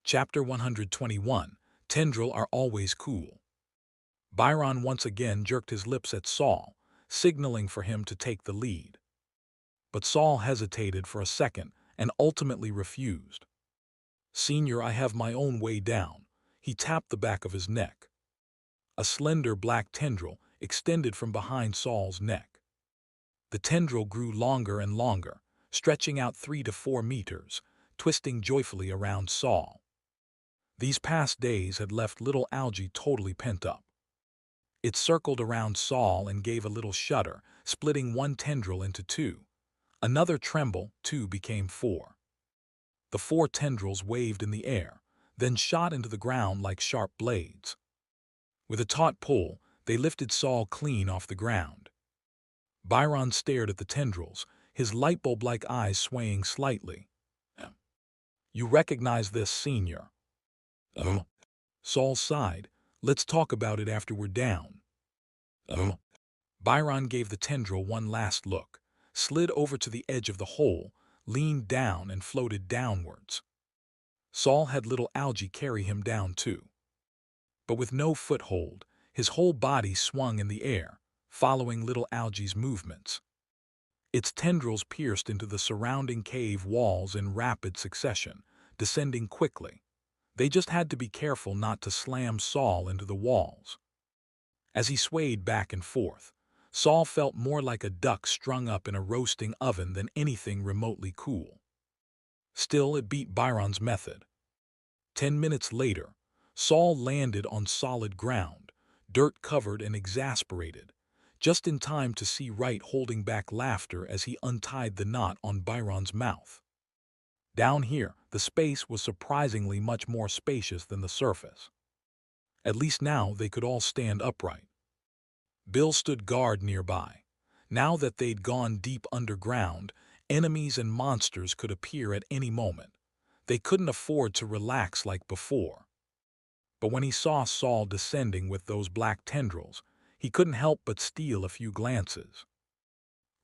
Chapter 121. Tendril are always cool. Byron once again jerked his lips at Saul, signaling for him to take the lead. But Saul hesitated for a second and ultimately refused. "Senior, I have my own way down." He tapped the back of his neck. A slender black tendril extended from behind Saul's neck. The tendril grew longer and longer, stretching out 3 to 4 meters, twisting joyfully around Saul. These past days had left little Algie totally pent up. It circled around Saul and gave a little shudder, splitting one tendril into two. Another tremble, 2 became 4. The 4 tendrils waved in the air, then shot into the ground like sharp blades. With a taut pull, they lifted Saul clean off the ground. Byron stared at the tendrils, his light bulb-like eyes swaying slightly. "You recognize this, Senior?" Saul sighed. "Let's talk about it after we're down." Byron gave the tendril one last look, slid over to the edge of the hole, leaned down and floated downwards. Saul had little Algie carry him down too. But with no foothold, his whole body swung in the air, following little Algie's movements. Its tendrils pierced into the surrounding cave walls in rapid succession, descending quickly. They just had to be careful not to slam Saul into the walls. As he swayed back and forth, Saul felt more like a duck strung up in a roasting oven than anything remotely cool. Still, it beat Byron's method. 10 minutes later, Saul landed on solid ground, dirt-covered and exasperated, just in time to see Wright holding back laughter as he untied the knot on Byron's mouth. Down here, the space was surprisingly much more spacious than the surface. At least now they could all stand upright. Bill stood guard nearby. Now that they'd gone deep underground, enemies and monsters could appear at any moment. They couldn't afford to relax like before. But when he saw Saul descending with those black tendrils, he couldn't help but steal a few glances.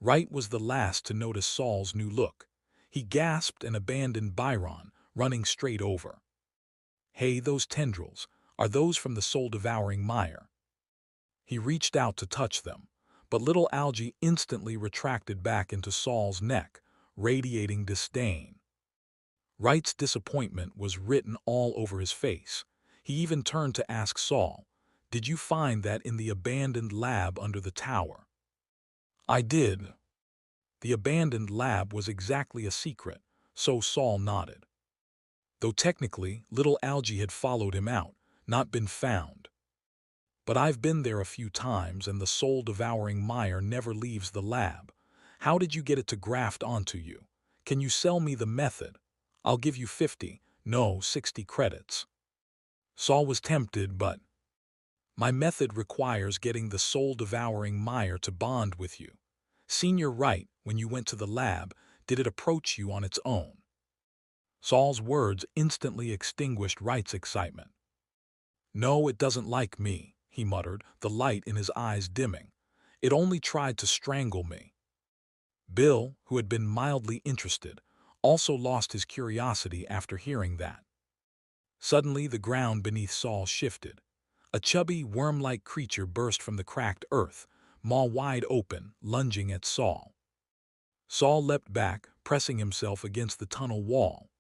Wright was the last to notice Saul's new look. He gasped and abandoned Byron, running straight over. "Hey, those tendrils, are those from the soul-devouring mire?" He reached out to touch them, but little Algie instantly retracted back into Saul's neck, radiating disdain. Wright's disappointment was written all over his face. He even turned to ask Saul, "Did you find that in the abandoned lab under the tower?" "I did." The abandoned lab was exactly a secret, so Saul nodded. Though technically, little Algie had followed him out, not been found. "But I've been there a few times and the soul-devouring mire never leaves the lab. How did you get it to graft onto you? Can you sell me the method? I'll give you 50, no, 60 credits." Saul was tempted, but "My method requires getting the soul-devouring mire to bond with you. Senior Wright, when you went to the lab, did it approach you on its own?" Saul's words instantly extinguished Wright's excitement. "No, it doesn't like me," he muttered, the light in his eyes dimming. "It only tried to strangle me." Bill, who had been mildly interested, also lost his curiosity after hearing that. Suddenly the ground beneath Saul shifted. A chubby, worm-like creature burst from the cracked earth, maw wide open, lunging at Saul. Saul leapt back, pressing himself against the tunnel wall.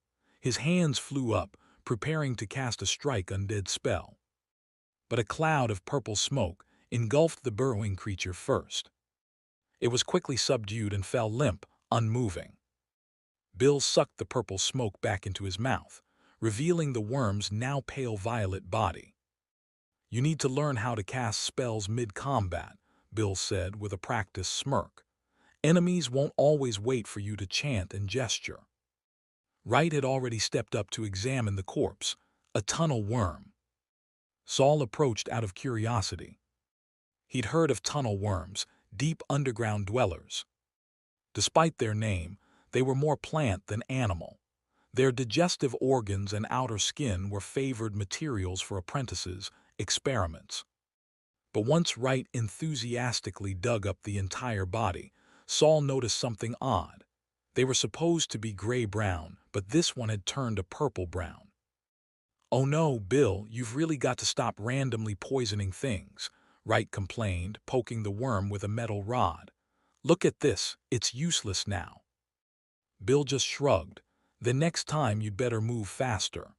His hands flew up, preparing to cast a strike undead spell. But a cloud of purple smoke engulfed the burrowing creature first. It was quickly subdued and fell limp, unmoving. Bill sucked the purple smoke back into his mouth, revealing the worm's now pale violet body. "You need to learn how to cast spells mid-combat," Bill said with a practiced smirk. "Enemies won't always wait for you to chant and gesture." Wright had already stepped up to examine the corpse, a tunnel worm. Saul approached out of curiosity. He'd heard of tunnel worms, deep underground dwellers. Despite their name, they were more plant than animal. Their digestive organs and outer skin were favored materials for apprentices' experiments. But once Wright enthusiastically dug up the entire body, Saul noticed something odd. They were supposed to be gray-brown, but this one had turned a purple-brown. "Oh no, Bill, you've really got to stop randomly poisoning things," Wright complained, poking the worm with a metal rod. "Look at this, it's useless now." Bill just shrugged. "The next time you'd better move faster."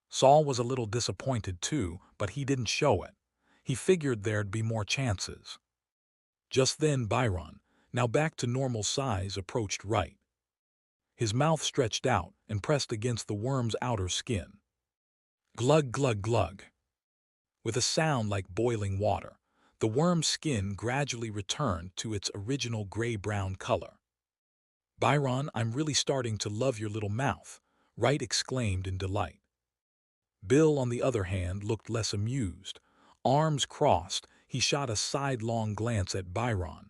Saul was a little disappointed too, but he didn't show it. He figured there'd be more chances. Just then Byron, now back to normal size, approached Wright. His mouth stretched out and pressed against the worm's outer skin. Glug, glug, glug. With a sound like boiling water, the worm's skin gradually returned to its original gray-brown color. "Byron, I'm really starting to love your little mouth," Wright exclaimed in delight. Bill, on the other hand, looked less amused. Arms crossed, he shot a sidelong glance at Byron.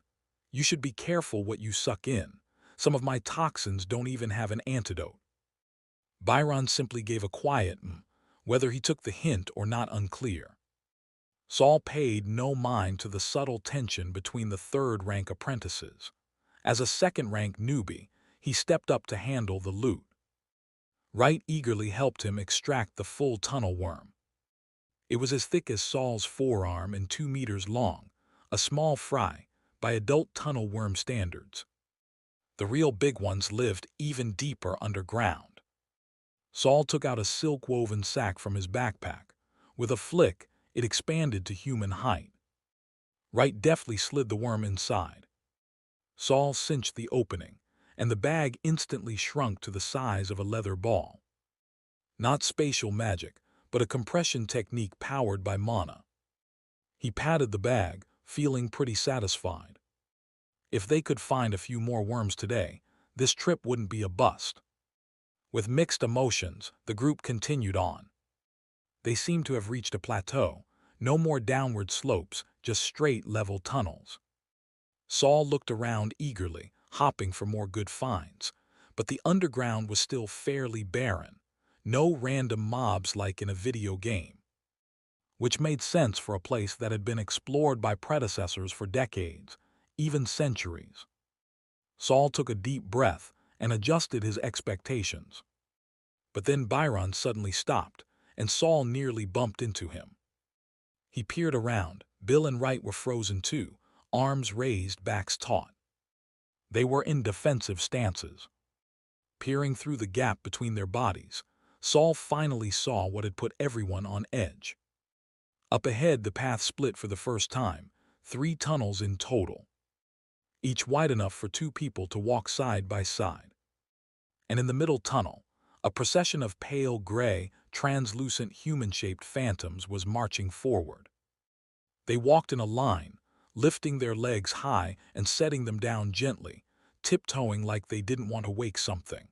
"You should be careful what you suck in. Some of my toxins don't even have an antidote." Byron simply gave a quiet whether he took the hint or not unclear. Saul paid no mind to the subtle tension between the third-rank apprentices. As a second-rank newbie, he stepped up to handle the loot. Wright eagerly helped him extract the full tunnel worm. It was as thick as Saul's forearm and 2 meters long, a small fry by adult tunnel worm standards. The real big ones lived even deeper underground. Saul took out a silk-woven sack from his backpack. With a flick, it expanded to human height. Wright deftly slid the worm inside. Saul cinched the opening, and the bag instantly shrunk to the size of a leather ball. Not spatial magic, but a compression technique powered by mana. He patted the bag, feeling pretty satisfied. If they could find a few more worms today, this trip wouldn't be a bust. With mixed emotions, the group continued on. They seemed to have reached a plateau. No more downward slopes, just straight, level tunnels. Saul looked around eagerly, hopping for more good finds. But the underground was still fairly barren. No random mobs like in a video game. Which made sense for a place that had been explored by predecessors for decades, even centuries. Saul took a deep breath and adjusted his expectations. But then Byron suddenly stopped, and Saul nearly bumped into him. He peered around. Bill and Wright were frozen too, arms raised, backs taut. They were in defensive stances. Peering through the gap between their bodies, Saul finally saw what had put everyone on edge. Up ahead, the path split for the first time, 3 tunnels in total, each wide enough for 2 people to walk side by side. And in the middle tunnel, a procession of pale gray, translucent human-shaped phantoms was marching forward. They walked in a line, lifting their legs high and setting them down gently, tiptoeing like they didn't want to wake something.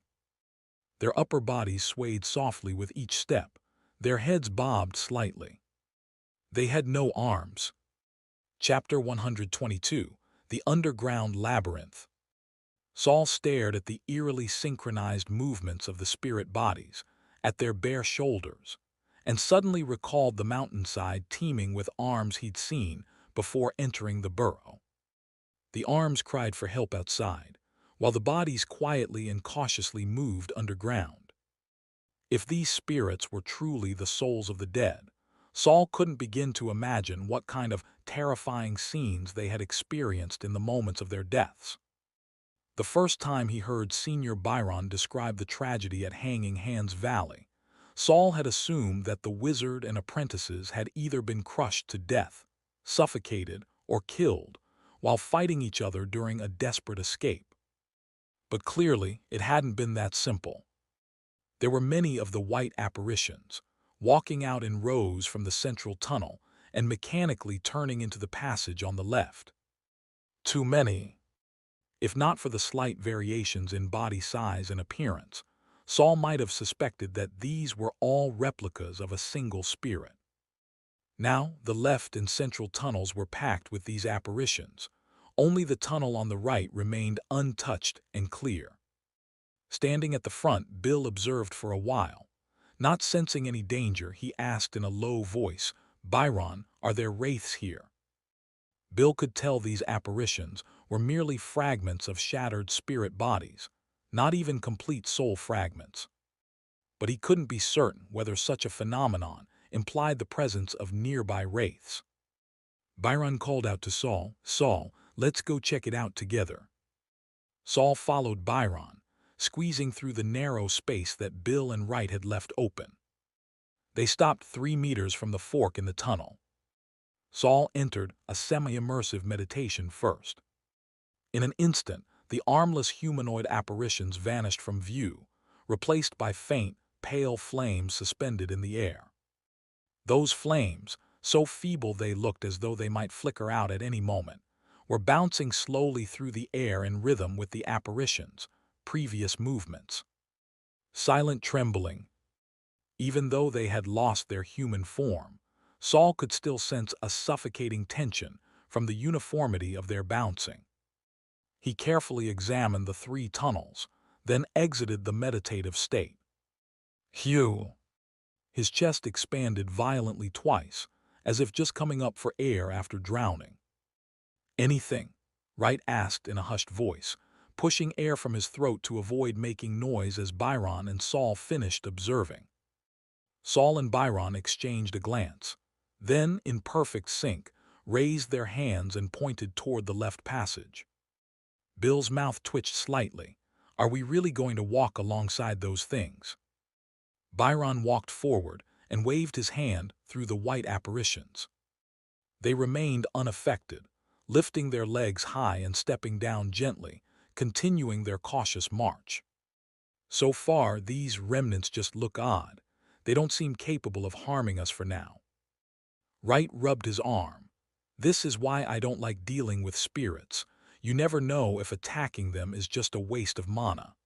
Their upper bodies swayed softly with each step, their heads bobbed slightly. They had no arms. Chapter 122, The Underground Labyrinth. Saul stared at the eerily synchronized movements of the spirit bodies, at their bare shoulders, and suddenly recalled the mountainside teeming with arms he'd seen before entering the burrow. The arms cried for help outside, while the bodies quietly and cautiously moved underground. If these spirits were truly the souls of the dead, Saul couldn't begin to imagine what kind of terrifying scenes they had experienced in the moments of their deaths. The first time he heard Senior Byron describe the tragedy at Hanging Hands Valley, Saul had assumed that the wizard and apprentices had either been crushed to death, suffocated, or killed while fighting each other during a desperate escape. But clearly, it hadn't been that simple. There were many of the white apparitions, walking out in rows from the central tunnel and mechanically turning into the passage on the left. Too many. If not for the slight variations in body size and appearance, Saul might have suspected that these were all replicas of a single spirit. Now, the left and central tunnels were packed with these apparitions. Only the tunnel on the right remained untouched and clear. Standing at the front, Bill observed for a while. Not sensing any danger, he asked in a low voice, "Byron, are there wraiths here?" Bill could tell these apparitions were merely fragments of shattered spirit bodies, not even complete soul fragments. but he couldn't be certain whether such a phenomenon implied the presence of nearby wraiths. Byron called out to Saul, "Saul, let's go check it out together." Saul followed Byron, squeezing through the narrow space that Bill and Wright had left open. They stopped 3 meters from the fork in the tunnel. Saul entered a semi-immersive meditation first. In an instant, the armless humanoid apparitions vanished from view, replaced by faint, pale flames suspended in the air. Those flames, so feeble they looked as though they might flicker out at any moment, were bouncing slowly through the air in rhythm with the apparitions' previous movements. Silent trembling. Even though they had lost their human form, Saul could still sense a suffocating tension from the uniformity of their bouncing. He carefully examined the 3 tunnels, then exited the meditative state. Phew! His chest expanded violently twice, as if just coming up for air after drowning. "Anything?" Wright asked in a hushed voice, pushing air from his throat to avoid making noise as Byron and Saul finished observing. Saul and Byron exchanged a glance, then, in perfect sync, raised their hands and pointed toward the left passage. Bill's mouth twitched slightly. "Are we really going to walk alongside those things?" Byron walked forward and waved his hand through the white apparitions. They remained unaffected, lifting their legs high and stepping down gently, continuing their cautious march. So far, these remnants just look odd. They don't seem capable of harming us for now. Wright rubbed his arm. "This is why I don't like dealing with spirits. You never know if attacking them is just a waste of mana."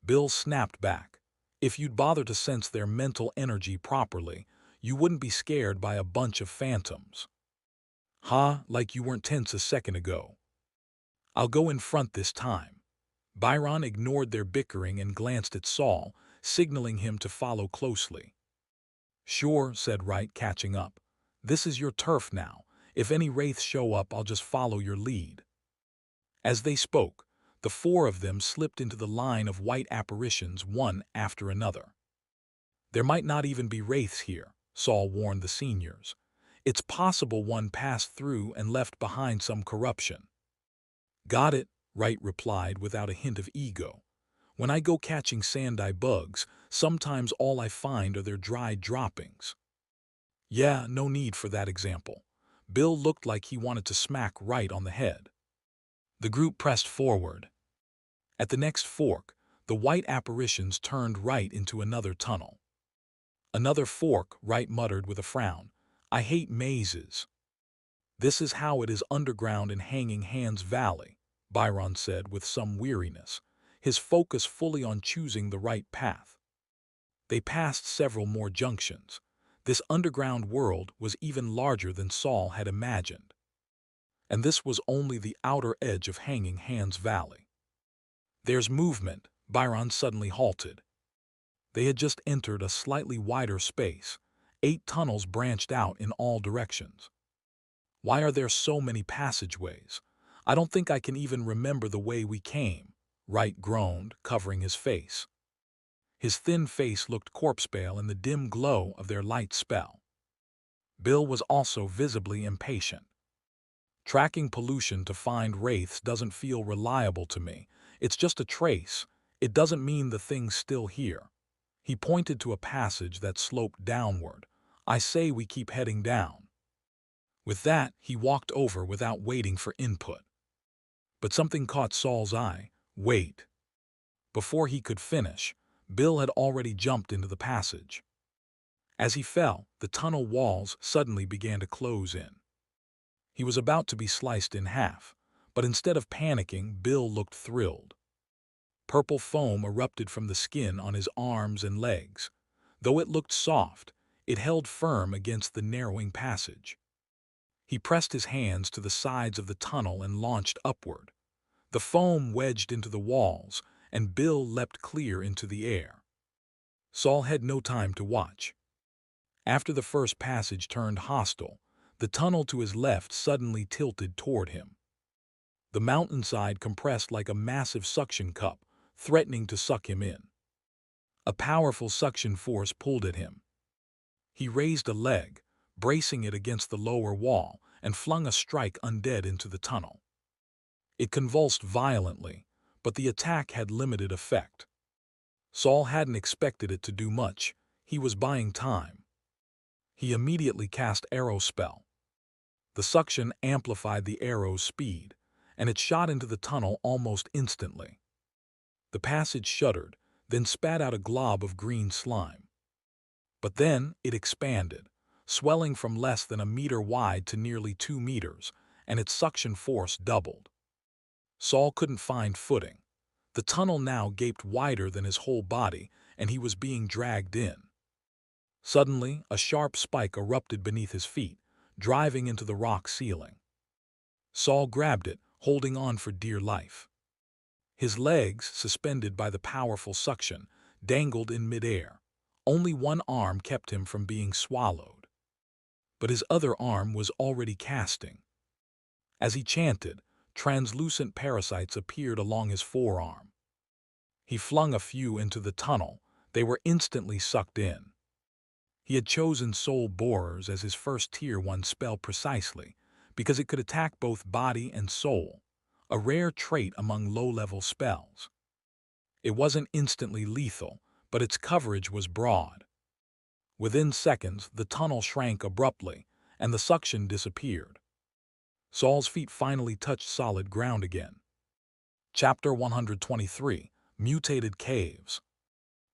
Bill snapped back. "If you'd bother to sense their mental energy properly, you wouldn't be scared by a bunch of phantoms." "Huh, like you weren't tense a second ago." "I'll go in front this time." Byron ignored their bickering and glanced at Saul, signaling him to follow closely. "Sure," said Wright, catching up. "This is your turf now. If any wraiths show up, I'll just follow your lead." As they spoke, the 4 of them slipped into the line of white apparitions one after another. "There might not even be wraiths here," Saul warned the seniors. "It's possible one passed through and left behind some corruption." "Got it," Wright replied without a hint of ego. "When I go catching sand-eye bugs, sometimes all I find are their dried droppings." Yeah, no need for that example. Bill looked like he wanted to smack Wright on the head. The group pressed forward. At the next fork, the white apparitions turned right into another tunnel. "Another fork," Wright muttered with a frown. "I hate mazes." "This is how it is underground in Hanging Hands Valley," Byron said with some weariness, his focus fully on choosing the right path. They passed several more junctions. This underground world was even larger than Saul had imagined. And this was only the outer edge of Hanging Hands Valley. "There's movement," Byron suddenly halted. They had just entered a slightly wider space. 8 tunnels branched out in all directions. "Why are there so many passageways? I don't think I can even remember the way we came," Wright groaned, covering his face. His thin face looked corpse-pale in the dim glow of their light spell. Bill was also visibly impatient. "Tracking pollution to find wraiths doesn't feel reliable to me. It's just a trace. It doesn't mean the thing's still here." He pointed to a passage that sloped downward. "I say we keep heading down." With that, he walked over without waiting for input. But something caught Saul's eye. "Wait." Before he could finish, Bill had already jumped into the passage. As he fell, the tunnel walls suddenly began to close in. He was about to be sliced in half, but instead of panicking, Bill looked thrilled. Purple foam erupted from the skin on his arms and legs. Though it looked soft, it held firm against the narrowing passage. He pressed his hands to the sides of the tunnel and launched upward. The foam wedged into the walls, and Bill leapt clear into the air. Saul had no time to watch. After the first passage turned hostile, the tunnel to his left suddenly tilted toward him. The mountainside compressed like a massive suction cup, threatening to suck him in. A powerful suction force pulled at him. He raised a leg, bracing it against the lower wall, and flung a strike undead into the tunnel. It convulsed violently, but the attack had limited effect. Saul hadn't expected it to do much. He was buying time. He immediately cast Arrow Spell. The suction amplified the arrow's speed, and it shot into the tunnel almost instantly. The passage shuddered, then spat out a glob of green slime. But then it expanded, swelling from less than a meter wide to nearly 2 meters, and its suction force doubled. Saul couldn't find footing. The tunnel now gaped wider than his whole body, and he was being dragged in. Suddenly, a sharp spike erupted beneath his feet, driving into the rock ceiling. Saul grabbed it, holding on for dear life. His legs, suspended by the powerful suction, dangled in midair. Only one arm kept him from being swallowed. But his other arm was already casting. As he chanted, translucent parasites appeared along his forearm. He flung a few into the tunnel. They were instantly sucked in. He had chosen Soul Borers as his first Tier 1 spell precisely because it could attack both body and soul, a rare trait among low-level spells. It wasn't instantly lethal, but its coverage was broad. Within seconds, the tunnel shrank abruptly, and the suction disappeared. Saul's feet finally touched solid ground again. Chapter 123: Mutated Caves.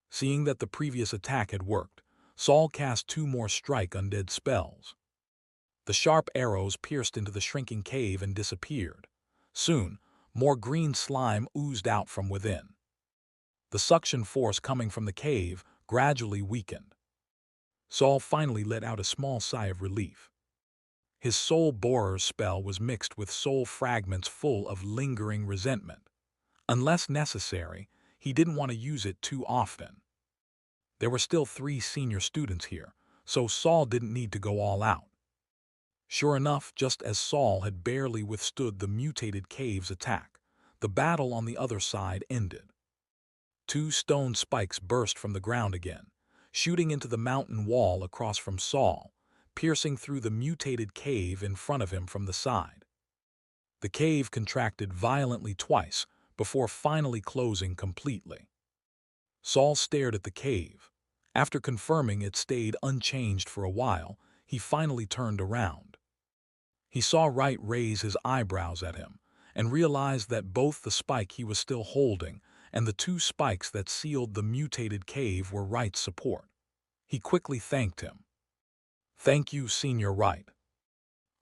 Seeing that the previous attack had worked, Saul cast 2 more strike undead spells. The sharp arrows pierced into the shrinking cave and disappeared. Soon, more green slime oozed out from within. The suction force coming from the cave gradually weakened. Saul finally let out a small sigh of relief. His Soul Borer's spell was mixed with soul fragments full of lingering resentment. Unless necessary, he didn't want to use it too often. There were still 3 senior students here, so Saul didn't need to go all out. Sure enough, just as Saul had barely withstood the mutated cave's attack, the battle on the other side ended. 2 stone spikes burst from the ground again, shooting into the mountain wall across from Saul, piercing through the mutated cave in front of him from the side. The cave contracted violently twice before finally closing completely. Saul stared at the cave. After confirming it stayed unchanged for a while, he finally turned around. He saw Wright raise his eyebrows at him and realized that both the spike he was still holding and the 2 spikes that sealed the mutated cave were Wright's support. He quickly thanked him. "Thank you, Senior Wright."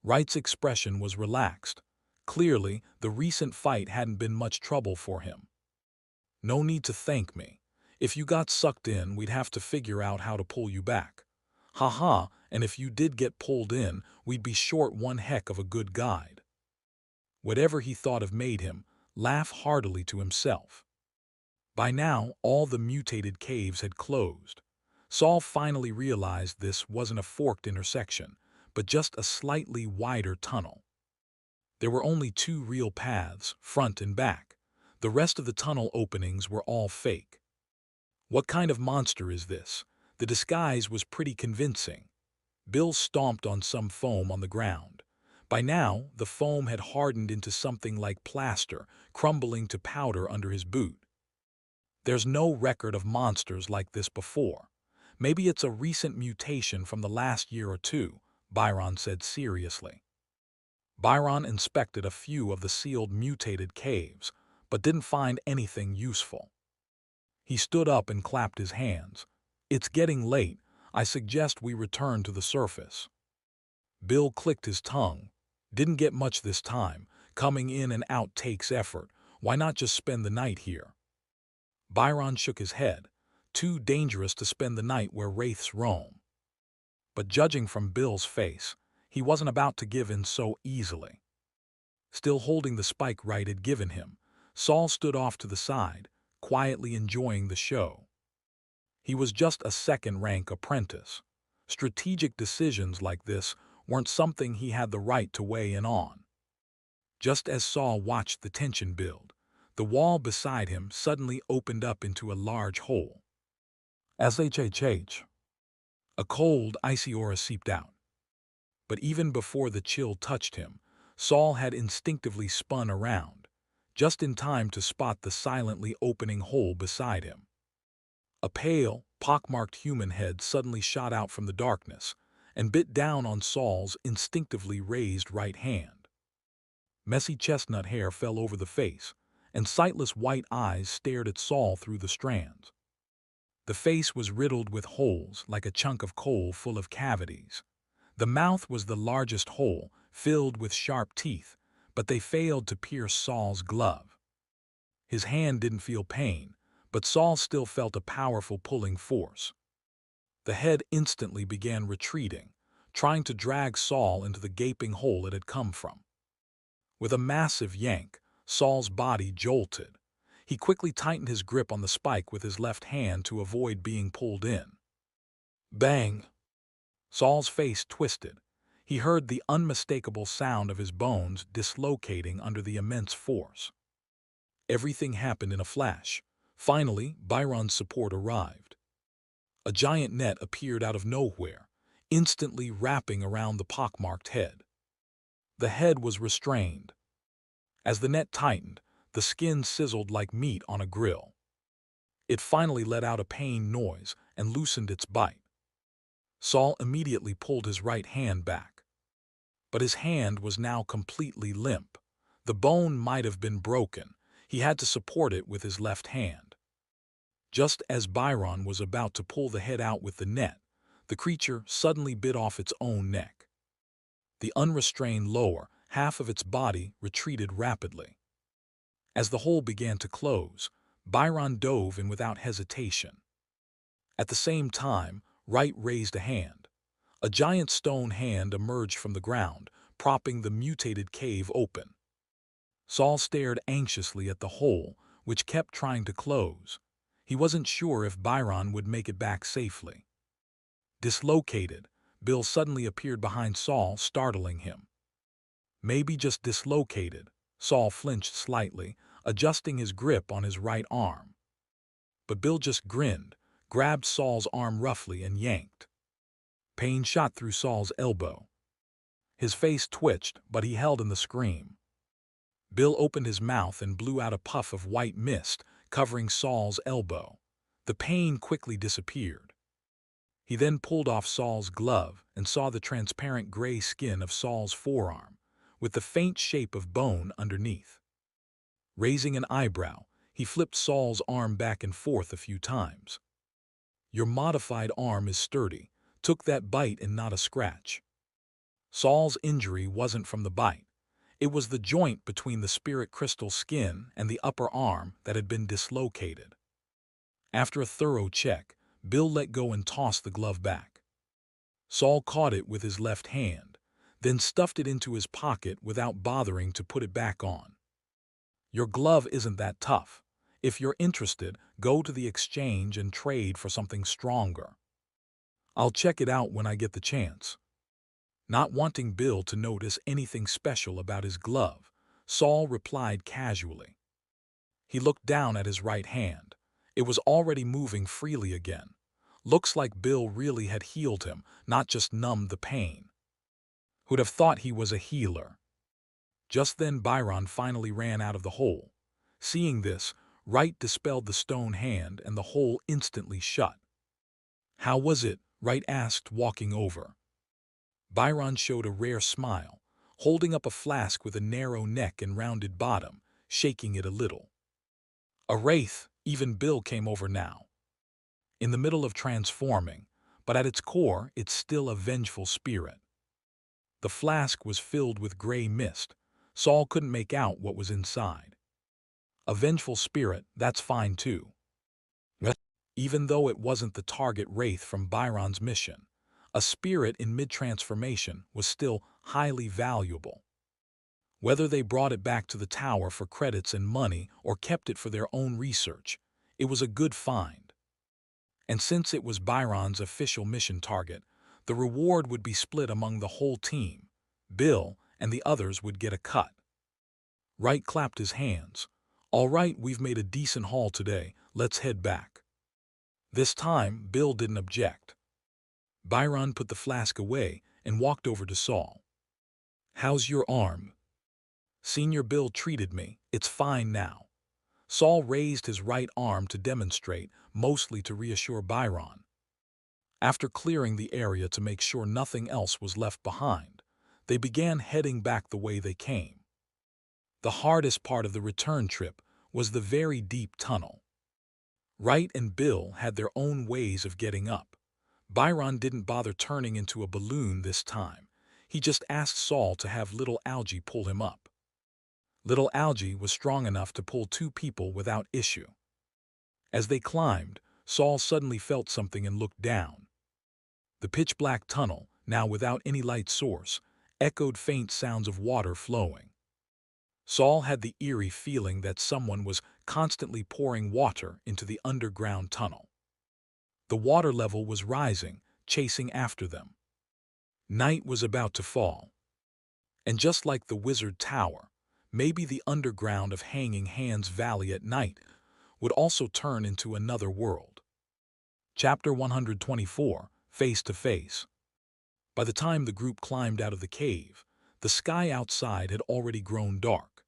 Wright's expression was relaxed. Clearly, the recent fight hadn't been much trouble for him. "No need to thank me. If you got sucked in, we'd have to figure out how to pull you back. Haha, and if you did get pulled in, we'd be short one heck of a good guide." Whatever he thought of made him laugh heartily to himself. By now, all the mutated caves had closed. Saul finally realized this wasn't a forked intersection, but just a slightly wider tunnel. There were only 2 real paths, front and back. The rest of the tunnel openings were all fake. What kind of monster is this? The disguise was pretty convincing. Bill stomped on some foam on the ground. By now, the foam had hardened into something like plaster, crumbling to powder under his boot. "There's no record of monsters like this before. Maybe it's a recent mutation from the last year or 2, Byron said seriously. Byron inspected a few of the sealed mutated caves, but didn't find anything useful. He stood up and clapped his hands. "It's getting late. I suggest we return to the surface." Bill clicked his tongue. "Didn't get much this time. Coming in and out takes effort. Why not just spend the night here?" Byron shook his head. "Too dangerous to spend the night where wraiths roam." But judging from Bill's face, he wasn't about to give in so easily. Still holding the spike Wright had given him, Saul stood off to the side, quietly enjoying the show. He was just a second-rank apprentice. Strategic decisions like this weren't something he had the right to weigh in on. Just as Saul watched the tension build, the wall beside him suddenly opened up into a large hole. SHHH. A cold, icy aura seeped out. But even before the chill touched him, Saul had instinctively spun around, just in time to spot the silently opening hole beside him. A pale, pockmarked human head suddenly shot out from the darkness and bit down on Saul's instinctively raised right hand. Messy chestnut hair fell over the face, and sightless white eyes stared at Saul through the strands. The face was riddled with holes like a chunk of coal full of cavities. The mouth was the largest hole, filled with sharp teeth, but they failed to pierce Saul's glove. His hand didn't feel pain, but Saul still felt a powerful pulling force. The head instantly began retreating, trying to drag Saul into the gaping hole it had come from. With a massive yank, Saul's body jolted. He quickly tightened his grip on the spike with his left hand to avoid being pulled in. Bang! Saul's face twisted. He heard the unmistakable sound of his bones dislocating under the immense force. Everything happened in a flash. Finally, Byron's support arrived. A giant net appeared out of nowhere, instantly wrapping around the pockmarked head. The head was restrained. As the net tightened, the skin sizzled like meat on a grill. It finally let out a pained noise and loosened its bite. Saul immediately pulled his right hand back. But his hand was now completely limp. The bone might have been broken. He had to support it with his left hand. Just as Byron was about to pull the head out with the net, the creature suddenly bit off its own neck. The unrestrained lower half of its body retreated rapidly. As the hole began to close, Byron dove in without hesitation. At the same time, Wright raised a hand. A giant stone hand emerged from the ground, propping the mutated cave open. Saul stared anxiously at the hole, which kept trying to close. He wasn't sure if Byron would make it back safely. Dislocated, Bill suddenly appeared behind Saul, startling him. Maybe just dislocated. Saul flinched slightly, adjusting his grip on his right arm. But Bill just grinned, grabbed Saul's arm roughly and yanked. Pain shot through Saul's elbow. His face twitched, but he held in the scream. Bill opened his mouth and blew out a puff of white mist, covering Saul's elbow. The pain quickly disappeared. He then pulled off Saul's glove and saw the transparent gray skin of Saul's forearm, with the faint shape of bone underneath. Raising an eyebrow, he flipped Saul's arm back and forth a few times. "Your modified arm is sturdy. Took that bite and not a scratch." Saul's injury wasn't from the bite. It was the joint between the spirit crystal skin and the upper arm that had been dislocated. After a thorough check, Bill let go and tossed the glove back. Saul caught it with his left hand, then stuffed it into his pocket without bothering to put it back on. "Your glove isn't that tough. If you're interested, go to the exchange and trade for something stronger. I'll check it out when I get the chance." Not wanting Bill to notice anything special about his glove, Saul replied casually. He looked down at his right hand. It was already moving freely again. Looks like Bill really had healed him, not just numbed the pain. Who'd have thought he was a healer? Just then Byron finally ran out of the hole. Seeing this, Wright dispelled the stone hand and the hole instantly shut. "How was it?" Wright asked, walking over. Byron showed a rare smile, holding up a flask with a narrow neck and rounded bottom, shaking it a little. "A wraith," even Bill came over now. In the middle of transforming, but at its core it's still a vengeful spirit. The flask was filled with gray mist. Saul couldn't make out what was inside. A vengeful spirit, that's fine too. Even though it wasn't the target wraith from Byron's mission, a spirit in mid-transformation was still highly valuable. Whether they brought it back to the tower for credits and money or kept it for their own research, it was a good find. And since it was Byron's official mission target, the reward would be split among the whole team. Bill and the others would get a cut. Wright clapped his hands. "All right, we've made a decent haul today. Let's head back." This time, Bill didn't object. Byron put the flask away and walked over to Saul. "How's your arm?" "Senior Bill treated me. It's fine now." Saul raised his right arm to demonstrate, mostly to reassure Byron. After clearing the area to make sure nothing else was left behind, they began heading back the way they came. The hardest part of the return trip was the very deep tunnel. Wright and Bill had their own ways of getting up. Byron didn't bother turning into a balloon this time. He just asked Saul to have Little Algie pull him up. Little Algie was strong enough to pull two people without issue. As they climbed, Saul suddenly felt something and looked down. The pitch-black tunnel, now without any light source, echoed faint sounds of water flowing. Saul had the eerie feeling that someone was constantly pouring water into the underground tunnel. The water level was rising, chasing after them. Night was about to fall. And just like the Wizard Tower, maybe the underground of Hanging Hands Valley at night would also turn into another world. Chapter 124, Face to Face. By the time the group climbed out of the cave, the sky outside had already grown dark.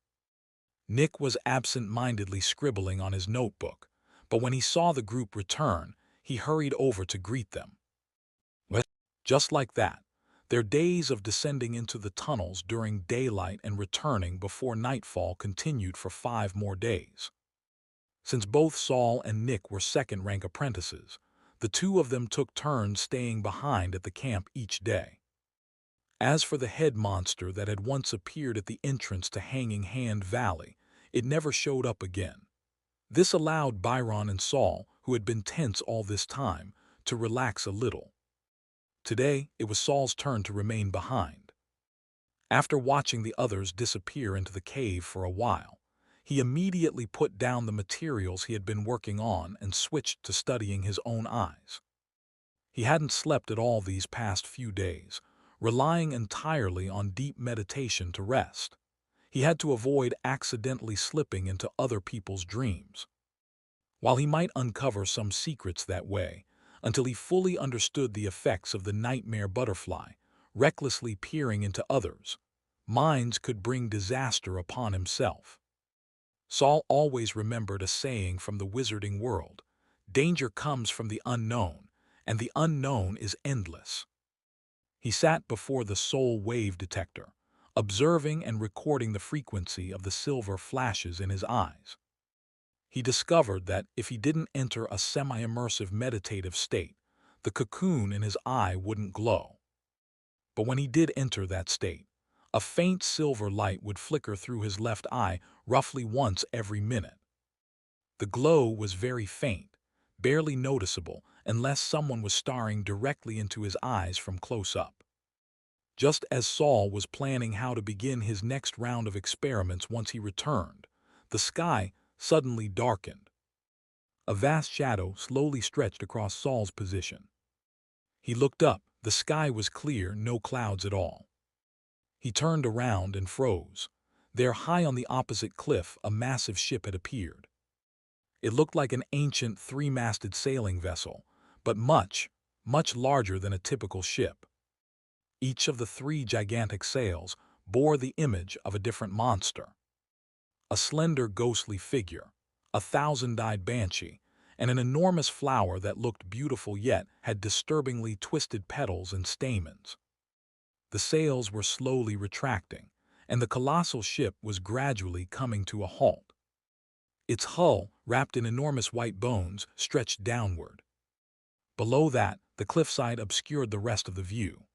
Nick was absent-mindedly scribbling on his notebook, but when he saw the group return, he hurried over to greet them. Just like that, their days of descending into the tunnels during daylight and returning before nightfall continued for 5 more days. Since both Saul and Nick were second-rank apprentices, the two of them took turns staying behind at the camp each day. As for the head monster that had once appeared at the entrance to Hanging Hand Valley, it never showed up again. This allowed Byron and Saul, who had been tense all this time, to relax a little. Today, it was Saul's turn to remain behind. After watching the others disappear into the cave for a while, he immediately put down the materials he had been working on and switched to studying his own eyes. He hadn't slept at all these past few days, relying entirely on deep meditation to rest. He had to avoid accidentally slipping into other people's dreams. While he might uncover some secrets that way, until he fully understood the effects of the nightmare butterfly, recklessly peering into others, minds could bring disaster upon himself. Saul always remembered a saying from the wizarding world: danger comes from the unknown, and the unknown is endless. He sat before the soul wave detector, observing and recording the frequency of the silver flashes in his eyes. He discovered that if he didn't enter a semi-immersive meditative state, the cocoon in his eye wouldn't glow. But when he did enter that state, a faint silver light would flicker through his left eye roughly once every minute. The glow was very faint, barely noticeable unless someone was staring directly into his eyes from close up. Just as Saul was planning how to begin his next round of experiments once he returned, the sky suddenly darkened. A vast shadow slowly stretched across Saul's position. He looked up. The sky was clear, no clouds at all. He turned around and froze. There, high on the opposite cliff, a massive ship had appeared. It looked like an ancient three-masted sailing vessel, but much, much larger than a typical ship. Each of the 3 gigantic sails bore the image of a different monster. A slender ghostly figure, a thousand-eyed banshee, and an enormous flower that looked beautiful yet had disturbingly twisted petals and stamens. The sails were slowly retracting, and the colossal ship was gradually coming to a halt. Its hull, wrapped in enormous white bones, stretched downward. Below that, the cliffside obscured the rest of the view.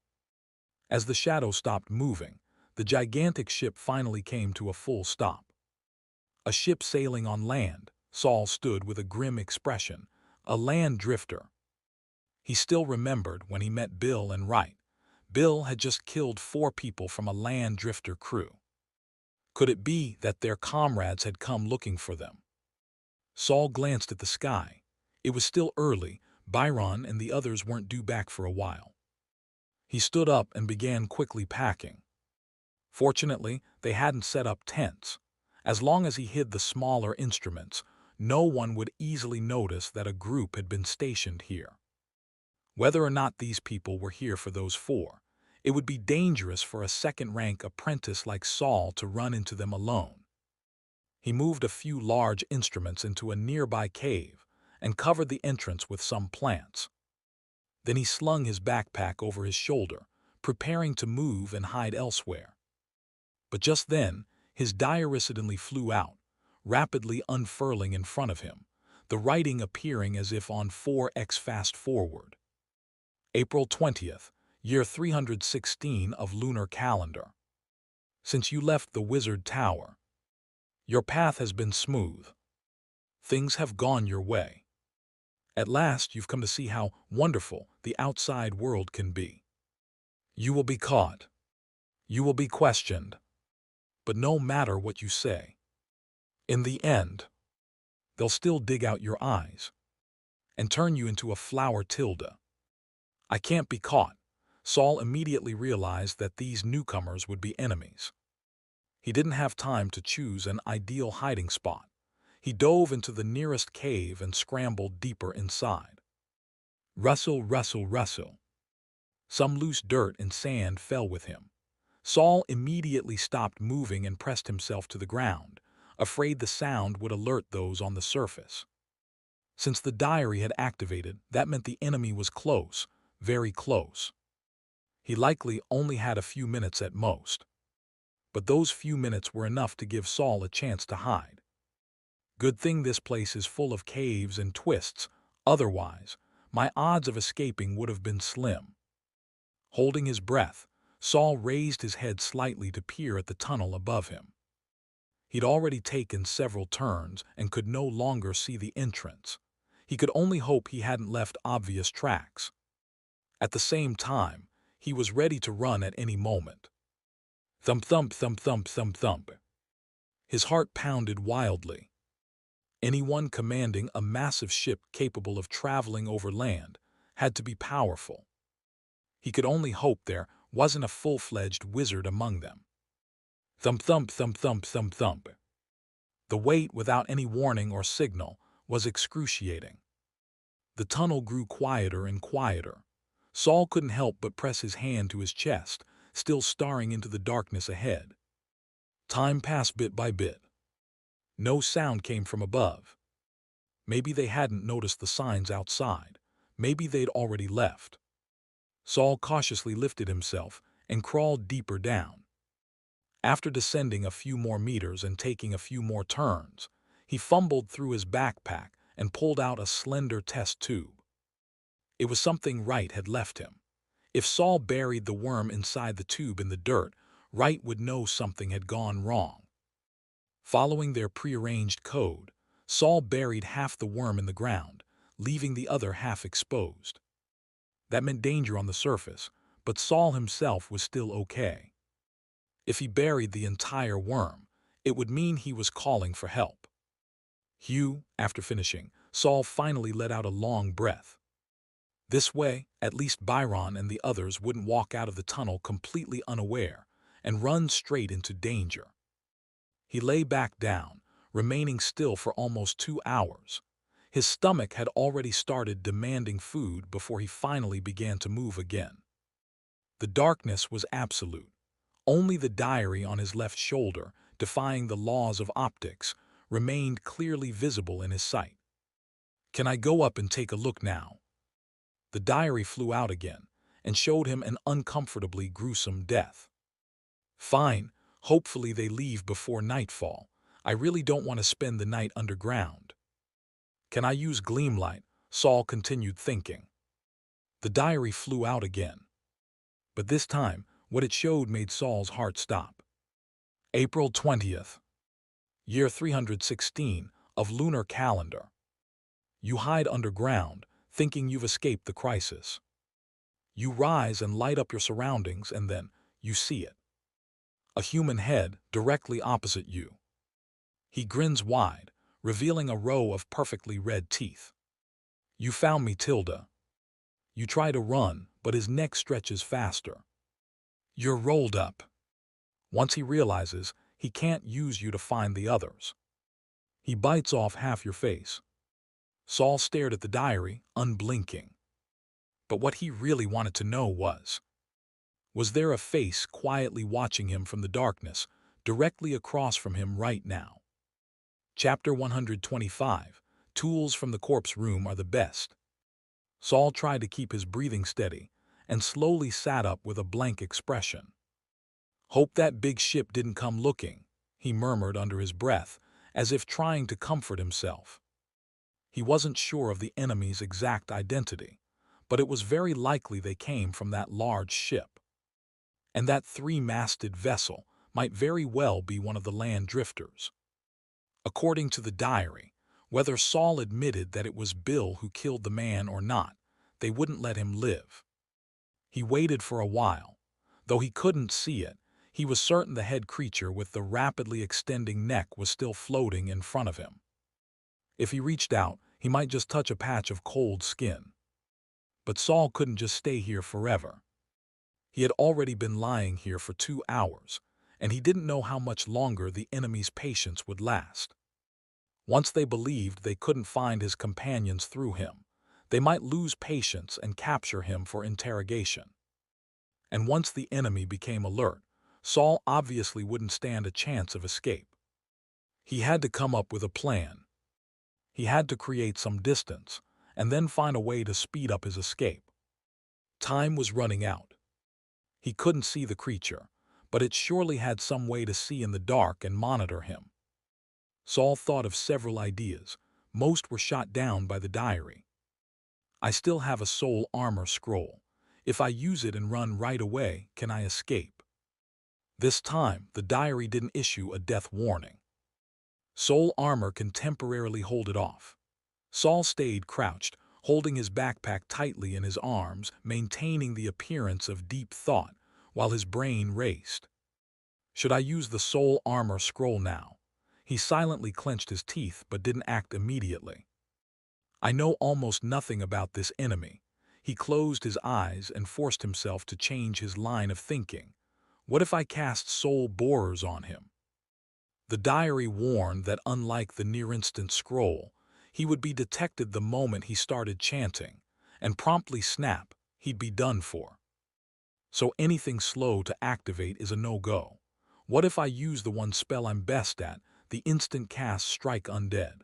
As the shadow stopped moving, the gigantic ship finally came to a full stop. A ship sailing on land, Saul stood with a grim expression, a land drifter. He still remembered when he met Bill and Wright. Bill had just killed 4 people from a land drifter crew. Could it be that their comrades had come looking for them? Saul glanced at the sky. It was still early. Byron and the others weren't due back for a while. He stood up and began quickly packing. Fortunately, they hadn't set up tents. As long as he hid the smaller instruments, no one would easily notice that a group had been stationed here. Whether or not these people were here for those four, it would be dangerous for a second-rank apprentice like Saul to run into them alone. He moved a few large instruments into a nearby cave and covered the entrance with some plants. Then he slung his backpack over his shoulder, preparing to move and hide elsewhere. But just then, his diary suddenly flew out, rapidly unfurling in front of him, the writing appearing as if on 4x fast forward. April 20th, year 316 of lunar calendar. Since you left the Wizard Tower, your path has been smooth. Things have gone your way. At last you've come to see how wonderful the outside world can be. You will be caught. You will be questioned. But no matter what you say, in the end, they'll still dig out your eyes and turn you into a flower tilde. I can't be caught. Saul immediately realized that these newcomers would be enemies. He didn't have time to choose an ideal hiding spot. He dove into the nearest cave and scrambled deeper inside. Rustle, rustle, rustle. Some loose dirt and sand fell with him. Saul immediately stopped moving and pressed himself to the ground, afraid the sound would alert those on the surface. Since the diary had activated, that meant the enemy was close, very close. He likely only had a few minutes at most. But those few minutes were enough to give Saul a chance to hide. Good thing this place is full of caves and twists, otherwise, my odds of escaping would have been slim. Holding his breath, Saul raised his head slightly to peer at the tunnel above him. He'd already taken several turns and could no longer see the entrance. He could only hope he hadn't left obvious tracks. At the same time, he was ready to run at any moment. Thump, thump, thump, thump, thump, thump. His heart pounded wildly. Anyone commanding a massive ship capable of traveling over land had to be powerful. He could only hope there wasn't a full-fledged wizard among them. Thump, thump, thump, thump, thump, thump. The wait without any warning or signal was excruciating. The tunnel grew quieter and quieter. Saul couldn't help but press his hand to his chest, still staring into the darkness ahead. Time passed bit by bit. No sound came from above. Maybe they hadn't noticed the signs outside. Maybe they'd already left. Saul cautiously lifted himself and crawled deeper down. After descending a few more meters and taking a few more turns, he fumbled through his backpack and pulled out a slender test tube. It was something Wright had left him. If Saul buried the worm inside the tube in the dirt, Wright would know something had gone wrong. Following their prearranged code, Saul buried half the worm in the ground, leaving the other half exposed. That meant danger on the surface, but Saul himself was still okay. If he buried the entire worm, it would mean he was calling for help. After finishing, Saul finally let out a long breath. This way, at least Byron and the others wouldn't walk out of the tunnel completely unaware and run straight into danger. He lay back down, remaining still for almost 2 hours. His stomach had already started demanding food before he finally began to move again. The darkness was absolute. Only the diary on his left shoulder, defying the laws of optics, remained clearly visible in his sight. "Can I go up and take a look now?" The diary flew out again and showed him an uncomfortably gruesome death. "Fine, hopefully they leave before nightfall. I really don't want to spend the night underground." "Can I use Gleamlight?" Saul continued thinking. The diary flew out again. But this time, what it showed made Saul's heart stop. April 20th, year 316 of lunar calendar. You hide underground, thinking you've escaped the crisis. You rise and light up your surroundings, and then you see it. A human head directly opposite you. He grins wide, revealing a row of perfectly red teeth. "You found me, Tilda." You try to run, but his neck stretches faster. You're rolled up. Once he realizes, he can't use you to find the others. He bites off half your face. Saul stared at the diary, unblinking. But what he really wanted to know was there a face quietly watching him from the darkness, directly across from him right now? Chapter 125. Tools from the corpse room are the best. Saul tried to keep his breathing steady and slowly sat up with a blank expression. "Hope that big ship didn't come looking," he murmured under his breath, as if trying to comfort himself. He wasn't sure of the enemy's exact identity, but it was very likely they came from that large ship. And that three-masted vessel might very well be one of the land drifters. According to the diary, whether Saul admitted that it was Bill who killed the man or not, they wouldn't let him live. He waited for a while. Though he couldn't see it, he was certain the head creature with the rapidly extending neck was still floating in front of him. If he reached out, he might just touch a patch of cold skin. But Saul couldn't just stay here forever. He had already been lying here for 2 hours, and he didn't know how much longer the enemy's patience would last. Once they believed they couldn't find his companions through him, they might lose patience and capture him for interrogation. And once the enemy became alert, Saul obviously wouldn't stand a chance of escape. He had to come up with a plan. He had to create some distance, and then find a way to speed up his escape. Time was running out. He couldn't see the creature, but it surely had some way to see in the dark and monitor him. Saul thought of several ideas. Most were shot down by the diary. "I still have a soul armor scroll. If I use it and run right away, can I escape?" This time, the diary didn't issue a death warning. Soul armor can temporarily hold it off. Saul stayed crouched, holding his backpack tightly in his arms, maintaining the appearance of deep thought, while his brain raced. Should I use the soul armor scroll now? He silently clenched his teeth but didn't act immediately. I know almost nothing about this enemy. He closed his eyes and forced himself to change his line of thinking. What if I cast soul borers on him? The diary warned that unlike the near-instant scroll, he would be detected the moment he started chanting, and promptly snap, he'd be done for. So anything slow to activate is a no-go. What if I use the one spell I'm best at, the instant cast Strike Undead?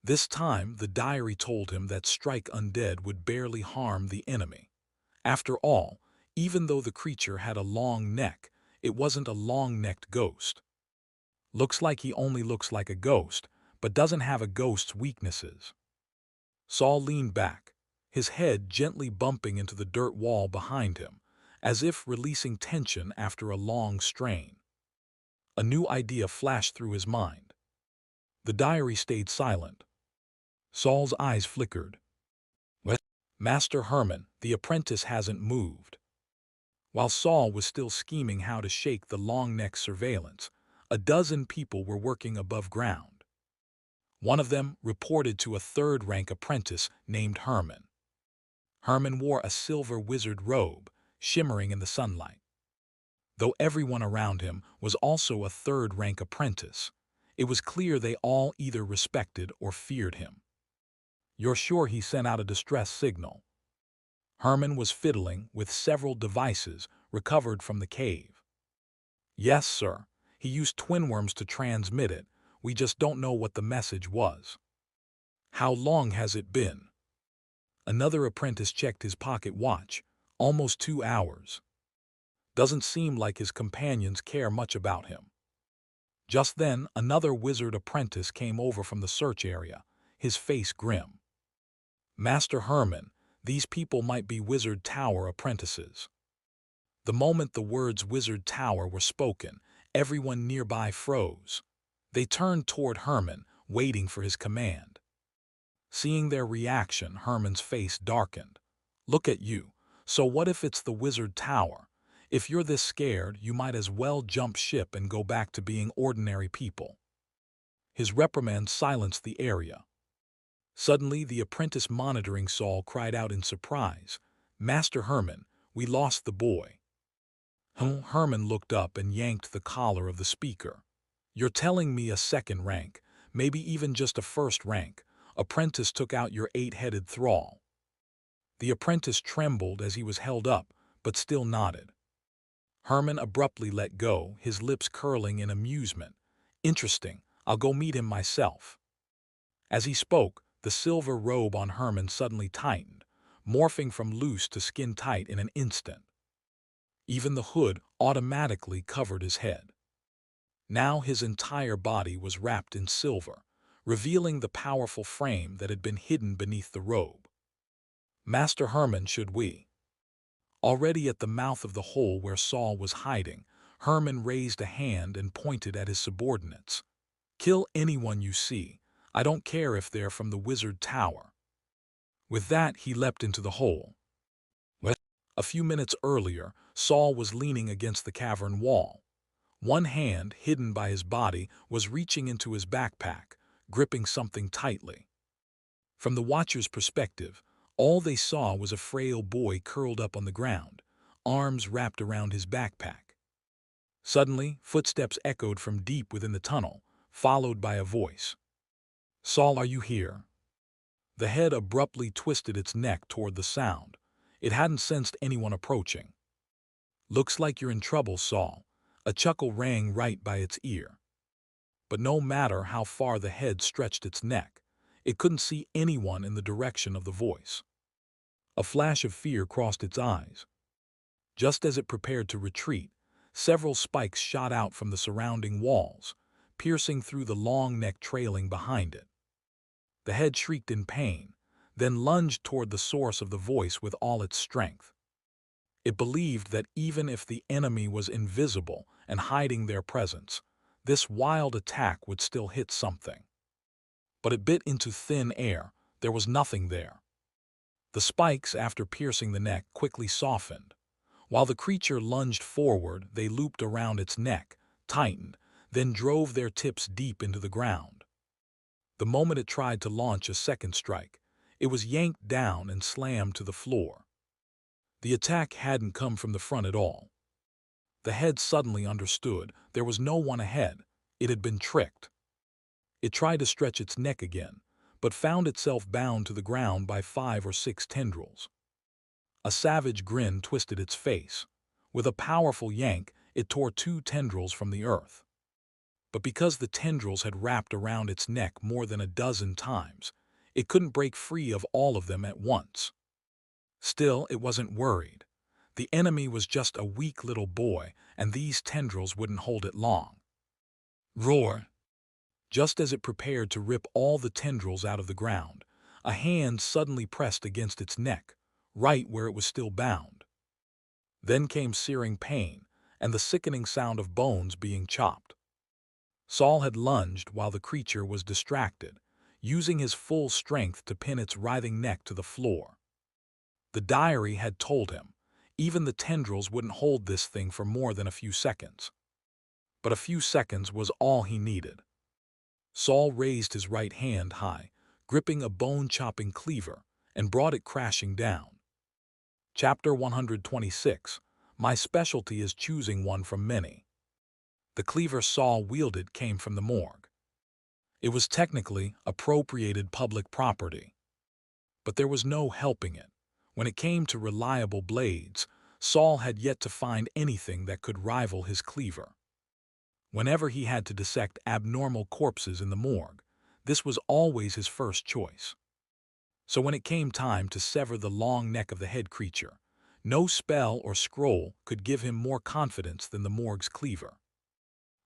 This time, the diary told him that Strike Undead would barely harm the enemy. After all, even though the creature had a long neck, it wasn't a long-necked ghost. Looks like he only looks like a ghost, but doesn't have a ghost's weaknesses. Saul leaned back, his head gently bumping into the dirt wall behind him, as if releasing tension after a long strain. A new idea flashed through his mind. The diary stayed silent. Saul's eyes flickered. "What?" "Master Herman, the apprentice hasn't moved." While Saul was still scheming how to shake the long-neck surveillance, a dozen people were working above ground. One of them reported to a third-rank apprentice named Herman. Herman wore a silver wizard robe, shimmering in the sunlight. Though everyone around him was also a third-rank apprentice, it was clear they all either respected or feared him. "You're sure he sent out a distress signal?" Herman was fiddling with several devices recovered from the cave. "Yes, sir. He used twinworms to transmit it. We just don't know what the message was." "How long has it been?" Another apprentice checked his pocket watch. "Almost 2 hours. Doesn't seem like his companions care much about him." Just then, another wizard apprentice came over from the search area, his face grim. "Master Herman, these people might be Wizard Tower apprentices." The moment the words Wizard Tower were spoken, everyone nearby froze. They turned toward Herman, waiting for his command. Seeing their reaction, Herman's face darkened. "Look at you. So what if it's the Wizard Tower? If you're this scared, you might as well jump ship and go back to being ordinary people." His reprimand silenced the area. Suddenly, the apprentice monitoring Saul cried out in surprise, "Master Herman, we lost the boy." Herman looked up and yanked the collar of the speaker. "You're telling me a second rank, maybe even just a first rank, apprentice took out your eight-headed thrall. The apprentice trembled as he was held up, but still nodded. Herman abruptly let go, his lips curling in amusement. Interesting, I'll go meet him myself. As he spoke, the silver robe on Herman suddenly tightened, morphing from loose to skin-tight in an instant. Even the hood automatically covered his head. Now his entire body was wrapped in silver, revealing the powerful frame that had been hidden beneath the robe. Master Herman, should we? Already at the mouth of the hole where Saul was hiding, Herman raised a hand and pointed at his subordinates. Kill anyone you see. I don't care if they're from the Wizard Tower. With that, he leapt into the hole. A few minutes earlier, Saul was leaning against the cavern wall. One hand, hidden by his body, was reaching into his backpack, gripping something tightly. From the Watcher's perspective, all they saw was a frail boy curled up on the ground, arms wrapped around his backpack. Suddenly, footsteps echoed from deep within the tunnel, followed by a voice. Saul, are you here? The head abruptly twisted its neck toward the sound. It hadn't sensed anyone approaching. Looks like you're in trouble, Saul. A chuckle rang right by its ear. But no matter how far the head stretched its neck, it couldn't see anyone in the direction of the voice. A flash of fear crossed its eyes. Just as it prepared to retreat, several spikes shot out from the surrounding walls, piercing through the long neck trailing behind it. The head shrieked in pain, then lunged toward the source of the voice with all its strength. It believed that even if the enemy was invisible and hiding their presence, this wild attack would still hit something. But it bit into thin air. There was nothing there. The spikes, after piercing the neck, quickly softened. While the creature lunged forward, they looped around its neck, tightened, then drove their tips deep into the ground. The moment it tried to launch a second strike, it was yanked down and slammed to the floor. The attack hadn't come from the front at all. The head suddenly understood there was no one ahead. It had been tricked. It tried to stretch its neck again, but found itself bound to the ground by 5 or 6 tendrils. A savage grin twisted its face. With a powerful yank, it tore 2 tendrils from the earth. But because the tendrils had wrapped around its neck more than a dozen times, it couldn't break free of all of them at once. Still, it wasn't worried. The enemy was just a weak little boy, and these tendrils wouldn't hold it long. Roar! Just as it prepared to rip all the tendrils out of the ground, a hand suddenly pressed against its neck, right where it was still bound. Then came searing pain and the sickening sound of bones being chopped. Saul had lunged while the creature was distracted, using his full strength to pin its writhing neck to the floor. The diary had told him, even the tendrils wouldn't hold this thing for more than a few seconds. But a few seconds was all he needed. Saul raised his right hand high, gripping a bone-chopping cleaver, and brought it crashing down. Chapter 126. My specialty is choosing one from many. The cleaver Saul wielded came from the morgue. It was technically appropriated public property. But there was no helping it. When it came to reliable blades, Saul had yet to find anything that could rival his cleaver. Whenever he had to dissect abnormal corpses in the morgue, this was always his first choice. So when it came time to sever the long neck of the head creature, no spell or scroll could give him more confidence than the morgue's cleaver.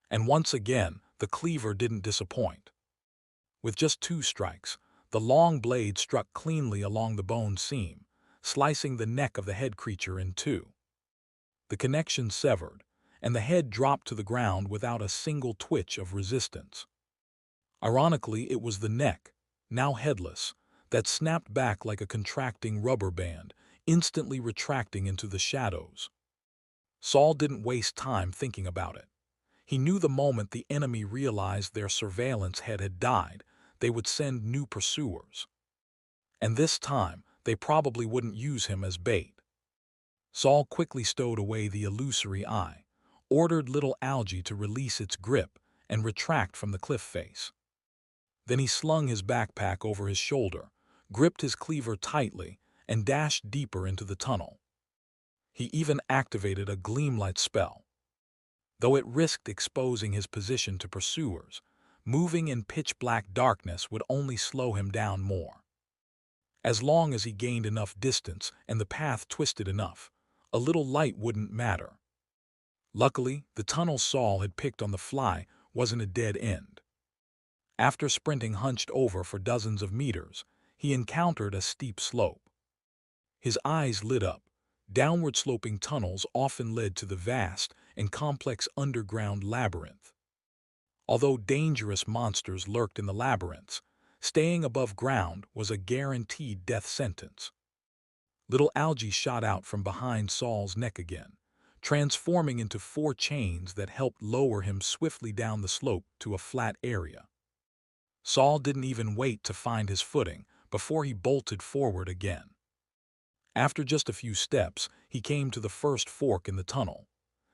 And once again, the cleaver didn't disappoint. With just 2 strikes, the long blade struck cleanly along the bone seam, slicing the neck of the head creature in 2. The connection severed, and the head dropped to the ground without a single twitch of resistance. Ironically, it was the neck, now headless, that snapped back like a contracting rubber band, instantly retracting into the shadows. Saul didn't waste time thinking about it. He knew the moment the enemy realized their surveillance head had died, they would send new pursuers. And this time, they probably wouldn't use him as bait. Saul quickly stowed away the illusory eye, ordered little Algie to release its grip, and retract from the cliff face. Then he slung his backpack over his shoulder, gripped his cleaver tightly, and dashed deeper into the tunnel. He even activated a gleamlight spell. Though it risked exposing his position to pursuers, moving in pitch-black darkness would only slow him down more. As long as he gained enough distance and the path twisted enough, a little light wouldn't matter. Luckily, the tunnel Saul had picked on the fly wasn't a dead end. After sprinting hunched over for dozens of meters, he encountered a steep slope. His eyes lit up. Downward-sloping tunnels often led to the vast and complex underground labyrinth. Although dangerous monsters lurked in the labyrinths, staying above ground was a guaranteed death sentence. Little algae shot out from behind Saul's neck again, transforming into 4 chains that helped lower him swiftly down the slope to a flat area. Saul didn't even wait to find his footing before he bolted forward again. After just a few steps, he came to the first fork in the tunnel.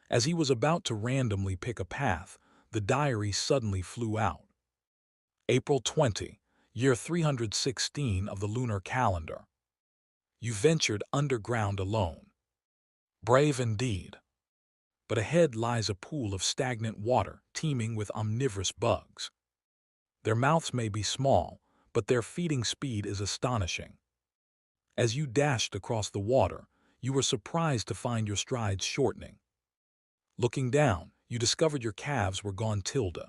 As he was about to randomly pick a path, the diary suddenly flew out. April 20, year 316 of the lunar calendar. You ventured underground alone. Brave indeed. But ahead lies a pool of stagnant water teeming with omnivorous bugs. Their mouths may be small, but their feeding speed is astonishing. As you dashed across the water, you were surprised to find your strides shortening. Looking down, you discovered your calves were gone tilde.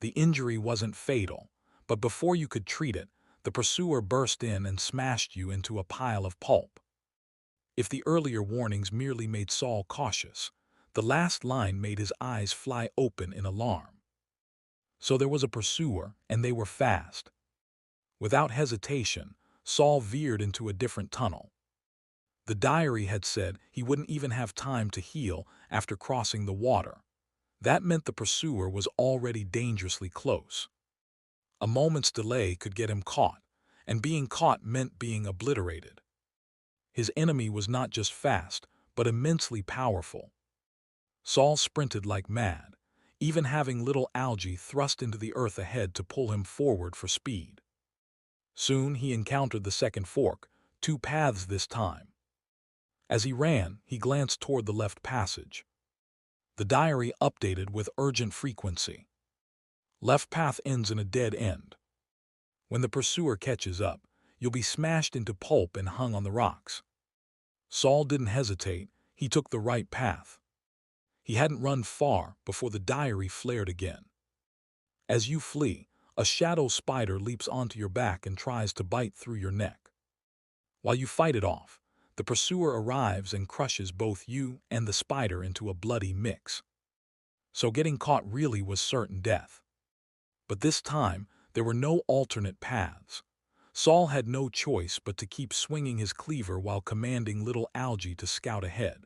The injury wasn't fatal, but before you could treat it, the pursuer burst in and smashed you into a pile of pulp. If the earlier warnings merely made Saul cautious, the last line made his eyes fly open in alarm. So there was a pursuer, and they were fast. Without hesitation, Saul veered into a different tunnel. The diary had said he wouldn't even have time to heal after crossing the water. That meant the pursuer was already dangerously close. A moment's delay could get him caught, and being caught meant being obliterated. His enemy was not just fast, but immensely powerful. Saul sprinted like mad, even having little algae thrust into the earth ahead to pull him forward for speed. Soon he encountered the second fork, 2 paths this time. As he ran, he glanced toward the left passage. The diary updated with urgent frequency. Left path ends in a dead end. When the pursuer catches up, you'll be smashed into pulp and hung on the rocks. Saul didn't hesitate, he took the right path. He hadn't run far before the diary flared again. As you flee, a shadow spider leaps onto your back and tries to bite through your neck. While you fight it off, the pursuer arrives and crushes both you and the spider into a bloody mix. So getting caught really was certain death. But this time, there were no alternate paths. Saul had no choice but to keep swinging his cleaver while commanding little algae to scout ahead.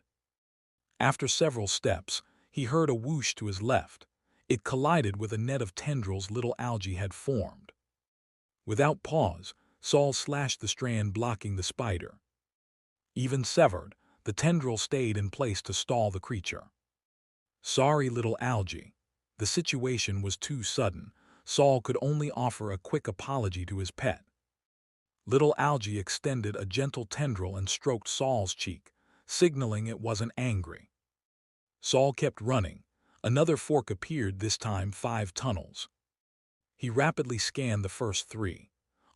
After several steps, he heard a whoosh to his left. It collided with a net of tendrils little algae had formed. Without pause, Saul slashed the strand blocking the spider. Even severed, the tendril stayed in place to stall the creature. Sorry, little algae. The situation was too sudden. Saul could only offer a quick apology to his pet. Little algae extended a gentle tendril and stroked Saul's cheek, signaling it wasn't angry. Saul kept running. Another fork appeared, this time 5 tunnels. He rapidly scanned the first 3.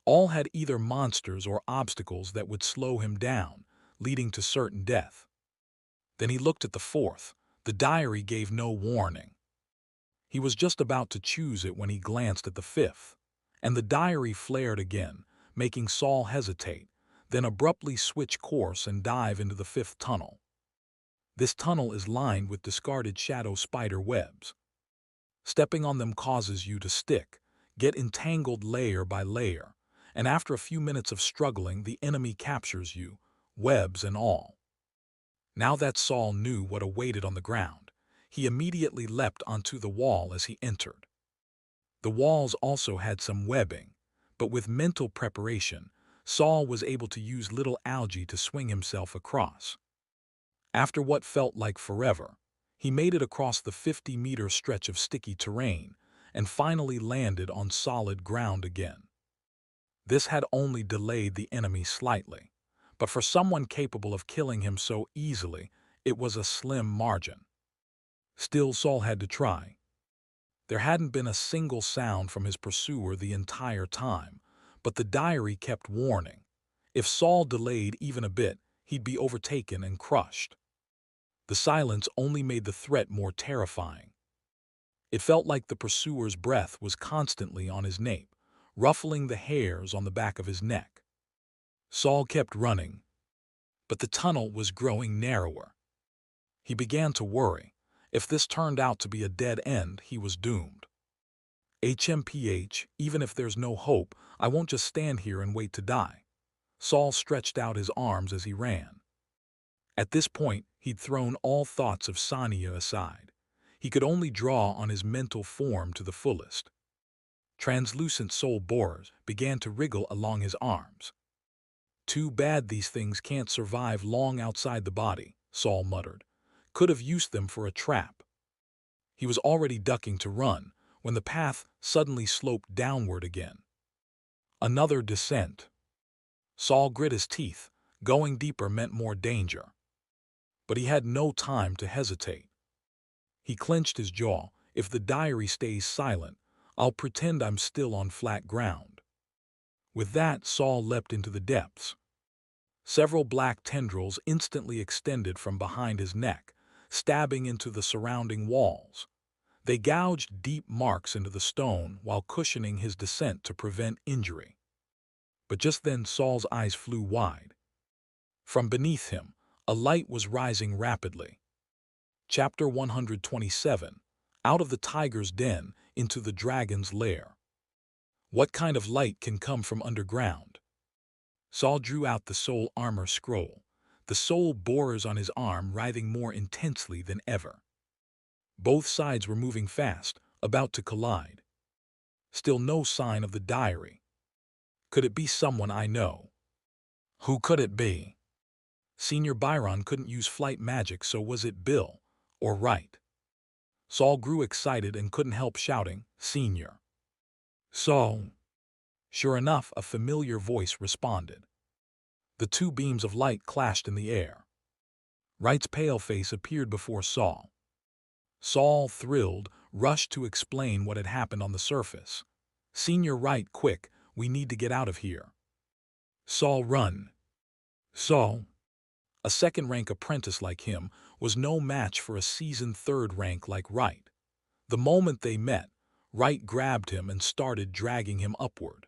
All had either monsters or obstacles that would slow him down, leading to certain death. Then he looked at the 4th. The diary gave no warning. He was just about to choose it when he glanced at the 5th, and the diary flared again, making Saul hesitate, then abruptly switch course and dive into the 5th tunnel. This tunnel is lined with discarded shadow spider webs. Stepping on them causes you to stick, get entangled layer by layer, and after a few minutes of struggling, the enemy captures you, webs and all. Now that Saul knew what awaited on the ground, he immediately leapt onto the wall as he entered. The walls also had some webbing, but with mental preparation, Saul was able to use little algae to swing himself across. After what felt like forever, he made it across the 50-meter stretch of sticky terrain and finally landed on solid ground again. This had only delayed the enemy slightly, but for someone capable of killing him so easily, it was a slim margin. Still, Saul had to try. There hadn't been a single sound from his pursuer the entire time, but the diary kept warning. If Saul delayed even a bit, he'd be overtaken and crushed. The silence only made the threat more terrifying. It felt like the pursuer's breath was constantly on his nape, ruffling the hairs on the back of his neck. Saul kept running, but the tunnel was growing narrower. He began to worry. If this turned out to be a dead end, he was doomed. HMPH, even if there's no hope, I won't just stand here and wait to die. Saul stretched out his arms as he ran. At this point, he'd thrown all thoughts of Sonia aside. He could only draw on his mental form to the fullest. Translucent soul borers began to wriggle along his arms. Too bad these things can't survive long outside the body, Saul muttered. Could have used them for a trap. He was already ducking to run when the path suddenly sloped downward again. Another descent. Saul grit his teeth. Going deeper meant more danger. But he had no time to hesitate. He clenched his jaw. If the diary stays silent, I'll pretend I'm still on flat ground. With that, Saul leapt into the depths. Several black tendrils instantly extended from behind his neck, stabbing into the surrounding walls. They gouged deep marks into the stone while cushioning his descent to prevent injury. But just then Saul's eyes flew wide. From beneath him, a light was rising rapidly. Chapter 127, Out of the Tiger's Den into the Dragon's Lair. What kind of light can come from underground? Saul drew out the soul armor scroll, the soul borers on his arm writhing more intensely than ever. Both sides were moving fast, about to collide. Still no sign of the diary. Could it be someone I know? Who could it be? Senior Byron couldn't use flight magic, so was it Bill or Wright? Saul grew excited and couldn't help shouting, "Senior!" Saul! Sure enough, a familiar voice responded. The two beams of light clashed in the air. Wright's pale face appeared before Saul. Saul, thrilled, rushed to explain what had happened on the surface. "Senior Wright, quick, we need to get out of here." Saul, run! Saul! A second-rank apprentice like him was no match for a seasoned third-rank like Wright. The moment they met, Wright grabbed him and started dragging him upward.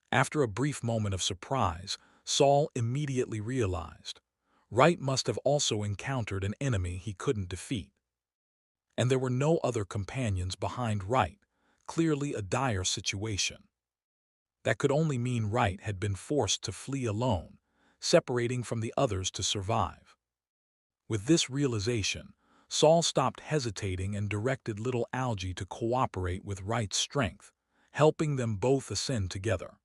After a brief moment of surprise, Saul immediately realized Wright must have also encountered an enemy he couldn't defeat. And there were no other companions behind Wright, clearly a dire situation. That could only mean Wright had been forced to flee alone, separating from the others to survive. With this realization, Saul stopped hesitating and directed little Algie to cooperate with Wright's strength, helping them both ascend together.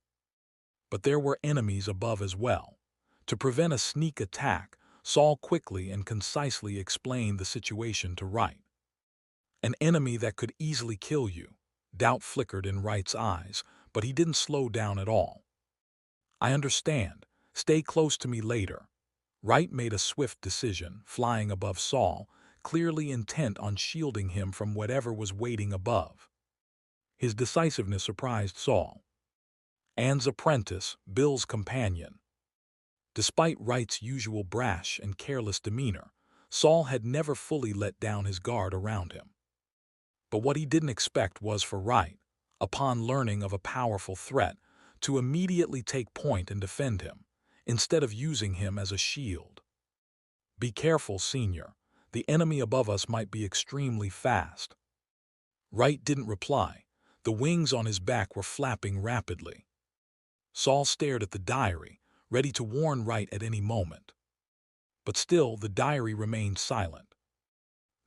But there were enemies above as well. To prevent a sneak attack, Saul quickly and concisely explained the situation to Wright. An enemy that could easily kill you. Doubt flickered in Wright's eyes, but he didn't slow down at all. I understand. Stay close to me later. Wright made a swift decision, flying above Saul, clearly intent on shielding him from whatever was waiting above. His decisiveness surprised Saul. Anne's apprentice, Bill's companion. Despite Wright's usual brash and careless demeanor, Saul had never fully let down his guard around him. But what he didn't expect was for Wright, upon learning of a powerful threat, to immediately take point and defend him, instead of using him as a shield. "Be careful, Senior. The enemy above us might be extremely fast." Wright didn't reply. The wings on his back were flapping rapidly. Saul stared at the diary, ready to warn Wright at any moment. But still, the diary remained silent.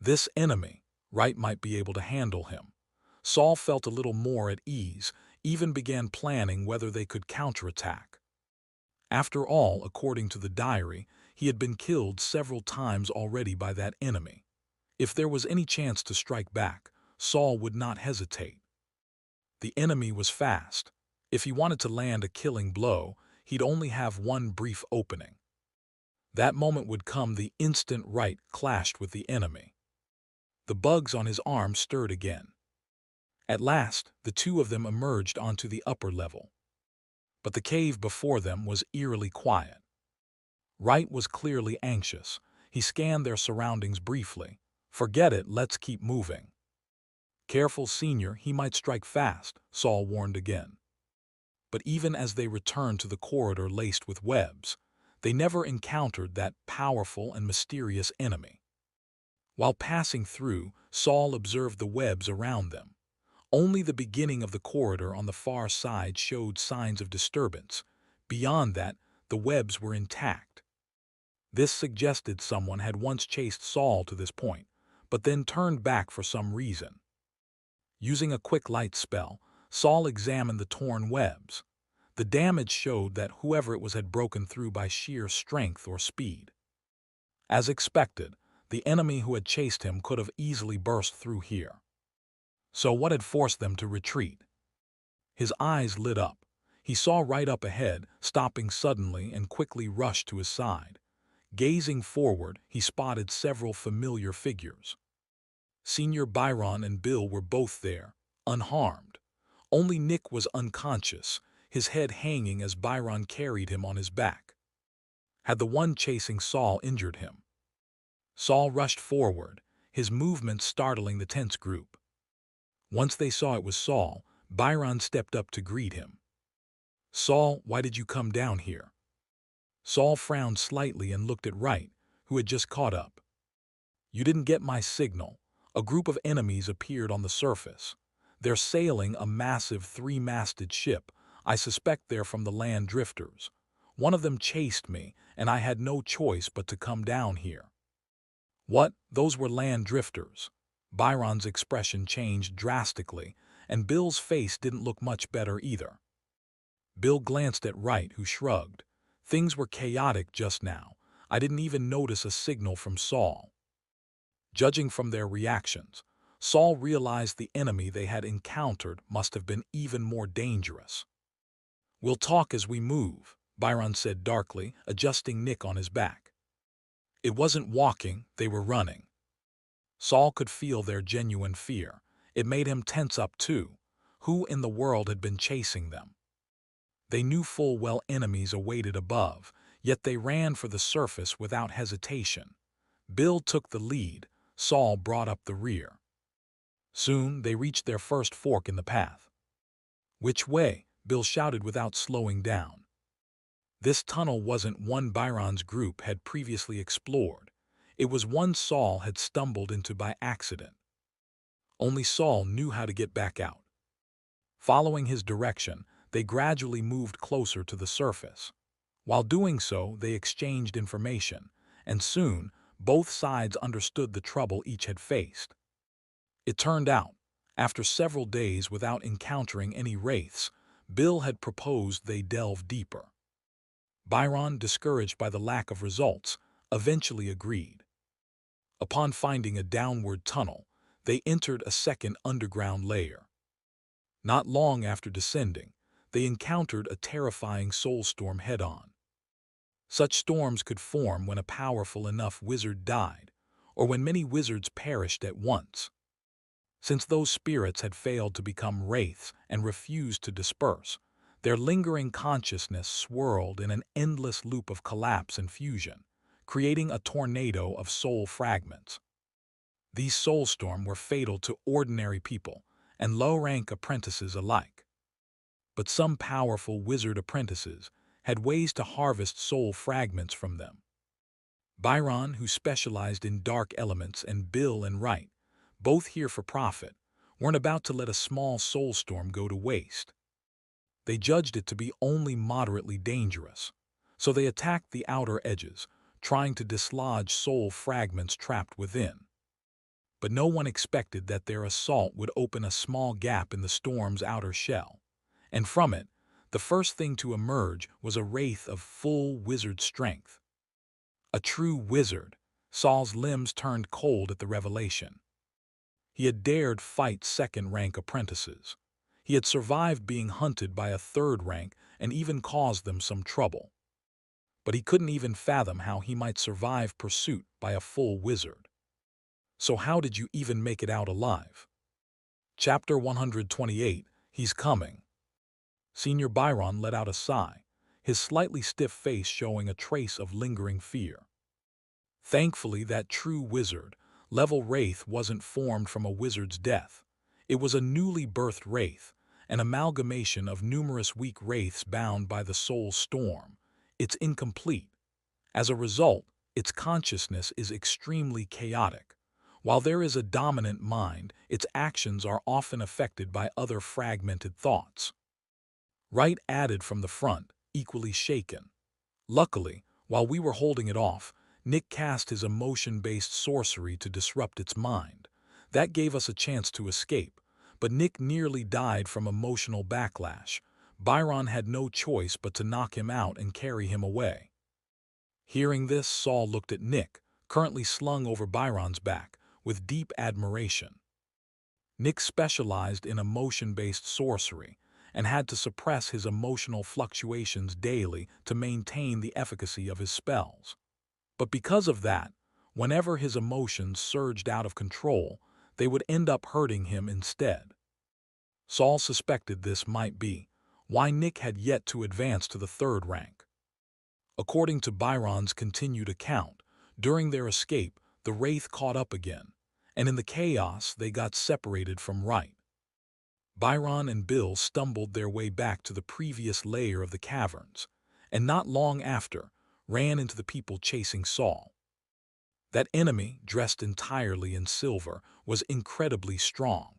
This enemy, Wright might be able to handle him. Saul felt a little more at ease, even began planning whether they could counterattack. After all, according to the diary, he had been killed several times already by that enemy. If there was any chance to strike back, Saul would not hesitate. The enemy was fast. If he wanted to land a killing blow, he'd only have one brief opening. That moment would come the instant Right clashed with the enemy. The bugs on his arm stirred again. At last, the two of them emerged onto the upper level. But the cave before them was eerily quiet. Right was clearly anxious. He scanned their surroundings briefly. "Forget it, let's keep moving." "Careful, Senior, he might strike fast," Saul warned again. But even as they returned to the corridor laced with webs, they never encountered that powerful and mysterious enemy. While passing through, Saul observed the webs around them. Only the beginning of the corridor on the far side showed signs of disturbance. Beyond that, the webs were intact. This suggested someone had once chased Saul to this point, but then turned back for some reason. Using a quick light spell, Saul examined the torn webs. The damage showed that whoever it was had broken through by sheer strength or speed. As expected, the enemy who had chased him could have easily burst through here. So what had forced them to retreat? His eyes lit up. He saw Right up ahead, stopping suddenly and quickly rushed to his side. Gazing forward, he spotted several familiar figures. Senior Byron and Bill were both there, unharmed. Only Nick was unconscious, his head hanging as Byron carried him on his back. Had the one chasing Saul injured him? Saul rushed forward, his movements startling the tense group. Once they saw it was Saul, Byron stepped up to greet him. "Saul, why did you come down here?" Saul frowned slightly and looked at Right, who had just caught up. "You didn't get my signal." A group of enemies appeared on the surface. "They're sailing a massive three-masted ship. I suspect they're from the land drifters. One of them chased me, and I had no choice but to come down here." "What? Those were land drifters?" Byron's expression changed drastically, and Bill's face didn't look much better either. Bill glanced at Right, who shrugged. "Things were chaotic just now. I didn't even notice a signal from Saul." Judging from their reactions, Saul realized the enemy they had encountered must have been even more dangerous. "We'll talk as we move," Byron said darkly, adjusting Nick on his back. It wasn't walking, they were running. Saul could feel their genuine fear. It made him tense up too. Who in the world had been chasing them? They knew full well enemies awaited above, yet they ran for the surface without hesitation. Bill took the lead, Saul brought up the rear. Soon they reached their first fork in the path. "Which way?" Bill shouted without slowing down. This tunnel wasn't one Byron's group had previously explored. It was one Saul had stumbled into by accident. Only Saul knew how to get back out. Following his direction, they gradually moved closer to the surface. While doing so, they exchanged information, and soon, both sides understood the trouble each had faced. It turned out, after several days without encountering any wraiths, Bill had proposed they delve deeper. Byron, discouraged by the lack of results, eventually agreed. Upon finding a downward tunnel, they entered a second underground layer. Not long after descending, they encountered a terrifying soulstorm head-on. Such storms could form when a powerful enough wizard died, or when many wizards perished at once. Since those spirits had failed to become wraiths and refused to disperse, their lingering consciousness swirled in an endless loop of collapse and fusion, creating a tornado of soul fragments. These soulstorms were fatal to ordinary people and low-rank apprentices alike. But some powerful wizard apprentices had ways to harvest soul fragments from them. Byron, who specialized in dark elements, and Bill and Right, both here for profit, weren't about to let a small soulstorm go to waste. They judged it to be only moderately dangerous, so they attacked the outer edges, trying to dislodge soul fragments trapped within. But no one expected that their assault would open a small gap in the storm's outer shell, and from it, the first thing to emerge was a wraith of full wizard strength. A true wizard. Saul's limbs turned cold at the revelation. He had dared fight second-rank apprentices. He had survived being hunted by a third rank and even caused them some trouble. But he couldn't even fathom how he might survive pursuit by a full wizard. So how did you even make it out alive? Chapter 128, He's Coming. Senior Byron let out a sigh, his slightly stiff face showing a trace of lingering fear. Thankfully, that true wizard, level wraith, wasn't formed from a wizard's death. It was a newly birthed wraith, an amalgamation of numerous weak wraiths bound by the soul storm. It's incomplete. As a result, its consciousness is extremely chaotic. While there is a dominant mind, its actions are often affected by other fragmented thoughts. Right added from the front, equally shaken. Luckily, while we were holding it off, Nick cast his emotion-based sorcery to disrupt its mind. That gave us a chance to escape, but Nick nearly died from emotional backlash. Byron had no choice but to knock him out and carry him away. Hearing this, Saul looked at Nick, currently slung over Byron's back, with deep admiration. Nick specialized in emotion-based sorcery and had to suppress his emotional fluctuations daily to maintain the efficacy of his spells. But because of that, whenever his emotions surged out of control, they would end up hurting him instead. Saul suspected this might be why Nick had yet to advance to the third rank. According to Byron's continued account, during their escape, the wraith caught up again, and in the chaos they got separated from right. Byron and Bill stumbled their way back to the previous layer of the caverns, and not long after, ran into the people chasing Saul. That enemy, dressed entirely in silver, was incredibly strong,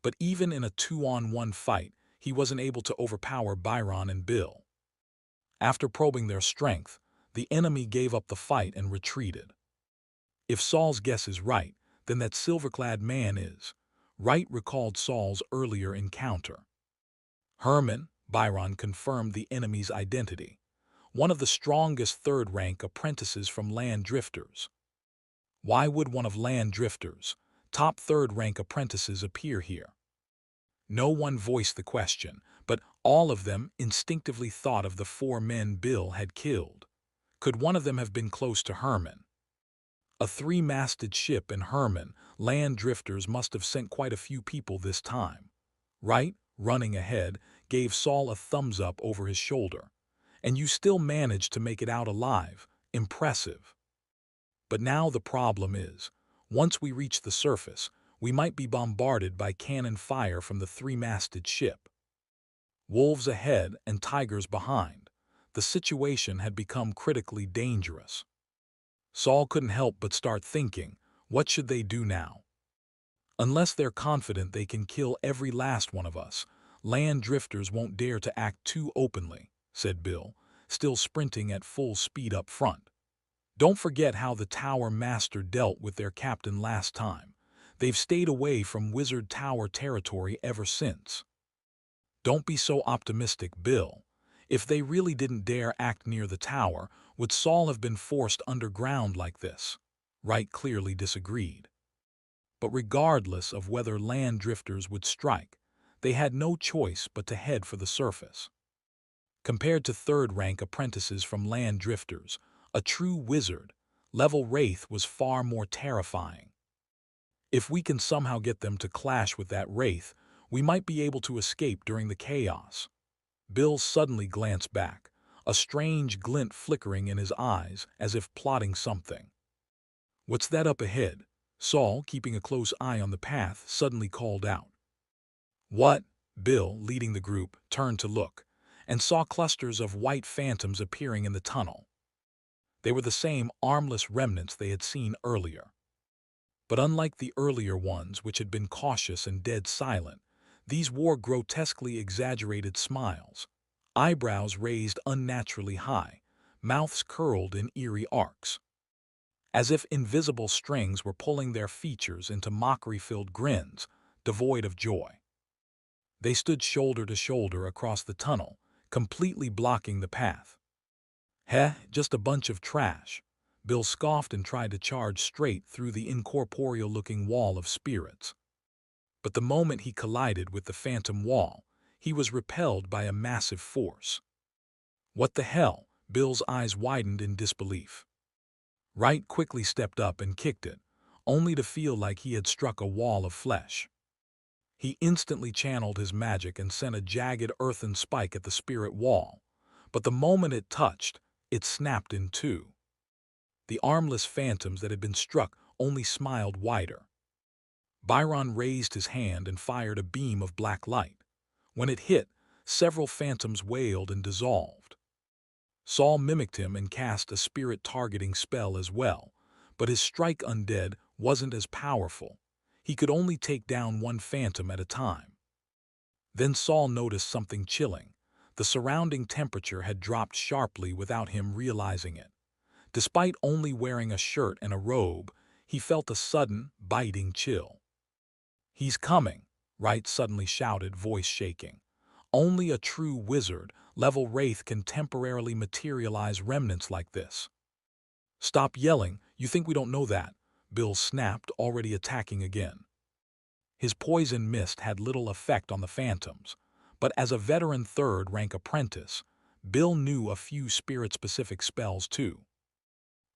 but even in a two-on-one fight, he wasn't able to overpower Byron and Bill. After probing their strength, the enemy gave up the fight and retreated. If Saul's guess is right, then that silver-clad man is. Wright recalled Saul's earlier encounter. Herman, Byron confirmed the enemy's identity, one of the strongest third-rank apprentices from Land Drifters. Why would one of Land Drifters' top third-rank apprentices appear here? No one voiced the question, but all of them instinctively thought of the 4 men Bill had killed. Could one of them have been close to Herman? A 3-masted ship in Herman, Land Drifters must have sent quite a few people this time. Wright, running ahead, gave Saul a thumbs up over his shoulder. And you still managed to make it out alive. Impressive. But now the problem is, once we reach the surface, we might be bombarded by cannon fire from the 3-masted ship. Wolves ahead and tigers behind. The situation had become critically dangerous. Saul couldn't help but start thinking, what should they do now? Unless they're confident they can kill every last one of us, Land Drifters won't dare to act too openly, said Bill, still sprinting at full speed up front. Don't forget how the Tower Master dealt with their captain last time. They've stayed away from Wizard Tower territory ever since. Don't be so optimistic, Bill. If they really didn't dare act near the tower, would Saul have been forced underground like this? Wright clearly disagreed. But regardless of whether Land Drifters would strike, they had no choice but to head for the surface. Compared to third-rank apprentices from Land Drifters, a true wizard, level wraith, was far more terrifying. If we can somehow get them to clash with that wraith, we might be able to escape during the chaos. Bill suddenly glanced back, a strange glint flickering in his eyes as if plotting something. What's that up ahead? Saul, keeping a close eye on the path, suddenly called out. What? Bill, leading the group, turned to look, and saw clusters of white phantoms appearing in the tunnel. They were the same armless remnants they had seen earlier. But unlike the earlier ones, which had been cautious and dead silent, these wore grotesquely exaggerated smiles, eyebrows raised unnaturally high, mouths curled in eerie arcs. As if invisible strings were pulling their features into mockery-filled grins, devoid of joy. They stood shoulder to shoulder across the tunnel, completely blocking the path. Heh, just a bunch of trash. Bill scoffed and tried to charge straight through the incorporeal-looking wall of spirits. But the moment he collided with the phantom wall, he was repelled by a massive force. What the hell? Bill's eyes widened in disbelief. Wright quickly stepped up and kicked it, only to feel like he had struck a wall of flesh. He instantly channeled his magic and sent a jagged earthen spike at the spirit wall, but the moment it touched, it snapped in two. The armless phantoms that had been struck only smiled wider. Byron raised his hand and fired a beam of black light. When it hit, several phantoms wailed and dissolved. Saul mimicked him and cast a spirit-targeting spell as well, but his strike undead wasn't as powerful. He could only take down one phantom at a time. Then Saul noticed something chilling. The surrounding temperature had dropped sharply without him realizing it. Despite only wearing a shirt and a robe, he felt a sudden, biting chill. "He's coming," Wright suddenly shouted, voice shaking. "Only a true wizard-level wraith can temporarily materialize remnants like this." "Stop yelling, you think we don't know that?" Bill snapped, already attacking again. His poison mist had little effect on the phantoms, but as a veteran third-rank apprentice, Bill knew a few spirit-specific spells too.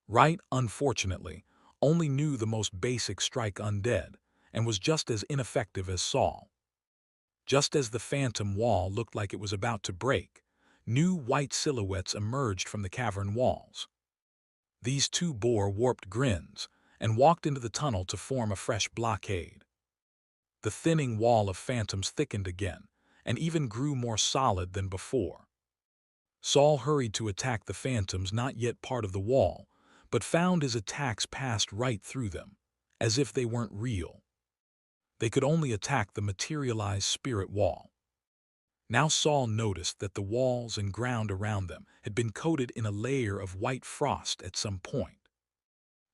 Wright, unfortunately, only knew the most basic strike undead, and was just as ineffective as Saul. Just as the phantom wall looked like it was about to break, new white silhouettes emerged from the cavern walls. These two bore warped grins and walked into the tunnel to form a fresh blockade. The thinning wall of phantoms thickened again, and even grew more solid than before. Saul hurried to attack the phantoms not yet part of the wall, but found his attacks passed right through them, as if they weren't real. They could only attack the materialized spirit wall. Now Saul noticed that the walls and ground around them had been coated in a layer of white frost at some point.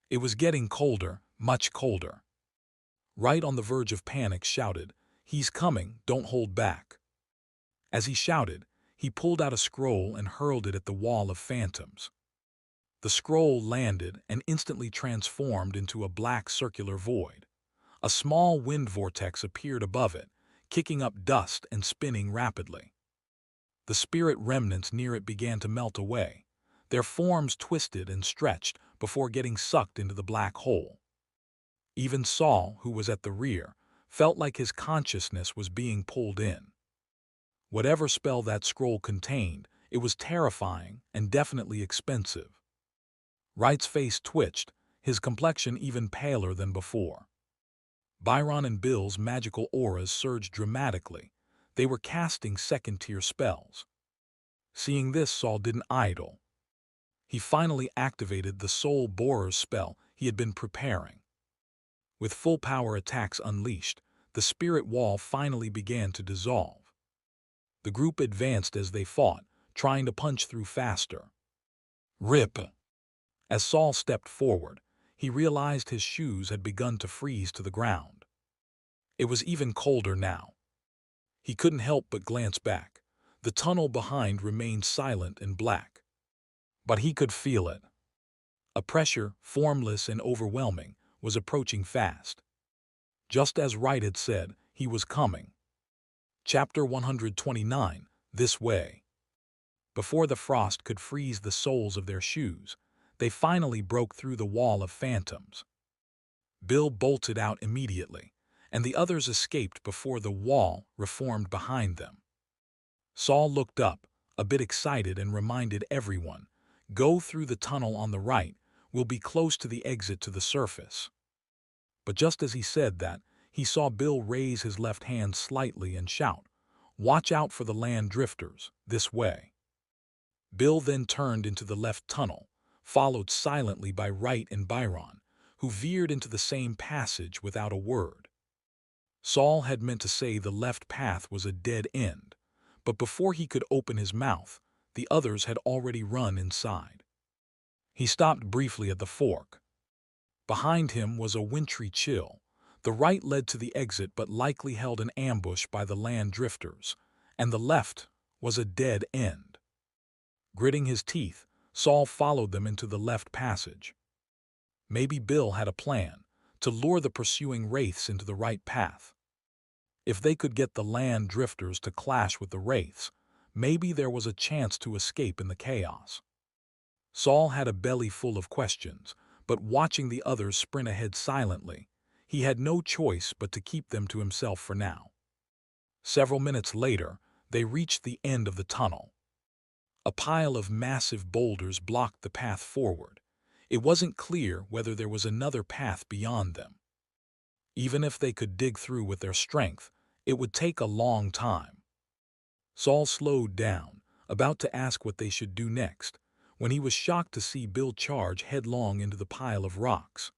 It was getting colder, much colder. Right on the verge of panic, shouted, "He's coming, don't hold back." As he shouted, he pulled out a scroll and hurled it at the wall of phantoms. The scroll landed and instantly transformed into a black circular void. A small wind vortex appeared above it, kicking up dust and spinning rapidly. The spirit remnants near it began to melt away. Their forms twisted and stretched before getting sucked into the black hole. Even Saul, who was at the rear, felt like his consciousness was being pulled in. Whatever spell that scroll contained, it was terrifying and definitely expensive. Wright's face twitched, his complexion even paler than before. Byron and Bill's magical auras surged dramatically. They were casting second-tier spells. Seeing this, Saul didn't idle. He finally activated the Soul Borer's spell he had been preparing. With full power attacks unleashed, the spirit wall finally began to dissolve. The group advanced as they fought, trying to punch through faster. Rip! As Saul stepped forward, he realized his shoes had begun to freeze to the ground. It was even colder now. He couldn't help but glance back. The tunnel behind remained silent and black. But he could feel it. A pressure, formless and overwhelming, was approaching fast. Just as Wright had said, he was coming. Chapter 129, This Way. Before the frost could freeze the soles of their shoes, they finally broke through the wall of phantoms. Bill bolted out immediately, and the others escaped before the wall reformed behind them. Saul looked up, a bit excited, and reminded everyone, "Go through the tunnel on the right, we'll be close to the exit to the surface." But just as he said that, he saw Bill raise his left hand slightly and shout, "Watch out for the land drifters, this way." Bill then turned into the left tunnel, followed silently by Wright and Byron, who veered into the same passage without a word. Saul had meant to say the left path was a dead end, but before he could open his mouth, the others had already run inside. He stopped briefly at the fork. Behind him was a wintry chill. The right led to the exit but likely held an ambush by the land drifters, and the left was a dead end. Gritting his teeth, Saul followed them into the left passage. Maybe Bill had a plan, to lure the pursuing wraiths into the right path. If they could get the land drifters to clash with the wraiths, maybe there was a chance to escape in the chaos. Saul had a belly full of questions, but watching the others sprint ahead silently, he had no choice but to keep them to himself for now. Several minutes later, they reached the end of the tunnel. A pile of massive boulders blocked the path forward. It wasn't clear whether there was another path beyond them. Even if they could dig through with their strength, it would take a long time. Saul slowed down, about to ask what they should do next, when he was shocked to see Bill charge headlong into the pile of rocks.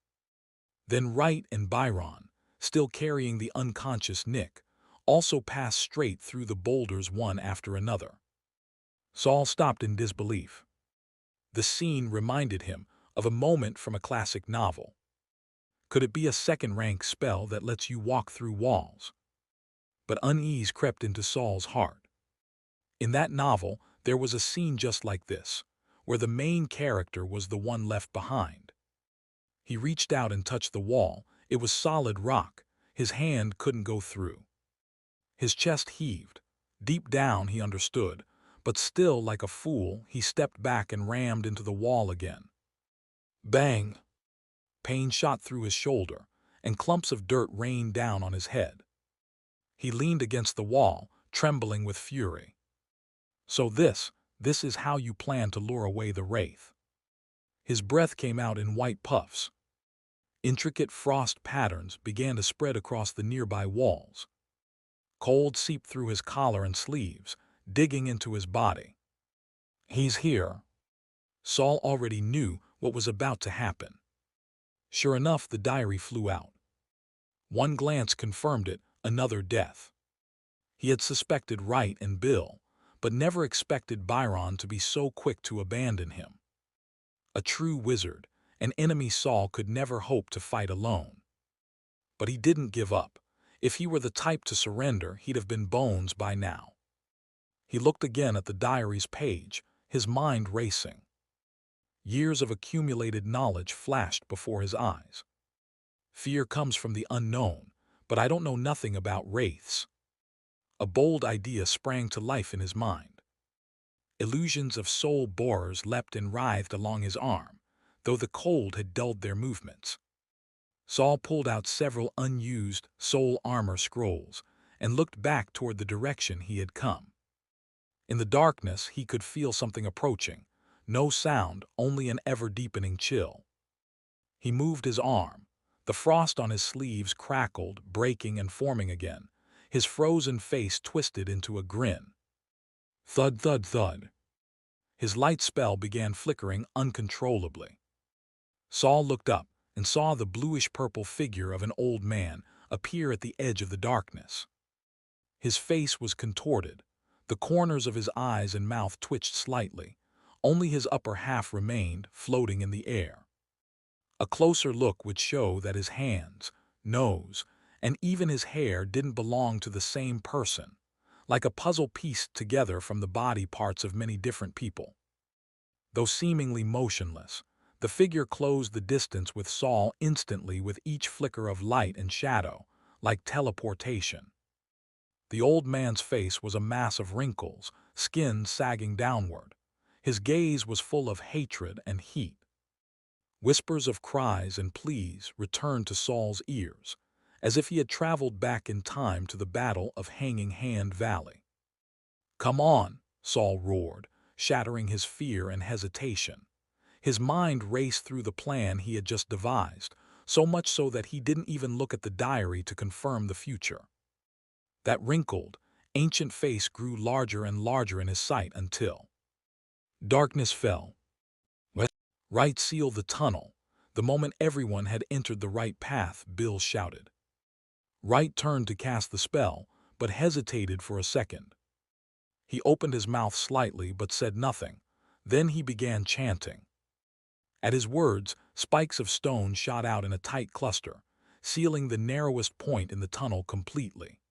Then Wright and Byron, still carrying the unconscious Nick, also passed straight through the boulders one after another. Saul stopped in disbelief. The scene reminded him of a moment from a classic novel. Could it be a second-rank spell that lets you walk through walls? But unease crept into Saul's heart. In that novel, there was a scene just like this, where the main character was the one left behind. He reached out and touched the wall. It was solid rock. His hand couldn't go through. His chest heaved. Deep down, he understood, but still, like a fool, he stepped back and rammed into the wall again. Bang! Pain shot through his shoulder, and clumps of dirt rained down on his head. He leaned against the wall, trembling with fury. So this is how you plan to lure away the wraith. His breath came out in white puffs. Intricate frost patterns began to spread across the nearby walls. Cold seeped through his collar and sleeves, digging into his body. He's here. Saul already knew what was about to happen. Sure enough, the diary flew out. One glance confirmed it, another death. He had suspected Wright and Bill, but never expected Byron to be so quick to abandon him. A true wizard, an enemy Saul could never hope to fight alone. But he didn't give up. If he were the type to surrender, he'd have been bones by now. He looked again at the diary's page, his mind racing. Years of accumulated knowledge flashed before his eyes. Fear comes from the unknown, but I don't know nothing about wraiths. A bold idea sprang to life in his mind. Illusions of soul borers leapt and writhed along his arm, though the cold had dulled their movements. Saul pulled out several unused soul armor scrolls and looked back toward the direction he had come. In the darkness, he could feel something approaching. No sound, only an ever-deepening chill. He moved his arm. The frost on his sleeves crackled, breaking and forming again. His frozen face twisted into a grin. Thud, thud, thud. His light spell began flickering uncontrollably. Saul looked up and saw the bluish-purple figure of an old man appear at the edge of the darkness. His face was contorted. The corners of his eyes and mouth twitched slightly. Only his upper half remained, floating in the air. A closer look would show that his hands, nose, and even his hair didn't belong to the same person, like a puzzle pieced together from the body parts of many different people. Though seemingly motionless, the figure closed the distance with Saul instantly with each flicker of light and shadow, like teleportation. The old man's face was a mass of wrinkles, skin sagging downward. His gaze was full of hatred and heat. Whispers of cries and pleas returned to Saul's ears, as if he had traveled back in time to the Battle of Hanging Hand Valley. "Come on," Saul roared, shattering his fear and hesitation. His mind raced through the plan he had just devised, so much so that he didn't even look at the diary to confirm the future. That wrinkled, ancient face grew larger and larger in his sight until darkness fell. Wright sealed the tunnel. The moment everyone had entered the right path, Bill shouted. Wright turned to cast the spell, but hesitated for a second. He opened his mouth slightly but said nothing. Then he began chanting. At his words, spikes of stone shot out in a tight cluster, sealing the narrowest point in the tunnel completely.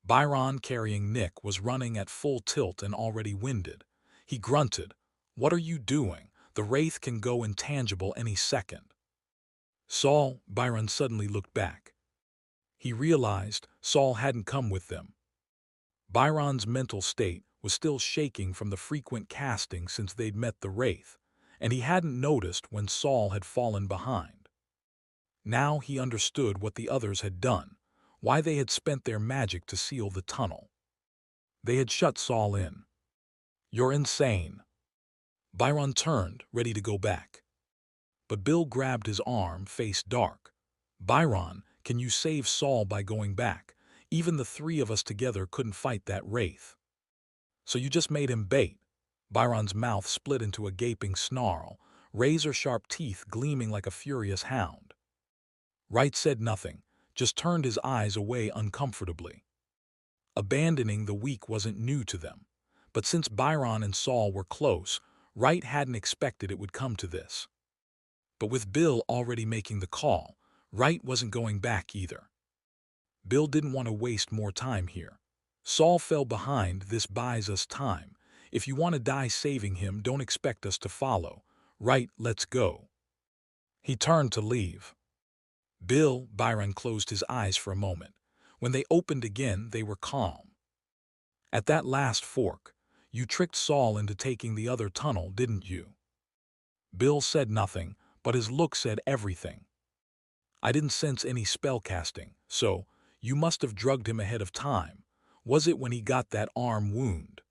Byron, carrying Nick, was running at full tilt and already winded. He grunted, "What are you doing? The wraith can go intangible any second." Saul, Byron suddenly looked back. He realized Saul hadn't come with them. Byron's mental state was still shaking from the frequent casting since they'd met the Wraith, and he hadn't noticed when Saul had fallen behind. Now he understood what the others had done, why they had spent their magic to seal the tunnel. They had shut Saul in. "You're insane." Byron turned, ready to go back. But Bill grabbed his arm, face dark. "Byron, can you save Saul by going back? Even the three of us together couldn't fight that Wraith." "So you just made him bait?" Byron's mouth split into a gaping snarl, razor-sharp teeth gleaming like a furious hound. Wright said nothing, just turned his eyes away uncomfortably. Abandoning the weak wasn't new to them, but since Byron and Saul were close, Wright hadn't expected it would come to this. But with Bill already making the call, Wright wasn't going back either. Bill didn't want to waste more time here. "Saul fell behind, this buys us time. If you want to die saving him, don't expect us to follow. Right, let's go." He turned to leave. Byron closed his eyes for a moment. When they opened again, they were calm. "At that last fork, you tricked Saul into taking the other tunnel, didn't you?" Bill said nothing, but his look said everything. "I didn't sense any spell casting, so you must have drugged him ahead of time. Was it when he got that arm wound?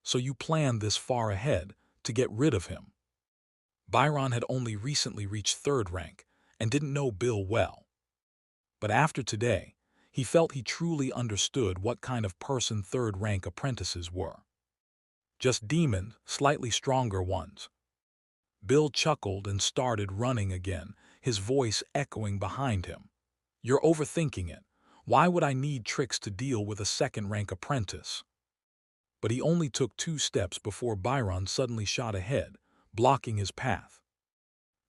So you planned this far ahead to get rid of him." Byron had only recently reached 3rd rank and didn't know Bill well. But after today, he felt he truly understood what kind of person 3rd rank apprentices were. Just demons, slightly stronger ones. Bill chuckled and started running again, his voice echoing behind him. "You're overthinking it. Why would I need tricks to deal with a 2nd rank apprentice?" But he only took 2 steps before Byron suddenly shot ahead, blocking his path.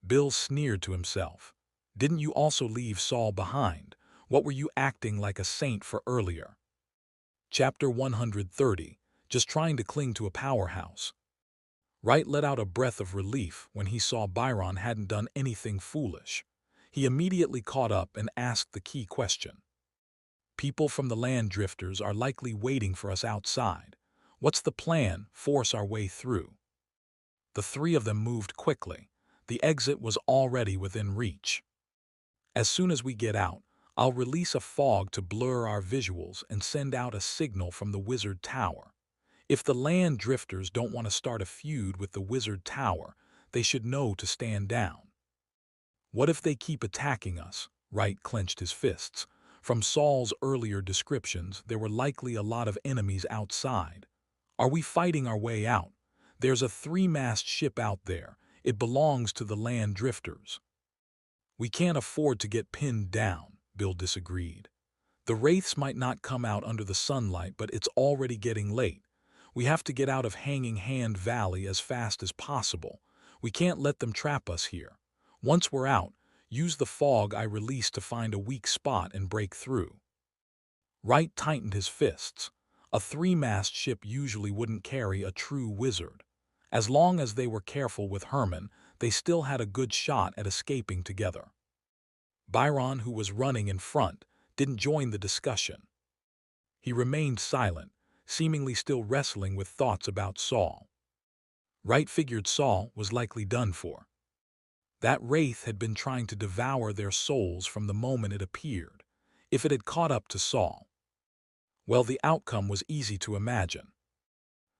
Bill sneered to himself. "Didn't you also leave Saul behind? What were you acting like a saint for earlier?" Chapter 130, just trying to cling to a powerhouse. Wright let out a breath of relief when he saw Byron hadn't done anything foolish. He immediately caught up and asked the key question. "People from the land drifters are likely waiting for us outside. What's the plan? Force our way through?" The 3 of them moved quickly. The exit was already within reach. "As soon as we get out, I'll release a fog to blur our visuals and send out a signal from the Wizard Tower. If the land drifters don't want to start a feud with the Wizard Tower, they should know to stand down." "What if they keep attacking us?" Wright clenched his fists. From Saul's earlier descriptions, there were likely a lot of enemies outside. "Are we fighting our way out? There's a 3-mast ship out there. It belongs to the land drifters." "We can't afford to get pinned down," Bill disagreed. "The Wraiths might not come out under the sunlight, but it's already getting late. We have to get out of Hanging Hand Valley as fast as possible. We can't let them trap us here. Once we're out, use the fog I released to find a weak spot and break through." Wright tightened his fists. A 3-mast ship usually wouldn't carry a true wizard. As long as they were careful with Herman, they still had a good shot at escaping together. Byron, who was running in front, didn't join the discussion. He remained silent, seemingly still wrestling with thoughts about Saul. Wright figured Saul was likely done for. That Wraith had been trying to devour their souls from the moment it appeared. If it had caught up to Saul, well, the outcome was easy to imagine.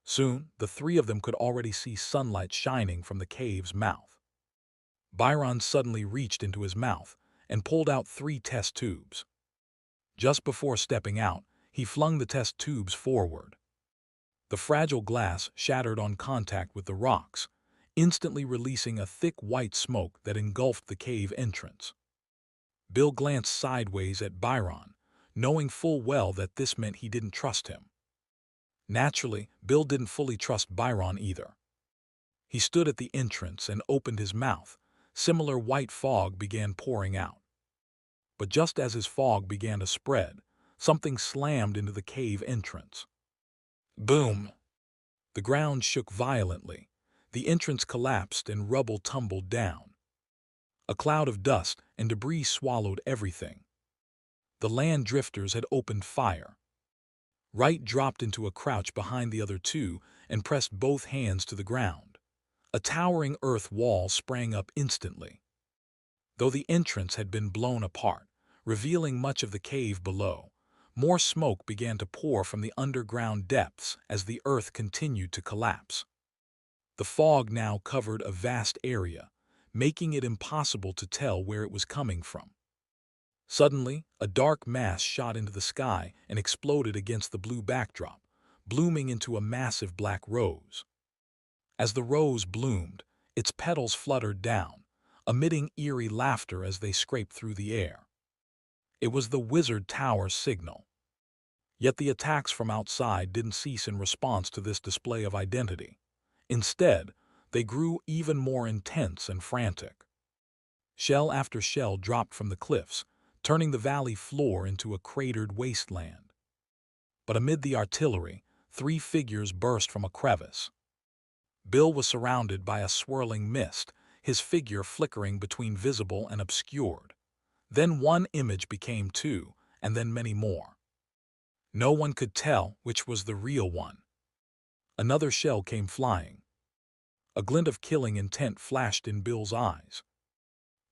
Soon, the 3 of them could already see sunlight shining from the cave's mouth. Byron suddenly reached into his mouth and pulled out 3 test tubes. Just before stepping out, he flung the test tubes forward. The fragile glass shattered on contact with the rocks, instantly releasing a thick white smoke that engulfed the cave entrance. Bill glanced sideways at Byron, knowing full well that this meant he didn't trust him. Naturally, Bill didn't fully trust Byron either. He stood at the entrance and opened his mouth. Similar white fog began pouring out. But just as his fog began to spread, something slammed into the cave entrance. Boom! The ground shook violently. The entrance collapsed and rubble tumbled down. A cloud of dust and debris swallowed everything. The land drifters had opened fire. Wright dropped into a crouch behind the other two and pressed both hands to the ground. A towering earth wall sprang up instantly, though the entrance had been blown apart, revealing much of the cave below. More smoke began to pour from the underground depths as the earth continued to collapse. The fog now covered a vast area, making it impossible to tell where it was coming from. Suddenly, a dark mass shot into the sky and exploded against the blue backdrop, blooming into a massive black rose. As the rose bloomed, its petals fluttered down, emitting eerie laughter as they scraped through the air. It was the Wizard Tower signal. Yet the attacks from outside didn't cease in response to this display of identity. Instead, they grew even more intense and frantic. Shell after shell dropped from the cliffs, turning the valley floor into a cratered wasteland. But amid the artillery, 3 figures burst from a crevice. Bill was surrounded by a swirling mist, his figure flickering between visible and obscured. Then one image became 2, and then many more. No one could tell which was the real one. Another shell came flying. A glint of killing intent flashed in Bill's eyes.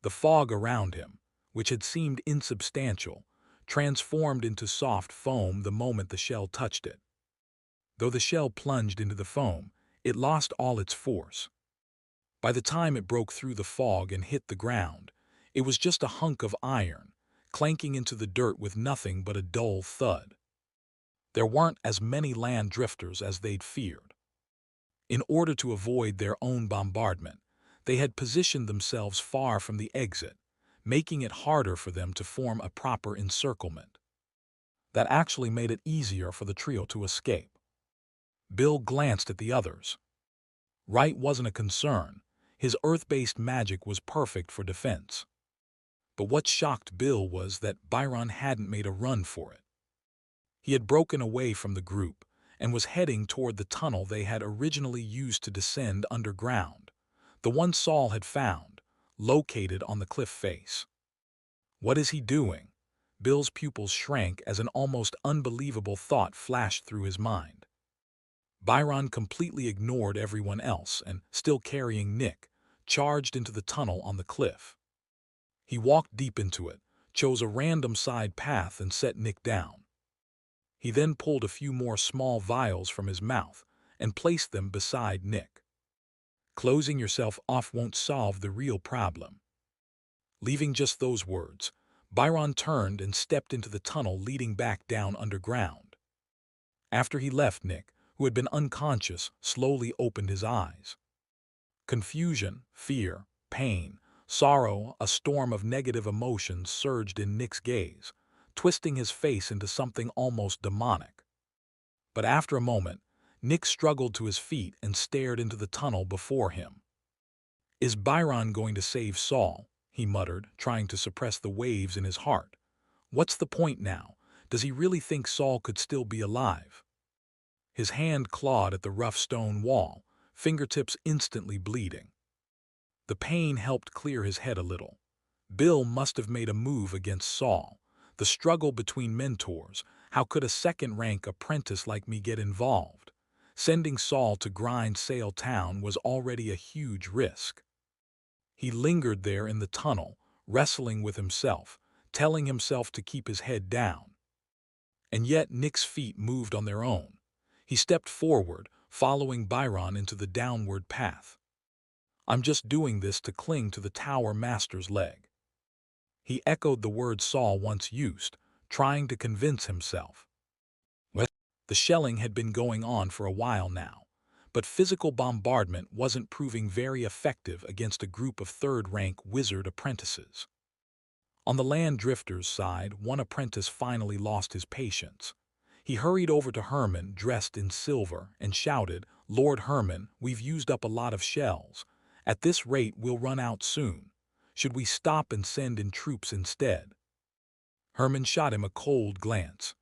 The fog around him, which had seemed insubstantial, transformed into soft foam the moment the shell touched it. Though the shell plunged into the foam, it lost all its force. By the time it broke through the fog and hit the ground, it was just a hunk of iron, clanking into the dirt with nothing but a dull thud. There weren't as many land drifters as they'd feared. In order to avoid their own bombardment, they had positioned themselves far from the exit, making it harder for them to form a proper encirclement. That actually made it easier for the trio to escape. Bill glanced at the others. Wright wasn't a concern. His earth-based magic was perfect for defense. But what shocked Bill was that Byron hadn't made a run for it. He had broken away from the group and was heading toward the tunnel they had originally used to descend underground, the one Saul had found, located on the cliff face. What is he doing? Bill's pupils shrank as an almost unbelievable thought flashed through his mind. Byron completely ignored everyone else and, still carrying Nick, charged into the tunnel on the cliff. He walked deep into it, chose a random side path and set Nick down. He then pulled a few more small vials from his mouth and placed them beside Nick. Closing yourself off won't solve the real problem. Leaving just those words, Byron turned and stepped into the tunnel leading back down underground. After he left, Nick, who had been unconscious, slowly opened his eyes. Confusion, fear, pain, sorrow, a storm of negative emotions surged in Nick's gaze, twisting his face into something almost demonic. But after a moment, Nick struggled to his feet and stared into the tunnel before him. "Is Byron going to save Saul?" he muttered, trying to suppress the waves in his heart. "What's the point now? Does he really think Saul could still be alive?" His hand clawed at the rough stone wall, fingertips instantly bleeding. The pain helped clear his head a little. Bill must have made a move against Saul. The struggle between mentors, how could a second-rank apprentice like me get involved? Sending Saul to grind Sail Town was already a huge risk. He lingered there in the tunnel, wrestling with himself, telling himself to keep his head down. And yet Nick's feet moved on their own. He stepped forward, following Byron into the downward path. "I'm just doing this to cling to the Tower Master's leg." He echoed the words Saul once used, trying to convince himself. The shelling had been going on for a while now, but physical bombardment wasn't proving very effective against a group of third-rank wizard apprentices. On the land drifters' side, one apprentice finally lost his patience. He hurried over to Herman, dressed in silver, and shouted, "Lord Herman, we've used up a lot of shells. At this rate, we'll run out soon. Should we stop and send in troops instead?" Herman shot him a cold glance.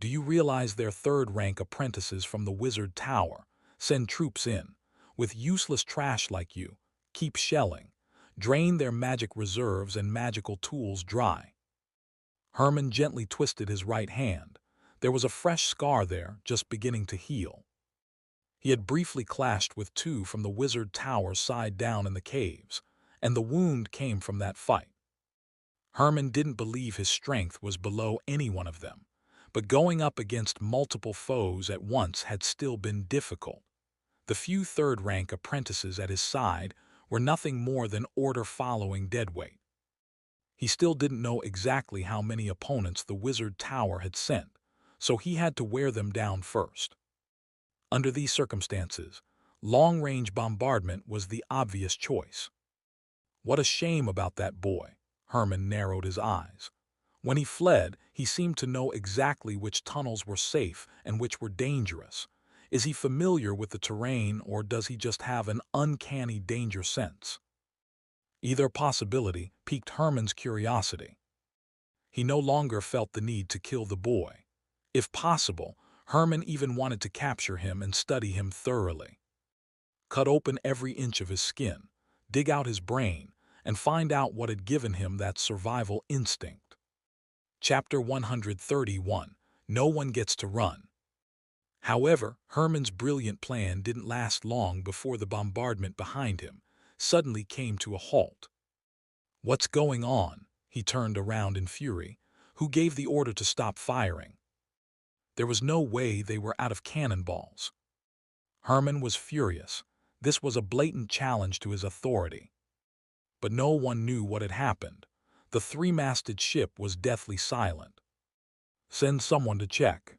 "Do you realize they're third-rank apprentices from the Wizard Tower? Send troops in. With useless trash like you, keep shelling. Drain their magic reserves and magical tools dry." Herman gently twisted his right hand. There was a fresh scar there, just beginning to heal. He had briefly clashed with two from the wizard tower side down in the caves, and the wound came from that fight. Herman didn't believe his strength was below any one of them, but going up against multiple foes at once had still been difficult. The few third-rank apprentices at his side were nothing more than order-following deadweight. He still didn't know exactly how many opponents the wizard tower had sent, so he had to wear them down first. Under these circumstances, long-range bombardment was the obvious choice. What a shame about that boy. Herman narrowed his eyes. When he fled, he seemed to know exactly which tunnels were safe and which were dangerous. Is he familiar with the terrain, or does he just have an uncanny danger sense? Either possibility piqued Herman's curiosity. He no longer felt the need to kill the boy. If possible, Herman even wanted to capture him and study him thoroughly. Cut open every inch of his skin, dig out his brain, and find out what had given him that survival instinct. Chapter 131. No one gets to run. However, Herman's brilliant plan didn't last long before the bombardment behind him suddenly came to a halt. What's going on? He turned around in fury. Who gave the order to stop firing? There was no way they were out of cannonballs. Herman was furious. This was a blatant challenge to his authority. But no one knew what had happened. The three-masted ship was deathly silent. Send someone to check.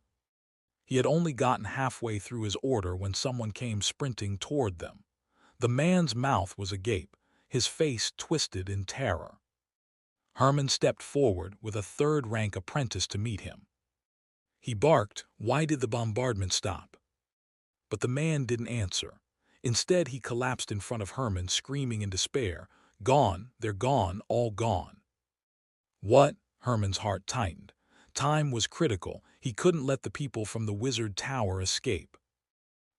He had only gotten halfway through his order when someone came sprinting toward them. The man's mouth was agape, his face twisted in terror. Herman stepped forward with a third-rank apprentice to meet him. He barked, "Why did the bombardment stop?" But the man didn't answer. Instead, he collapsed in front of Herman, screaming in despair, "Gone, they're gone, all gone." What? Herman's heart tightened. Time was critical. He couldn't let the people from the wizard tower escape.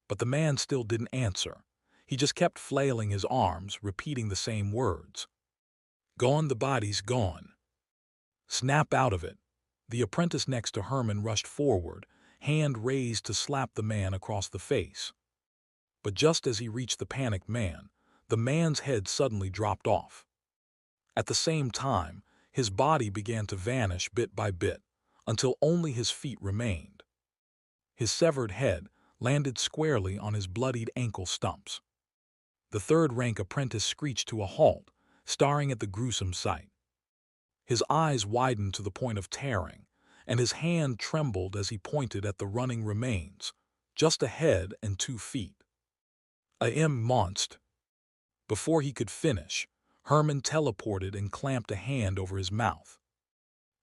But the man still didn't answer. He just kept flailing his arms, repeating the same words. "Gone, the body's gone." Snap out of it. The apprentice next to Herman rushed forward, hand raised to slap the man across the face. But just as he reached the panicked man, the man's head suddenly dropped off. At the same time, his body began to vanish bit by bit, until only his feet remained. His severed head landed squarely on his bloodied ankle stumps. The third-rank apprentice screeched to a halt, staring at the gruesome sight. His eyes widened to the point of tearing, and his hand trembled as he pointed at the running remains, just a head and 2 feet. "I am monst." Before he could finish, Herman teleported and clamped a hand over his mouth.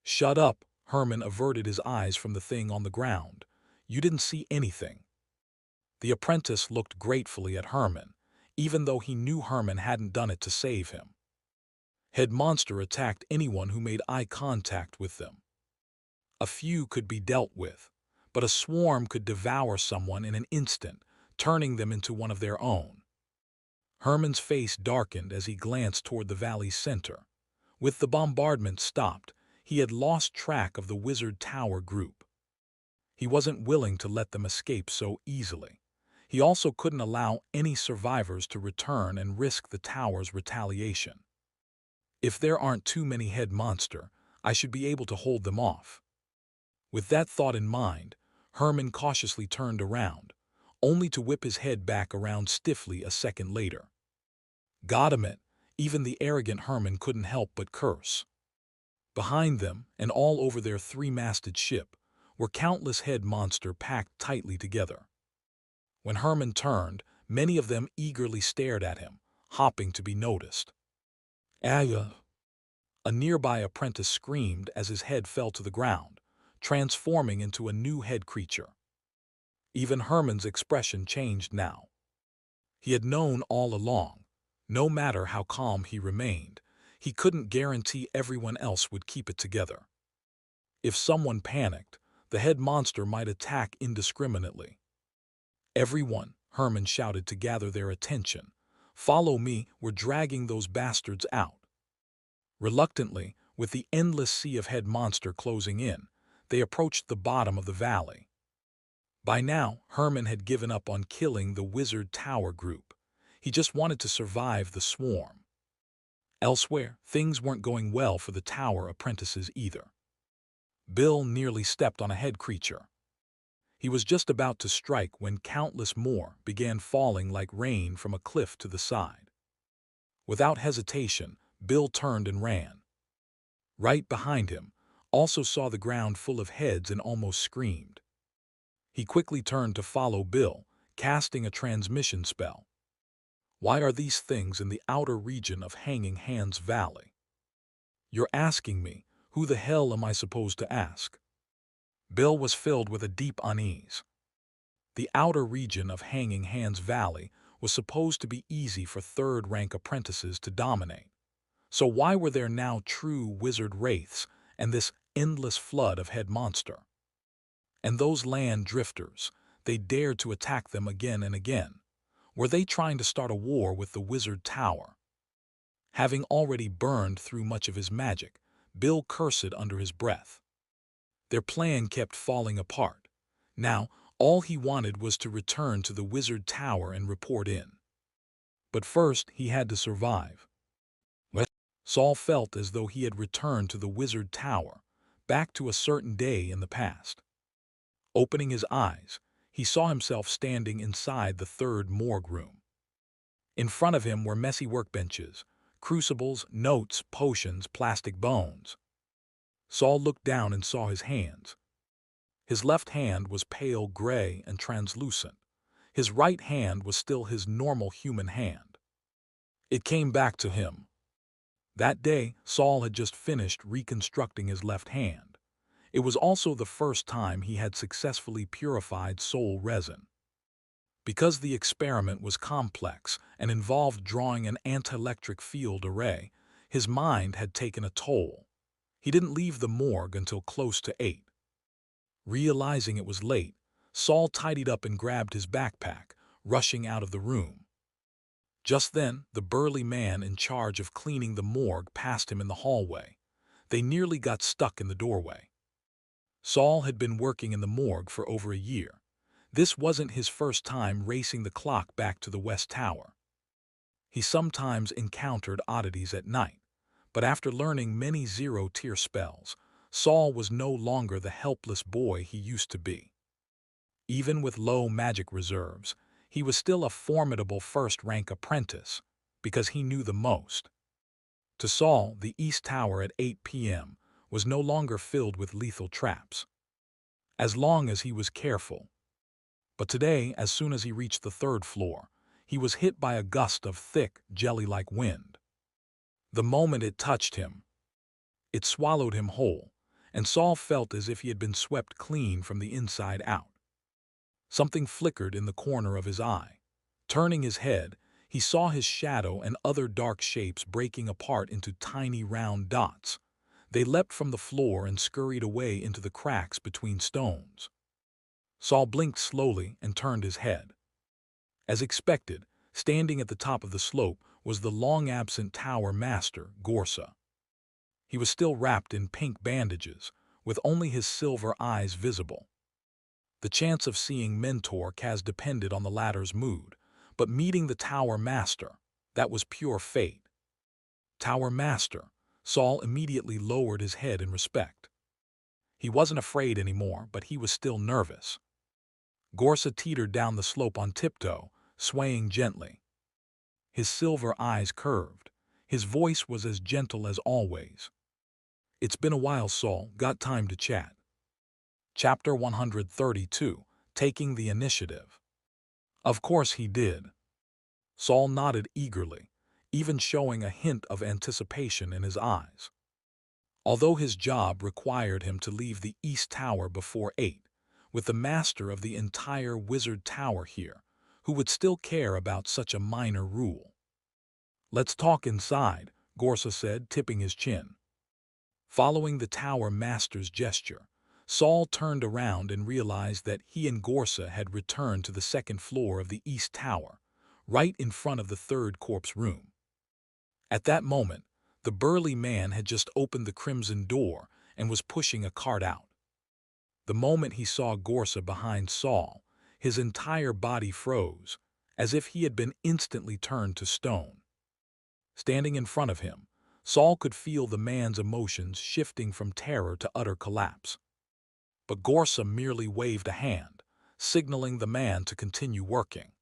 "Shut up." Herman averted his eyes from the thing on the ground. "You didn't see anything." The apprentice looked gratefully at Herman, even though he knew Herman hadn't done it to save him. Head monster attacked anyone who made eye contact with them. A few could be dealt with, but a swarm could devour someone in an instant, turning them into one of their own. Herman's face darkened as he glanced toward the valley's center. With the bombardment stopped, he had lost track of the wizard tower group. He wasn't willing to let them escape so easily. He also couldn't allow any survivors to return and risk the tower's retaliation. If there aren't too many head monster, I should be able to hold them off. With that thought in mind, Herman cautiously turned around, only to whip his head back around stiffly a second later. Got him it. Even the arrogant Herman couldn't help but curse. Behind them, and all over their three-masted ship, were countless head monster packed tightly together. When Herman turned, many of them eagerly stared at him, hopping to be noticed. "Aya!" A nearby apprentice screamed as his head fell to the ground, transforming into a new head creature. Even Herman's expression changed now. He had known all along, no matter how calm he remained, he couldn't guarantee everyone else would keep it together. If someone panicked, the head monster might attack indiscriminately. "Everyone," Herman shouted to gather their attention. "Follow me, we're dragging those bastards out." Reluctantly, With the endless sea of head monster closing in, they approached the bottom of the valley. By now, Herman had given up on killing the Wizard Tower group. He just wanted to survive the swarm. Elsewhere, things weren't going well for the tower apprentices either. Bill nearly stepped on a head creature. He was just about to strike when countless more began falling like rain from a cliff to the side. Without hesitation, Bill turned and ran. Right behind him, also saw the ground full of heads and almost screamed. He quickly turned to follow Bill, casting a transmission spell. Why are these things in the outer region of Hanging Hands Valley? You're asking me, who the hell am I supposed to ask? Bill was filled with a deep unease. The outer region of Hanging Hands Valley was supposed to be easy for third-rank apprentices to dominate. So why were there now true wizard wraiths and this endless flood of head monster? And those land drifters, they dared to attack them again and again. Were they trying to start a war with the Wizard Tower? Having already burned through much of his magic, Bill cursed under his breath. Their plan kept falling apart. Now, all he wanted was to return to the Wizard Tower and report in. But first, he had to survive. Saul felt as though he had returned to the Wizard Tower, back to a certain day in the past. Opening his eyes, he saw himself standing inside the third morgue room. In front of him were messy workbenches, crucibles, notes, potions, plastic bones. Saul looked down and saw his hands. His left hand was pale gray and translucent. His right hand was still his normal human hand. It came back to him. That day, Saul had just finished reconstructing his left hand. It was also the first time he had successfully purified soul resin. Because the experiment was complex and involved drawing an anti-electric field array, his mind had taken a toll. He didn't leave the morgue until close to 8. Realizing it was late, Saul tidied up and grabbed his backpack, rushing out of the room. Just then, the burly man in charge of cleaning the morgue passed him in the hallway. They nearly got stuck in the doorway. Saul had been working in the morgue for over a year. This wasn't his first time racing the clock back to the West Tower. He sometimes encountered oddities at night, but after learning many zero-tier spells, Saul was no longer the helpless boy he used to be. Even with low magic reserves, he was still a formidable first-rank apprentice, because he knew the most. To Saul, the East Tower at 8 p.m. was no longer filled with lethal traps. As long as he was careful. But today, as soon as he reached the 3rd floor, he was hit by a gust of thick, jelly-like wind. The moment it touched him, it swallowed him whole, and Saul felt as if he had been swept clean from the inside out. Something flickered in the corner of his eye. Turning his head, he saw his shadow and other dark shapes breaking apart into tiny round dots. They leapt from the floor and scurried away into the cracks between stones. Saul blinked slowly and turned his head. As expected, standing at the top of the slope was the long-absent tower master, Gorsa. He was still wrapped in pink bandages, with only his silver eyes visible. The chance of seeing Mentor Kaz depended on the latter's mood, but meeting the Tower Master, that was pure fate. Tower Master, Saul immediately lowered his head in respect. He wasn't afraid anymore, but he was still nervous. Gorsa teetered down the slope on tiptoe, swaying gently. His silver eyes curved. His voice was as gentle as always. It's been a while, Saul. Got time to chat. Chapter 132, Taking the Initiative. Of course he did. Saul nodded eagerly, even showing a hint of anticipation in his eyes. Although his job required him to leave the East Tower before 8, with the master of the entire Wizard Tower here, who would still care about such a minor rule. Let's talk inside, Gorsa said, tipping his chin. Following the Tower Master's gesture, Saul turned around and realized that he and Gorsa had returned to the 2nd floor of the East Tower, right in front of the 3rd corpse room. At that moment, The burly man had just opened the crimson door and was pushing a cart out. The moment he saw Gorsa behind Saul, his entire body froze, as if he had been instantly turned to stone. Standing in front of him, Saul could feel the man's emotions shifting from terror to utter collapse. But Gorsa merely waved a hand, signaling the man to continue working.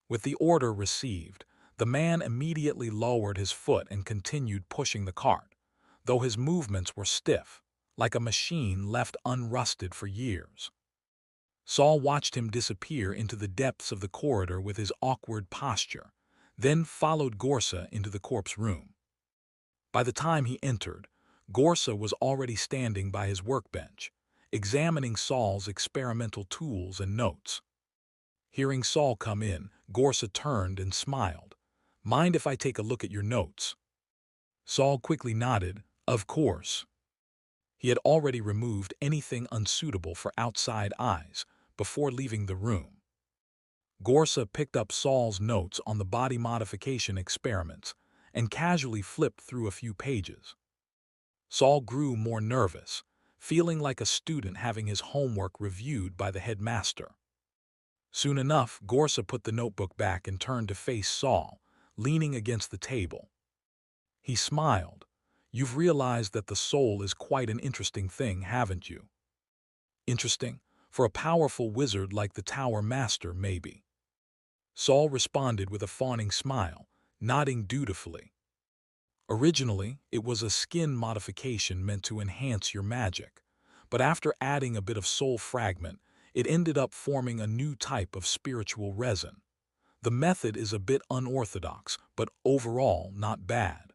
With the order received, the man immediately lowered his foot and continued pushing the cart, though his movements were stiff, like a machine left unrusted for years. Saul watched him disappear into the depths of the corridor with his awkward posture, then followed Gorsa into the corpse room. By the time he entered, Gorsa was already standing by his workbench, examining Saul's experimental tools and notes. Hearing Saul come in, Gorsa turned and smiled. "Mind if I take a look at your notes?" Saul quickly nodded, "Of course." He had already removed anything unsuitable for outside eyes before leaving the room. Gorsa picked up Saul's notes on the body modification experiments and casually flipped through a few pages. Saul grew more nervous, feeling like a student having his homework reviewed by the headmaster. Soon enough, Gorsa put the notebook back and turned to face Saul, leaning against the table. He smiled. "You've realized that the soul is quite an interesting thing, haven't you?" "Interesting? For a powerful wizard like the Tower Master, maybe." Saul responded with a fawning smile, nodding dutifully. "Originally, it was a skin modification meant to enhance your magic, but after adding a bit of soul fragment, it ended up forming a new type of spiritual resin. The method is a bit unorthodox, but overall not bad.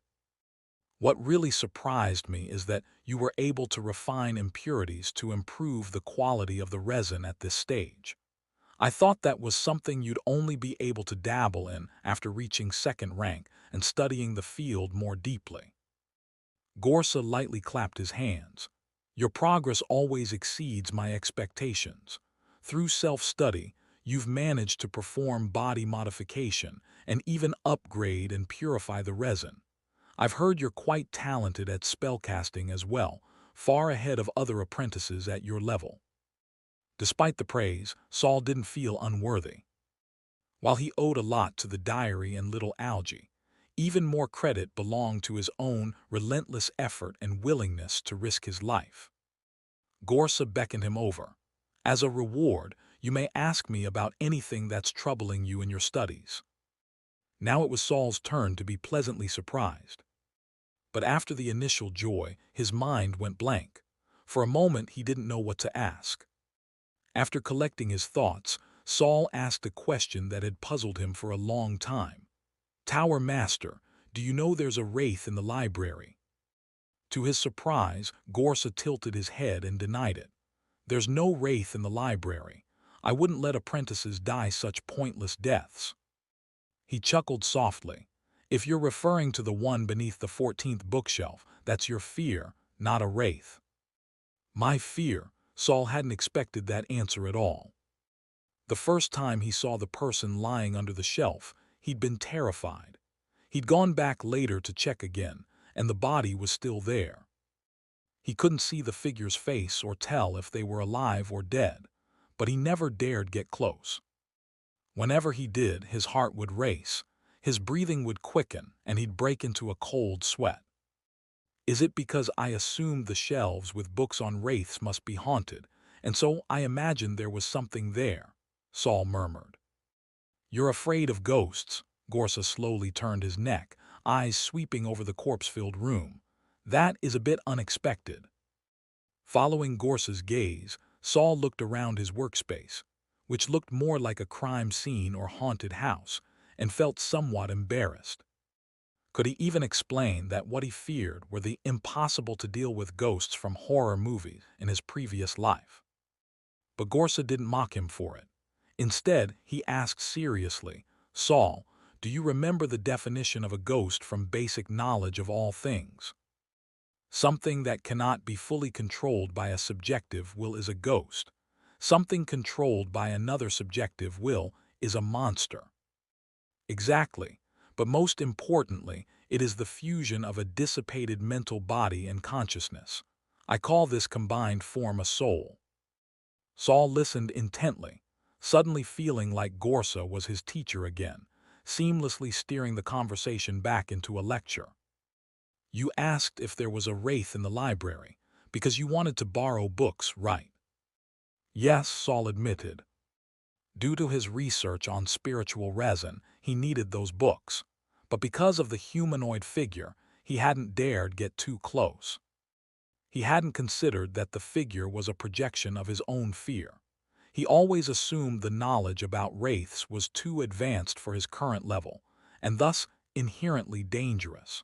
What really surprised me is that you were able to refine impurities to improve the quality of the resin at this stage. I thought that was something you'd only be able to dabble in after reaching second rank and studying the field more deeply." Gorsa lightly clapped his hands. "Your progress always exceeds my expectations. Through self-study, you've managed to perform body modification and even upgrade and purify the resin. I've heard you're quite talented at spellcasting as well, far ahead of other apprentices at your level." Despite the praise, Saul didn't feel unworthy. While he owed a lot to the diary and little Algie, even more credit belonged to his own relentless effort and willingness to risk his life. Gorsa beckoned him over. "As a reward, you may ask me about anything that's troubling you in your studies." Now it was Saul's turn to be pleasantly surprised. But after the initial joy, his mind went blank. For a moment, he didn't know what to ask. After collecting his thoughts, Saul asked a question that had puzzled him for a long time. "Tower Master, do you know there's a wraith in the library?" To his surprise, Gorsa tilted his head and denied it. "There's no wraith in the library. I wouldn't let apprentices die such pointless deaths." He chuckled softly. "If you're referring to the one beneath the 14th bookshelf, that's your fear, not a wraith." My fear? Saul hadn't expected that answer at all. The first time he saw the person lying under the shelf, he'd been terrified. He'd gone back later to check again, and the body was still there. He couldn't see the figure's face or tell if they were alive or dead, but he never dared get close. Whenever he did, his heart would race, his breathing would quicken, and he'd break into a cold sweat. "Is it because I assumed the shelves with books on wraiths must be haunted, and so I imagined there was something there?" Saul murmured. "You're afraid of ghosts." Gorsa slowly turned his neck, eyes sweeping over the corpse-filled room. "That is a bit unexpected." Following Gorsa's gaze, Saul looked around his workspace, which looked more like a crime scene or haunted house, and felt somewhat embarrassed. Could he even explain that what he feared were the impossible-to-deal-with ghosts from horror movies in his previous life? But Gorsa didn't mock him for it. Instead, he asked seriously, "Saul, do you remember the definition of a ghost from basic knowledge of all things? Something that cannot be fully controlled by a subjective will is a ghost. Something controlled by another subjective will is a monster." "Exactly. But most importantly, It is the fusion of a dissipated mental body and consciousness. I call this combined form a soul. Saul listened intently, suddenly feeling like Gorsa was his teacher again, seamlessly steering the conversation back into a lecture. You asked if there was a wraith in the library, because you wanted to borrow books, right? Yes, Saul admitted. Due to his research on spiritual resin, he needed those books. But because of the humanoid figure, he hadn't dared get too close. He hadn't considered that the figure was a projection of his own fear. He always assumed the knowledge about wraiths was too advanced for his current level, and thus inherently dangerous.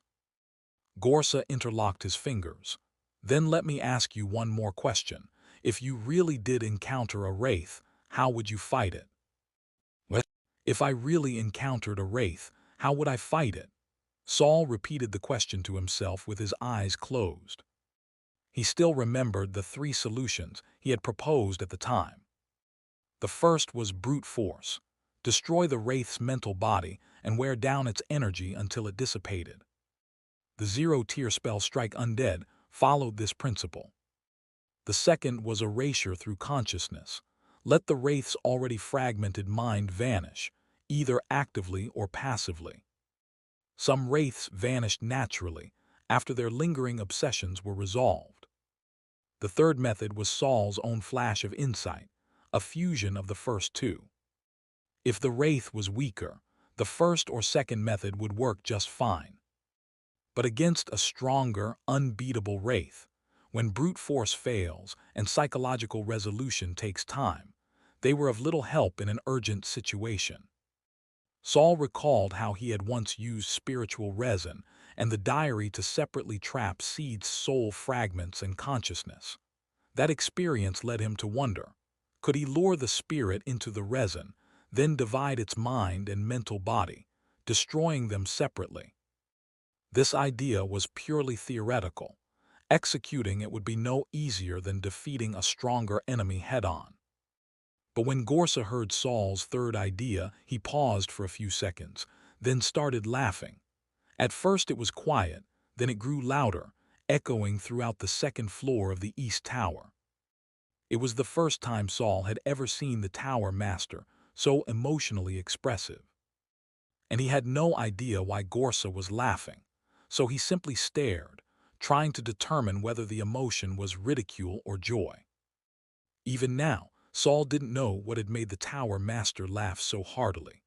Gorsa interlocked his fingers. Then let me ask you one more question. If you really did encounter a wraith, how would you fight it? What? If I really encountered a wraith, how would I fight it? Saul repeated the question to himself with his eyes closed. He still remembered the three solutions he had proposed at the time. The first was brute force. Destroy the wraith's mental body and wear down its energy until it dissipated. The zero-tier spell Strike Undead followed this principle. The second was erasure through consciousness. Let the wraith's already fragmented mind vanish, either actively or passively. Some wraiths vanished naturally after their lingering obsessions were resolved. The third method was Saul's own flash of insight, a fusion of the first two. If the wraith was weaker, the first or second method would work just fine. But against a stronger, unbeatable wraith, when brute force fails and psychological resolution takes time, they were of little help in an urgent situation. Saul recalled how he had once used spiritual resin and the diary to separately trap Seed's soul fragments and consciousness. That experience led him to wonder, could he lure the spirit into the resin, then divide its mind and mental body, destroying them separately? This idea was purely theoretical. Executing it would be no easier than defeating a stronger enemy head-on. But when Gorsa heard Saul's third idea, he paused for a few seconds, then started laughing. At first it was quiet, then it grew louder, echoing throughout the second floor of the East Tower. It was the first time Saul had ever seen the Tower Master so emotionally expressive. And he had no idea why Gorsa was laughing, so he simply stared, trying to determine whether the emotion was ridicule or joy. Even now, Saul didn't know what had made the Tower Master laugh so heartily.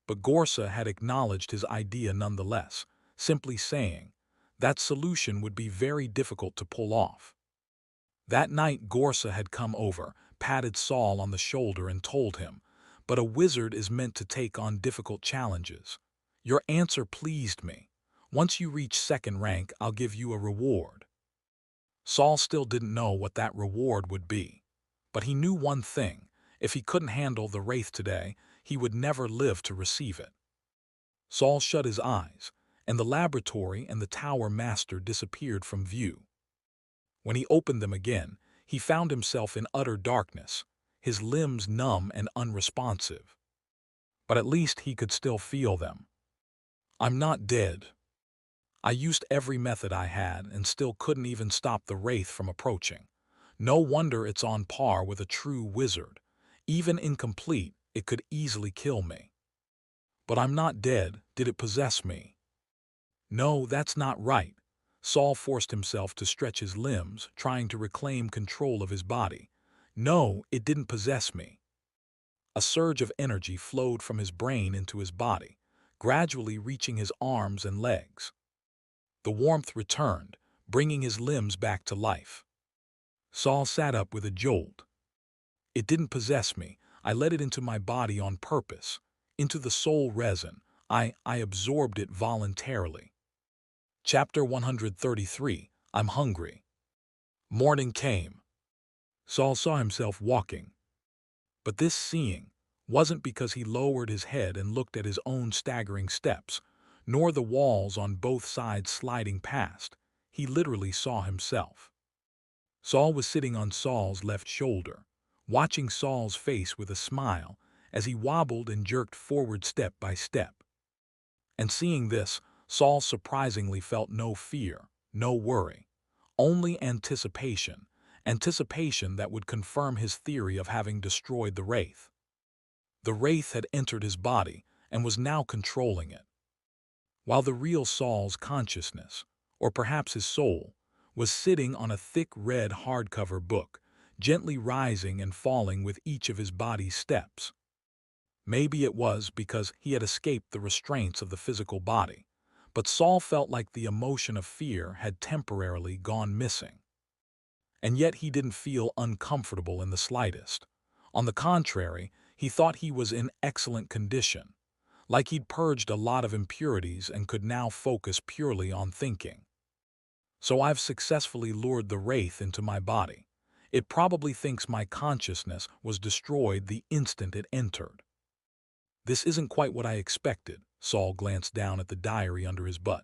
But Gorsa had acknowledged his idea nonetheless, simply saying, that solution would be very difficult to pull off. That night Gorsa had come over, patted Saul on the shoulder and told him, but a wizard is meant to take on difficult challenges. Your answer pleased me. Once you reach second rank, I'll give you a reward. Saul still didn't know what that reward would be. But he knew one thing, if he couldn't handle the wraith today, he would never live to receive it. Saul shut his eyes, and the laboratory and the Tower Master disappeared from view. When he opened them again, he found himself in utter darkness, his limbs numb and unresponsive. But at least he could still feel them. I'm not dead. I used every method I had and still couldn't even stop the wraith from approaching. No wonder it's on par with a true wizard. Even incomplete, it could easily kill me. But I'm not dead. Did it possess me? No, that's not right. Saul forced himself to stretch his limbs, trying to reclaim control of his body. No, it didn't possess me. A surge of energy flowed from his brain into his body, gradually reaching his arms and legs. The warmth returned, bringing his limbs back to life. Saul sat up with a jolt. It didn't possess me. I let it into my body on purpose. Into the soul resin. I absorbed it voluntarily. Chapter 133. I'm hungry. Morning came. Saul saw himself walking. But this seeing wasn't because he lowered his head and looked at his own staggering steps, nor the walls on both sides sliding past. He literally saw himself. Saul was sitting on Saul's left shoulder, watching Saul's face with a smile as he wobbled and jerked forward step by step. And seeing this, Saul surprisingly felt no fear, no worry, only anticipation, anticipation that would confirm his theory of having destroyed the Wraith. The Wraith had entered his body and was now controlling it, while the real Saul's consciousness, or perhaps his soul, was sitting on a thick red hardcover book, gently rising and falling with each of his body's steps. Maybe it was because he had escaped the restraints of the physical body, but Saul felt like the emotion of fear had temporarily gone missing. And yet he didn't feel uncomfortable in the slightest. On the contrary, he thought he was in excellent condition, like he'd purged a lot of impurities and could now focus purely on thinking. So I've successfully lured the Wraith into my body. It probably thinks my consciousness was destroyed the instant it entered. This isn't quite what I expected. Saul glanced down at the diary under his butt.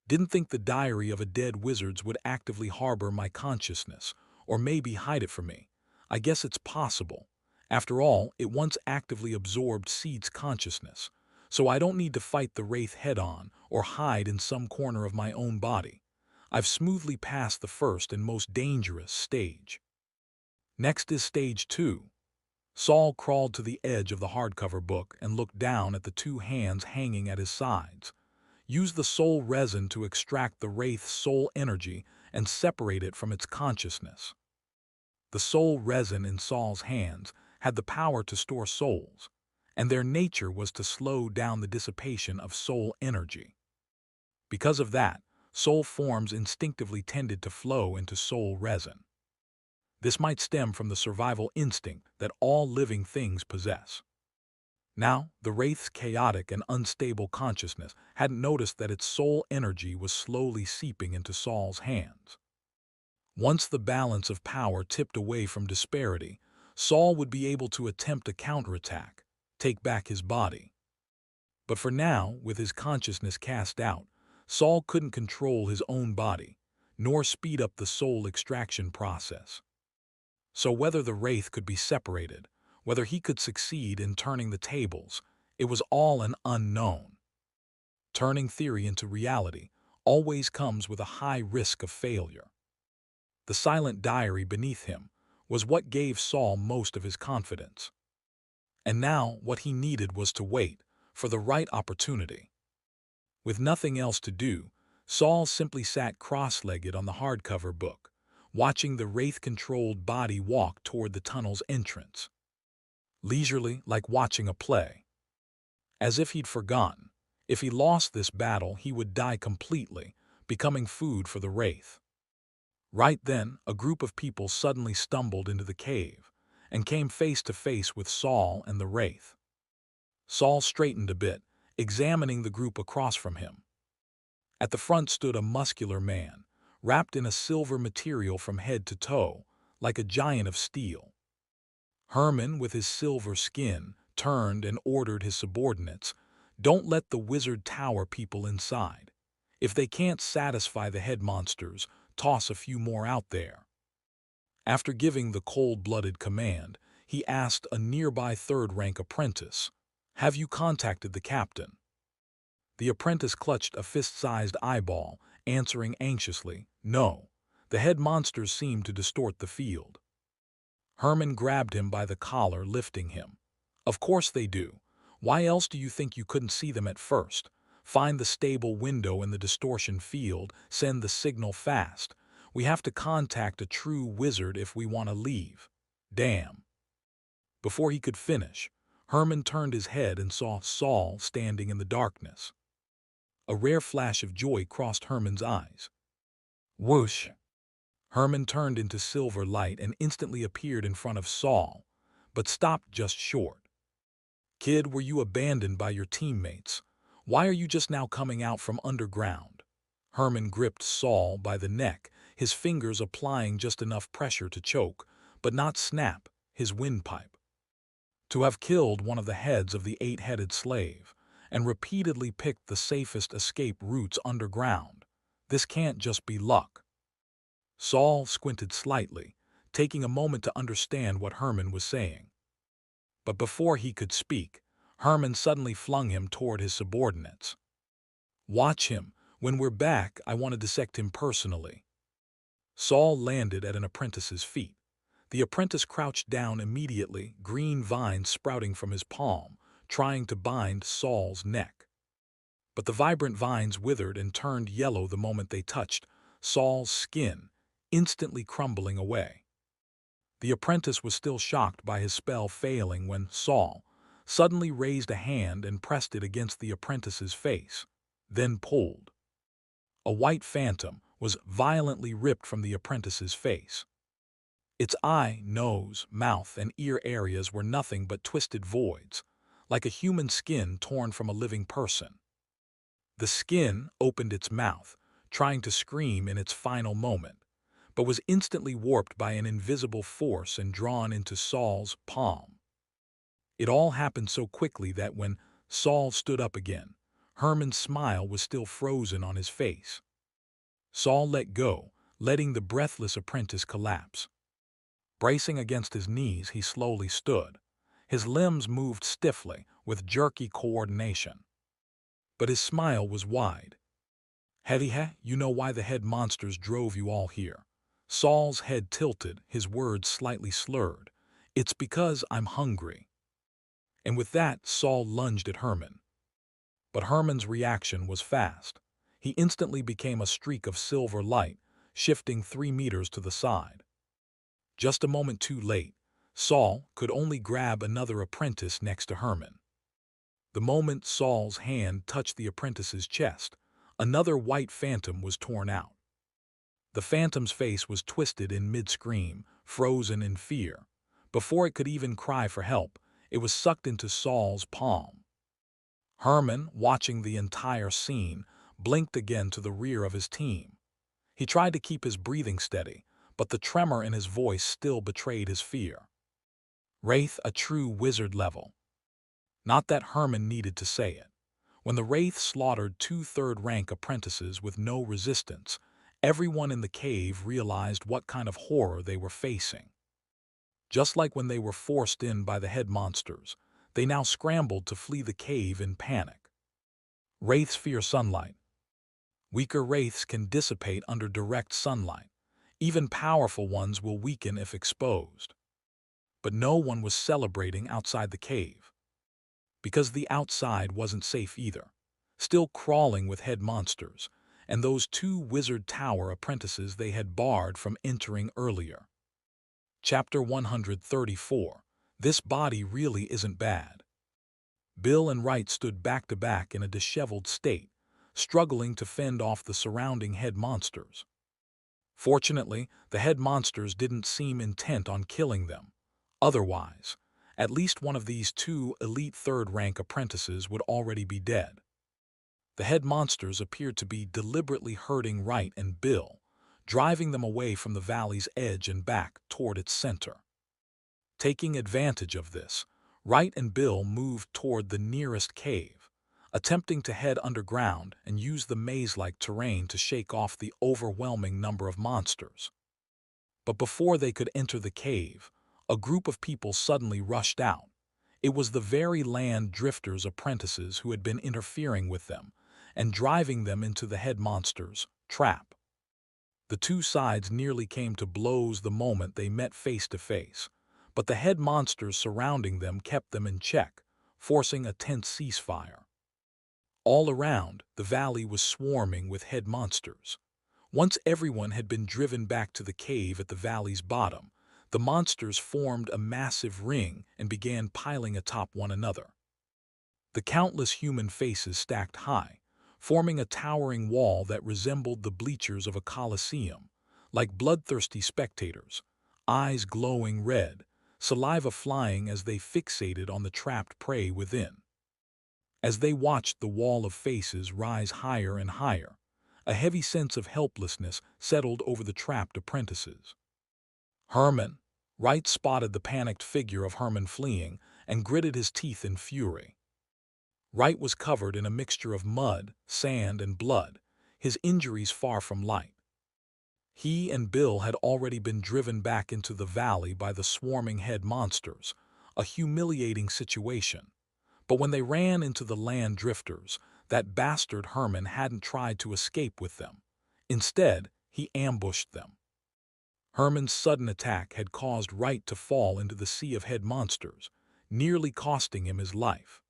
Didn't think the diary of a dead wizard would actively harbor my consciousness, or maybe hide it from me. I guess it's possible. After all, it once actively absorbed Seed's consciousness, so I don't need to fight the Wraith head-on or hide in some corner of my own body. I've smoothly passed the first and most dangerous stage. Next is stage 2. Saul crawled to the edge of the hardcover book and looked down at the two hands hanging at his sides. Use the soul resin to extract the Wraith's soul energy and separate it from its consciousness. The soul resin in Saul's hands had the power to store souls, and their nature was to slow down the dissipation of soul energy. Because of that, soul forms instinctively tended to flow into soul resin. This might stem from the survival instinct that all living things possess. Now, the Wraith's chaotic and unstable consciousness hadn't noticed that its soul energy was slowly seeping into Saul's hands. Once the balance of power tipped away from disparity, Saul would be able to attempt a counterattack, take back his body. But for now, with his consciousness cast out, Saul couldn't control his own body, nor speed up the soul extraction process. So whether the Wraith could be separated, whether he could succeed in turning the tables, it was all an unknown. Turning theory into reality always comes with a high risk of failure. The silent diary beneath him was what gave Saul most of his confidence. And now what he needed was to wait for the right opportunity. With nothing else to do, Saul simply sat cross-legged on the hardcover book, watching the Wraith-controlled body walk toward the tunnel's entrance. Leisurely, like watching a play. As if he'd forgotten, if he lost this battle he would die completely, becoming food for the Wraith. Right then, a group of people suddenly stumbled into the cave and came face to face with Saul and the Wraith. Saul straightened a bit, examining the group across from him. At the front stood a muscular man, wrapped in a silver material from head to toe, like a giant of steel. Herman, with his silver skin, turned and ordered his subordinates, "Don't let the Wizard Tower people inside. If they can't satisfy the head monsters, toss a few more out there." After giving the cold-blooded command, he asked a nearby third-rank apprentice, "Have you contacted the captain?" The apprentice clutched a fist-sized eyeball, answering anxiously, "No. The head monsters seem to distort the field." Herman grabbed him by the collar, lifting him. "Of course they do. Why else do you think you couldn't see them at first? Find the stable window in the distortion field, send the signal fast. We have to contact a true wizard if we want to leave. Damn." Before he could finish, Herman turned his head and saw Saul standing in the darkness. A rare flash of joy crossed Herman's eyes. Whoosh! Herman turned into silver light and instantly appeared in front of Saul, but stopped just short. "Kid, were you abandoned by your teammates? Why are you just now coming out from underground?" Herman gripped Saul by the neck, his fingers applying just enough pressure to choke, but not snap, his windpipe. To have killed one of the heads of the 8-headed slave, and repeatedly picked the safest escape routes underground, this can't just be luck. Saul squinted slightly, taking a moment to understand what Herman was saying. But before he could speak, Herman suddenly flung him toward his subordinates. Watch him. When we're back, I want to dissect him personally." Saul landed at an apprentice's feet. The apprentice crouched down immediately, green vines sprouting from his palm, trying to bind Saul's neck. But the vibrant vines withered and turned yellow the moment they touched Saul's skin, instantly crumbling away. The apprentice was still shocked by his spell failing when Saul suddenly raised a hand and pressed it against the apprentice's face, then pulled. A white phantom was violently ripped from the apprentice's face. Its eye, nose, mouth, and ear areas were nothing but twisted voids, like a human skin torn from a living person. The skin opened its mouth, trying to scream in its final moment, but was instantly warped by an invisible force and drawn into Saul's palm. It all happened so quickly that when Saul stood up again, Herman's smile was still frozen on his face. Saul let go, letting the breathless apprentice collapse. Bracing against his knees, he slowly stood. His limbs moved stiffly, with jerky coordination. But his smile was wide. "Heavy, you know why the head monsters drove you all here." Saul's head tilted, his words slightly slurred. "It's because I'm hungry." And with that, Saul lunged at Herman. But Herman's reaction was fast. He instantly became a streak of silver light, shifting 3 meters to the side. Just a moment too late, Saul could only grab another apprentice next to Herman. The moment Saul's hand touched the apprentice's chest, another white phantom was torn out. The phantom's face was twisted in mid-scream, frozen in fear. Before it could even cry for help, it was sucked into Saul's palm. Herman, watching the entire scene, blinked again to the rear of his team. He tried to keep his breathing steady, but the tremor in his voice still betrayed his fear. Wraith, a true wizard level. Not that Herman needed to say it. When the Wraith slaughtered 2 third-rank apprentices with no resistance, everyone in the cave realized what kind of horror they were facing. Just like when they were forced in by the head monsters, they now scrambled to flee the cave in panic. Wraiths fear sunlight. Weaker wraiths can dissipate under direct sunlight. Even powerful ones will weaken if exposed. But no one was celebrating outside the cave. Because the outside wasn't safe either. Still crawling with head monsters, and those 2 Wizard Tower apprentices they had barred from entering earlier. Chapter 134. This body really isn't bad. Bill and Wright stood back to back in a disheveled state, struggling to fend off the surrounding head monsters. Fortunately, the head monsters didn't seem intent on killing them. Otherwise, at least one of these 2 elite third-rank apprentices would already be dead. The head monsters appeared to be deliberately hurting Wright and Bill, driving them away from the valley's edge and back toward its center. Taking advantage of this, Wright and Bill moved toward the nearest cave, attempting to head underground and use the maze-like terrain to shake off the overwhelming number of monsters. But before they could enter the cave, a group of people suddenly rushed out. It was the very land drifters' apprentices who had been interfering with them and driving them into the head monsters' trap. The 2 sides nearly came to blows the moment they met face to face, but the head monsters surrounding them kept them in check, forcing a tense ceasefire. All around, the valley was swarming with head monsters. Once everyone had been driven back to the cave at the valley's bottom, the monsters formed a massive ring and began piling atop one another. The countless human faces stacked high, forming a towering wall that resembled the bleachers of a coliseum, like bloodthirsty spectators, eyes glowing red, saliva flying as they fixated on the trapped prey within. As they watched the wall of faces rise higher and higher, a heavy sense of helplessness settled over the trapped apprentices. Herman. Wright spotted the panicked figure of Herman fleeing and gritted his teeth in fury. Wright was covered in a mixture of mud, sand, and blood, his injuries far from light. He and Bill had already been driven back into the valley by the swarming head monsters, a humiliating situation. But when they ran into the land drifters, That bastard Herman hadn't tried to escape with them. Instead, he ambushed them. Herman's sudden attack had caused Wright to fall into the sea of head monsters, nearly costing him his life.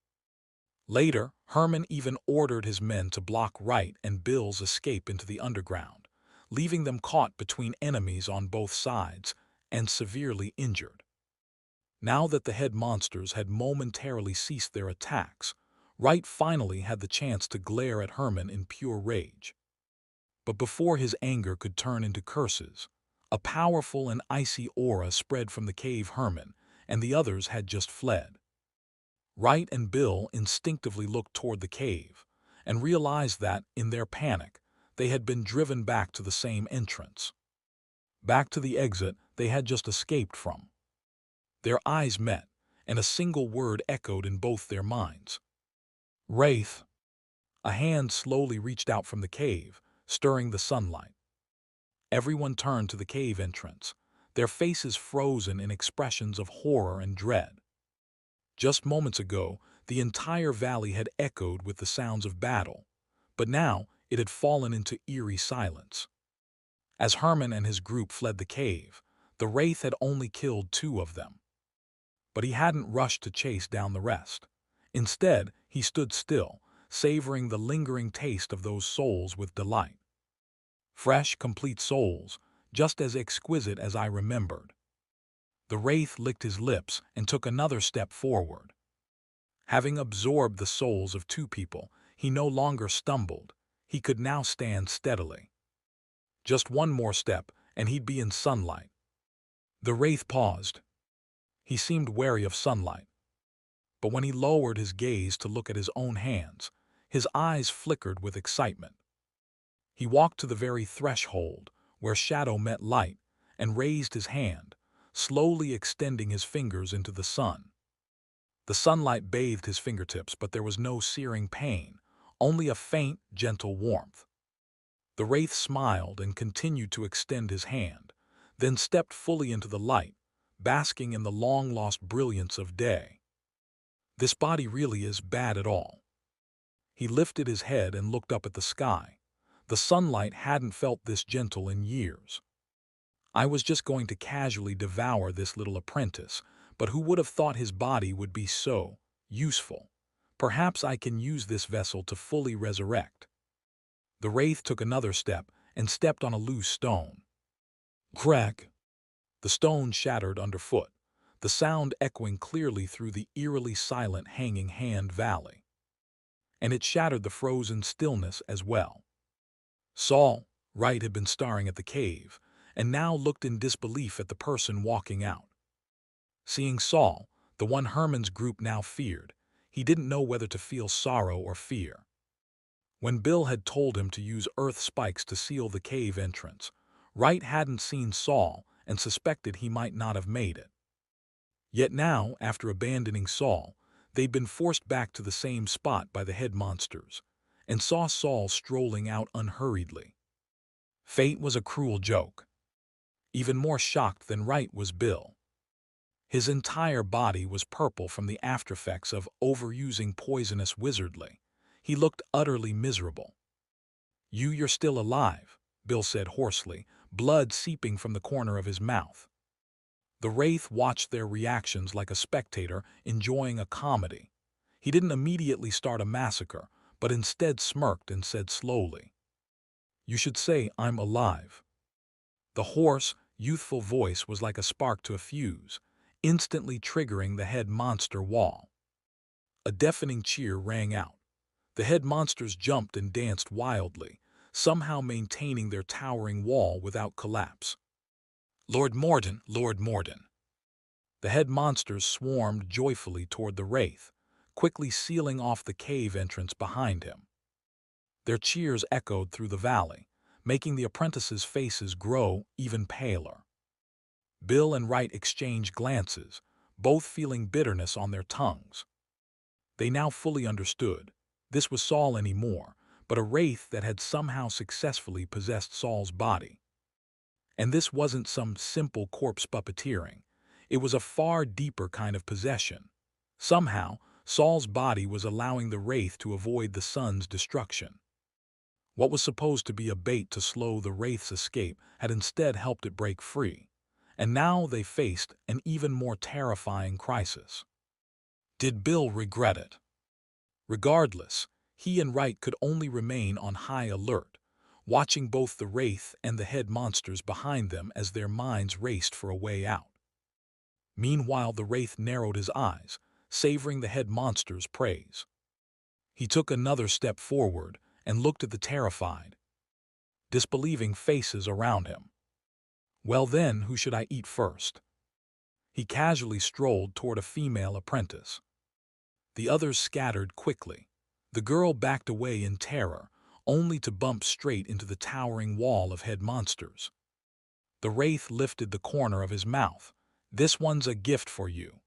Later, Herman even ordered his men to block Wright and Bill's escape into the underground, leaving them caught between enemies on both sides and severely injured. Now that the head monsters had momentarily ceased their attacks, Wright finally had the chance to glare at Herman in pure rage. But before his anger could turn into curses, a powerful and icy aura spread from the cave Herman and the others had just fled. Wright and Bill instinctively looked toward the cave and realized that, in their panic, they had been driven back to the same entrance. Back to the exit they had just escaped from. Their eyes met, and a single word echoed in both their minds. Wraith. A hand slowly reached out from the cave, stirring the sunlight. Everyone turned to the cave entrance, their faces frozen in expressions of horror and dread. Just moments ago, the entire valley had echoed with the sounds of battle, but now it had fallen into eerie silence. As Herman and his group fled the cave, the Wraith had only killed 2 of them. But he hadn't rushed to chase down the rest. Instead, he stood still, savoring the lingering taste of those souls with delight. Fresh, complete souls, just as exquisite as I remembered. The Wraith licked his lips and took another step forward. Having absorbed the souls of 2 people, he no longer stumbled. He could now stand steadily. Just one more step, and he'd be in sunlight. The Wraith paused. He seemed wary of sunlight. But when he lowered his gaze to look at his own hands, his eyes flickered with excitement. He walked to the very threshold, where shadow met light, and raised his hand, slowly extending his fingers into the sun. The sunlight bathed his fingertips, but there was no searing pain, only a faint, gentle warmth. The Wraith smiled and continued to extend his hand, then stepped fully into the light, basking in the long-lost brilliance of day. This body really is bad at all. He lifted his head and looked up at the sky. The sunlight hadn't felt this gentle in years. I was just going to casually devour this little apprentice, but who would have thought his body would be so useful? Perhaps I can use this vessel to fully resurrect. The Wraith took another step and stepped on a loose stone. Crack! The stone shattered underfoot, the sound echoing clearly through the eerily silent Hanging Hand Valley. And it shattered the frozen stillness as well. Saul, Wright had been staring at the cave, and now looked in disbelief at the person walking out. Seeing Saul, the one Herman's group now feared, he didn't know whether to feel sorrow or fear. When Bill had told him to use earth spikes to seal the cave entrance, Wright hadn't seen Saul and suspected he might not have made it. Yet now, after abandoning Saul, they'd been forced back to the same spot by the head monsters, and saw Saul strolling out unhurriedly. Fate was a cruel joke. Even more shocked than Wright was Bill. His entire body was purple from the aftereffects of overusing poisonous wizardry. He looked utterly miserable. You're still alive," Bill said hoarsely, blood seeping from the corner of his mouth. The Wraith watched their reactions like a spectator enjoying a comedy. He didn't immediately start a massacre, but instead smirked and said slowly, "You should say I'm alive." The hoarse, youthful voice was like a spark to a fuse, instantly triggering the head monster wall. A deafening cheer rang out. The head monsters jumped and danced wildly, somehow maintaining their towering wall without collapse. "Lord Morden, Lord Morden!" The head monsters swarmed joyfully toward the Wraith, quickly sealing off the cave entrance behind him. Their cheers echoed through the valley, making the apprentices' faces grow even paler. Bill and Wright exchanged glances, both feeling bitterness on their tongues. They now fully understood. This was Saul anymore, but a Wraith that had somehow successfully possessed Saul's body. And this wasn't some simple corpse puppeteering. It was a far deeper kind of possession. Somehow, Saul's body was allowing the Wraith to avoid the sun's destruction. What was supposed to be a bait to slow the Wraith's escape had instead helped it break free, and now they faced an even more terrifying crisis. Did Bill regret it? Regardless, he and Wright could only remain on high alert, watching both the Wraith and the head monsters behind them as their minds raced for a way out. Meanwhile, the Wraith narrowed his eyes, savoring the head monster's praise. He took another step forward and looked at the terrified, disbelieving faces around him. Well then, who should I eat first? He casually strolled toward a female apprentice. The others scattered quickly. The girl backed away in terror, only to bump straight into the towering wall of head monsters. The Wraith lifted the corner of his mouth. "This one's a gift for you."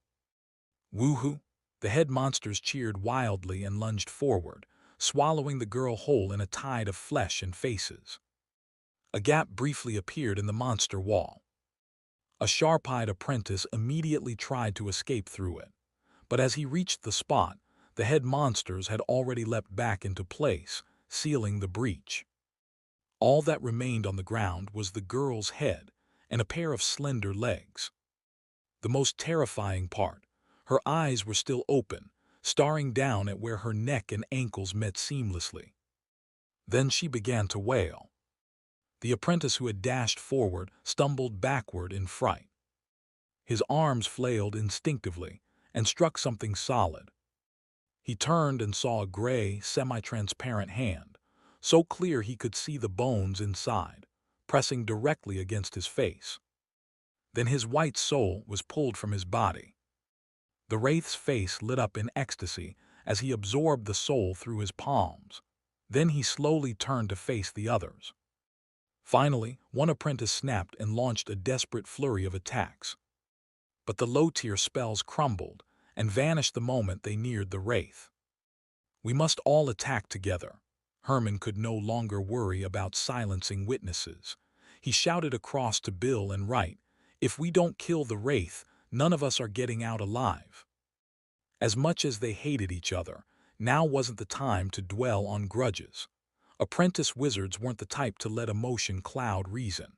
Woohoo! The head monsters cheered wildly and lunged forward, swallowing the girl whole in a tide of flesh and faces. A gap briefly appeared in the monster wall. A sharp-eyed apprentice immediately tried to escape through it, but as he reached the spot, the head monsters had already leapt back into place, sealing the breach. All that remained on the ground was the girl's head and a pair of slender legs. The most terrifying part, her eyes were still open, staring down at where her neck and ankles met seamlessly. Then she began to wail. The apprentice who had dashed forward stumbled backward in fright. His arms flailed instinctively and struck something solid. He turned and saw a gray, semi-transparent hand, so clear he could see the bones inside, pressing directly against his face. Then his white soul was pulled from his body. The Wraith's face lit up in ecstasy as he absorbed the soul through his palms. Then he slowly turned to face the others. Finally, one apprentice snapped and launched a desperate flurry of attacks. But the low-tier spells crumbled and vanished the moment they neared the Wraith. "We must all attack together." Herman could no longer worry about silencing witnesses. He shouted across to Bill and Wright, "If we don't kill the Wraith, none of us are getting out alive." As much as they hated each other, now wasn't the time to dwell on grudges. Apprentice wizards weren't the type to let emotion cloud reason.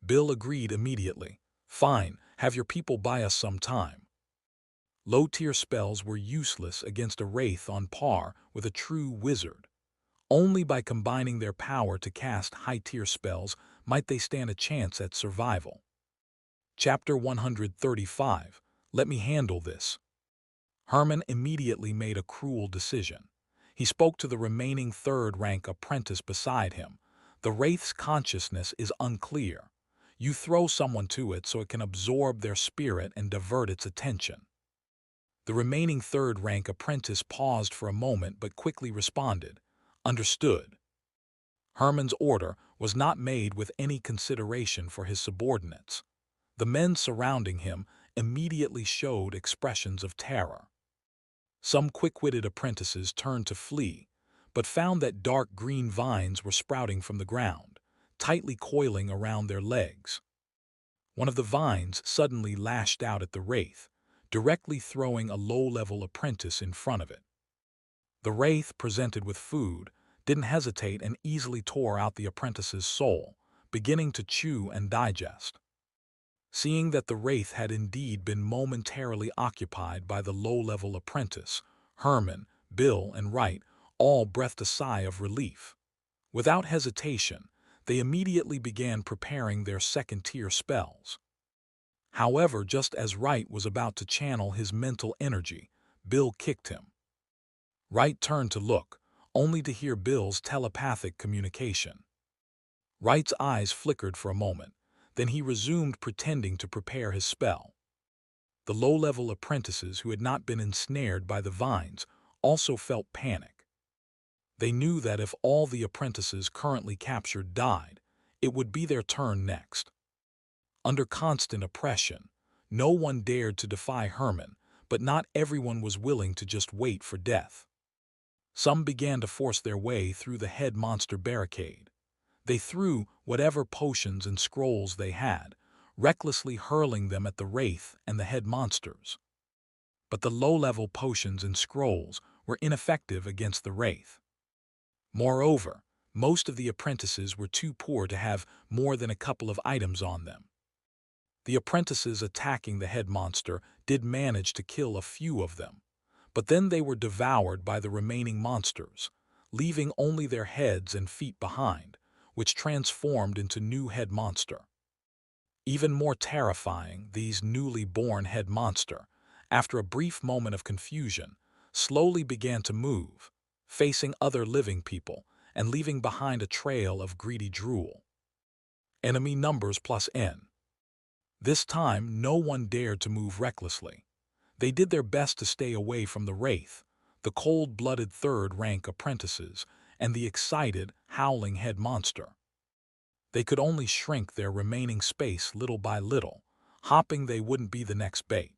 Bill agreed immediately. "Fine, have your people buy us some time." Low-tier spells were useless against a Wraith on par with a true wizard. Only by combining their power to cast high-tier spells might they stand a chance at survival. Chapter 135. Let me handle this. Herman immediately made a cruel decision. He spoke to the remaining third-rank apprentice beside him. "The Wraith's consciousness is unclear. You throw someone to it so it can absorb their spirit and divert its attention." The remaining third-rank apprentice paused for a moment but quickly responded, "Understood." Herman's order was not made with any consideration for his subordinates. The men surrounding him immediately showed expressions of terror. Some quick-witted apprentices turned to flee, but found that dark green vines were sprouting from the ground, tightly coiling around their legs. One of the vines suddenly lashed out at the Wraith, directly throwing a low-level apprentice in front of it. The Wraith, presented with food, didn't hesitate and easily tore out the apprentice's soul, beginning to chew and digest. Seeing that the Wraith had indeed been momentarily occupied by the low-level apprentice, Herman, Bill, and Wright all breathed a sigh of relief. Without hesitation, they immediately began preparing their second-tier spells. However, just as Wright was about to channel his mental energy, Bill kicked him. Wright turned to look, only to hear Bill's telepathic communication. Wright's eyes flickered for a moment. Then he resumed pretending to prepare his spell. The low-level apprentices who had not been ensnared by the vines also felt panic. They knew that if all the apprentices currently captured died, it would be their turn next. Under constant oppression, no one dared to defy Herman, but not everyone was willing to just wait for death. Some began to force their way through the head monster barricade. They threw whatever potions and scrolls they had, recklessly hurling them at the Wraith and the head monsters. but the low-level potions and scrolls were ineffective against the Wraith. Moreover, most of the apprentices were too poor to have more than a couple of items on them. The apprentices attacking the head monster did manage to kill a few of them, but then they were devoured by the remaining monsters, leaving only their heads and feet behind, which transformed into new head monster. Even more terrifying, these newly born head monster, after a brief moment of confusion, slowly began to move, facing other living people and leaving behind a trail of greedy drool. Enemy numbers plus N. This time, no one dared to move recklessly. They did their best to stay away from the Wraith, the cold-blooded third-rank apprentices, and the excited, howling head monster. They could only shrink their remaining space little by little, hoping they wouldn't be the next bait.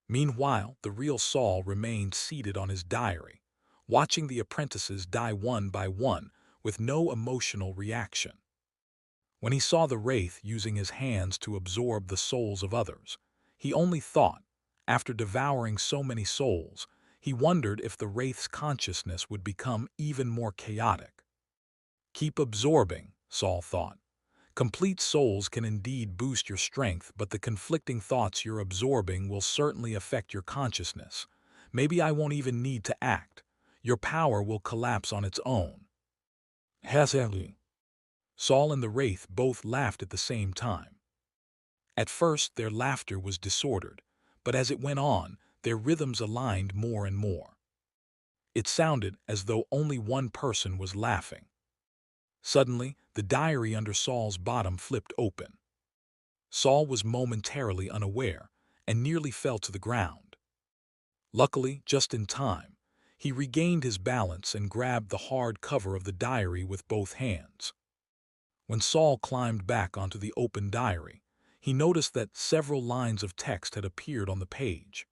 Meanwhile, the real Saul remained seated on his diary, watching the apprentices die one by one with no emotional reaction. When he saw the Wraith using his hands to absorb the souls of others, he only thought, after devouring so many souls, he wondered if the Wraith's consciousness would become even more chaotic. Keep absorbing, Saul thought. Complete souls can indeed boost your strength, but the conflicting thoughts you're absorbing will certainly affect your consciousness. Maybe I won't even need to act. Your power will collapse on its own. Heselu. Saul and the Wraith both laughed at the same time. At first, their laughter was disordered, but as it went on, their rhythms aligned more and more. It sounded as though only one person was laughing. Suddenly, the diary under Saul's bottom flipped open. Saul was momentarily unaware and nearly fell to the ground. Luckily, just in time, he regained his balance and grabbed the hard cover of the diary with both hands. When Saul climbed back onto the open diary, he noticed that several lines of text had appeared on the page.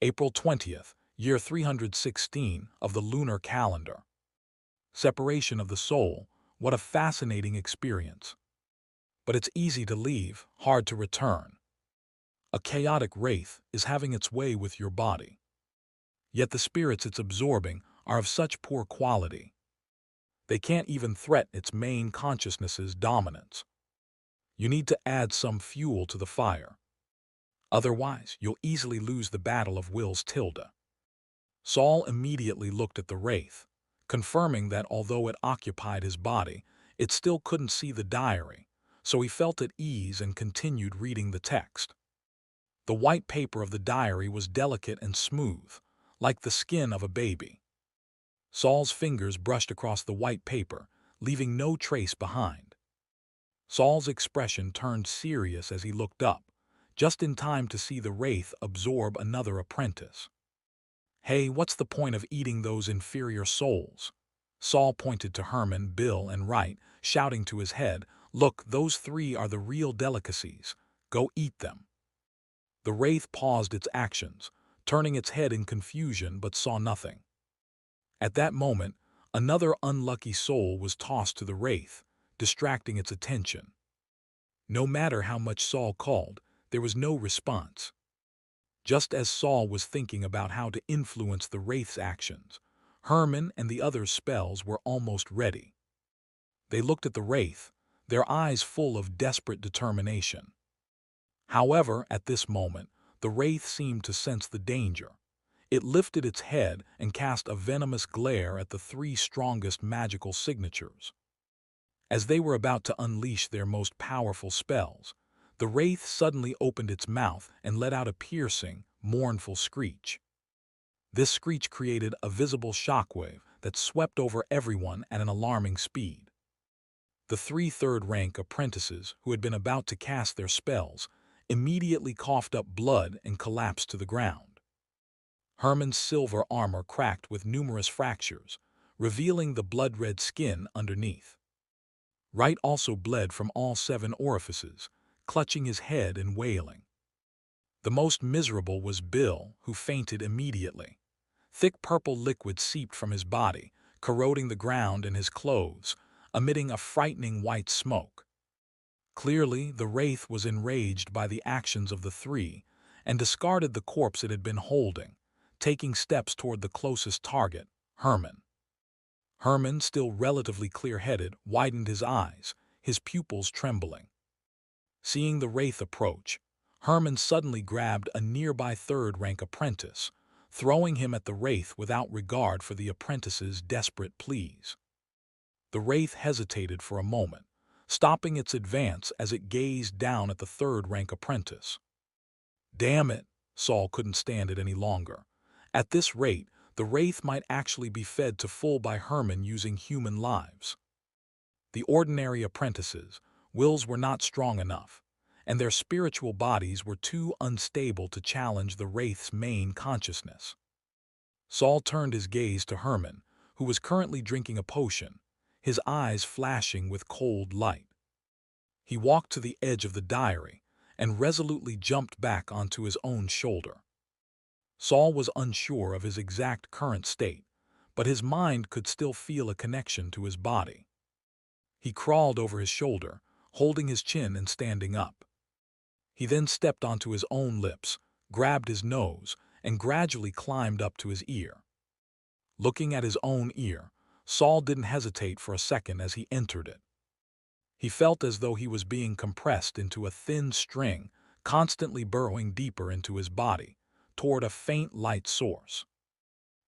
April 20th, year 316 of the lunar calendar. Separation of the soul, what a fascinating experience. But it's easy to leave, hard to return. A chaotic Wraith is having its way with your body. Yet the spirits it's absorbing are of such poor quality. They can't even threaten its main consciousness's dominance. You need to add some fuel to the fire. Otherwise, you'll easily lose the battle of Will's Tilda. Saul immediately looked at the Wraith, confirming that although it occupied his body, it still couldn't see the diary, so he felt at ease and continued reading the text. The white paper of the diary was delicate and smooth, like the skin of a baby. Saul's fingers brushed across the white paper, leaving no trace behind. Saul's expression turned serious as he looked up, just in time to see the Wraith absorb another apprentice. Hey, what's the point of eating those inferior souls? Saul pointed to Herman, Bill, and Wright, shouting to his head, "Look, those three are the real delicacies. Go eat them." The Wraith paused its actions, turning its head in confusion but saw nothing. At that moment, another unlucky soul was tossed to the Wraith, distracting its attention. No matter how much Saul called, there was no response. Just as Saul was thinking about how to influence the Wraith's actions, Herman and the others' spells were almost ready. They looked at the Wraith, their eyes full of desperate determination. However, at this moment, the Wraith seemed to sense the danger. It lifted its head and cast a venomous glare at the three strongest magical signatures. As they were about to unleash their most powerful spells, the Wraith suddenly opened its mouth and let out a piercing, mournful screech. This screech created a visible shockwave that swept over everyone at an alarming speed. The three third-rank apprentices who had been about to cast their spells immediately coughed up blood and collapsed to the ground. Herman's silver armor cracked with numerous fractures, revealing the blood-red skin underneath. Wright also bled from all 7 orifices, clutching his head and wailing. The most miserable was Bill, who fainted immediately. Thick purple liquid seeped from his body, corroding the ground and his clothes, emitting a frightening white smoke. Clearly, the Wraith was enraged by the actions of the three, and discarded the corpse it had been holding, taking steps toward the closest target, Herman. Herman, still relatively clear-headed, widened his eyes, his pupils trembling. Seeing the wraith approach, Herman suddenly grabbed a nearby third-rank apprentice, throwing him at the wraith without regard for the apprentice's desperate pleas. The wraith hesitated for a moment, stopping its advance as it gazed down at the third-rank apprentice. Damn it, Saul couldn't stand it any longer. At this rate, the wraith might actually be fed to full by Herman using human lives. The ordinary apprentices' wills were not strong enough, and their spiritual bodies were too unstable to challenge the wraith's main consciousness. Saul turned his gaze to Herman, who was currently drinking a potion, his eyes flashing with cold light. He walked to the edge of the diary and resolutely jumped back onto his own shoulder. Saul was unsure of his exact current state, but his mind could still feel a connection to his body. He crawled over his shoulder, holding his chin and standing up. He then stepped onto his own lips, grabbed his nose, and gradually climbed up to his ear. Looking at his own ear, Saul didn't hesitate for a second as he entered it. He felt as though he was being compressed into a thin string, constantly burrowing deeper into his body, toward a faint light source.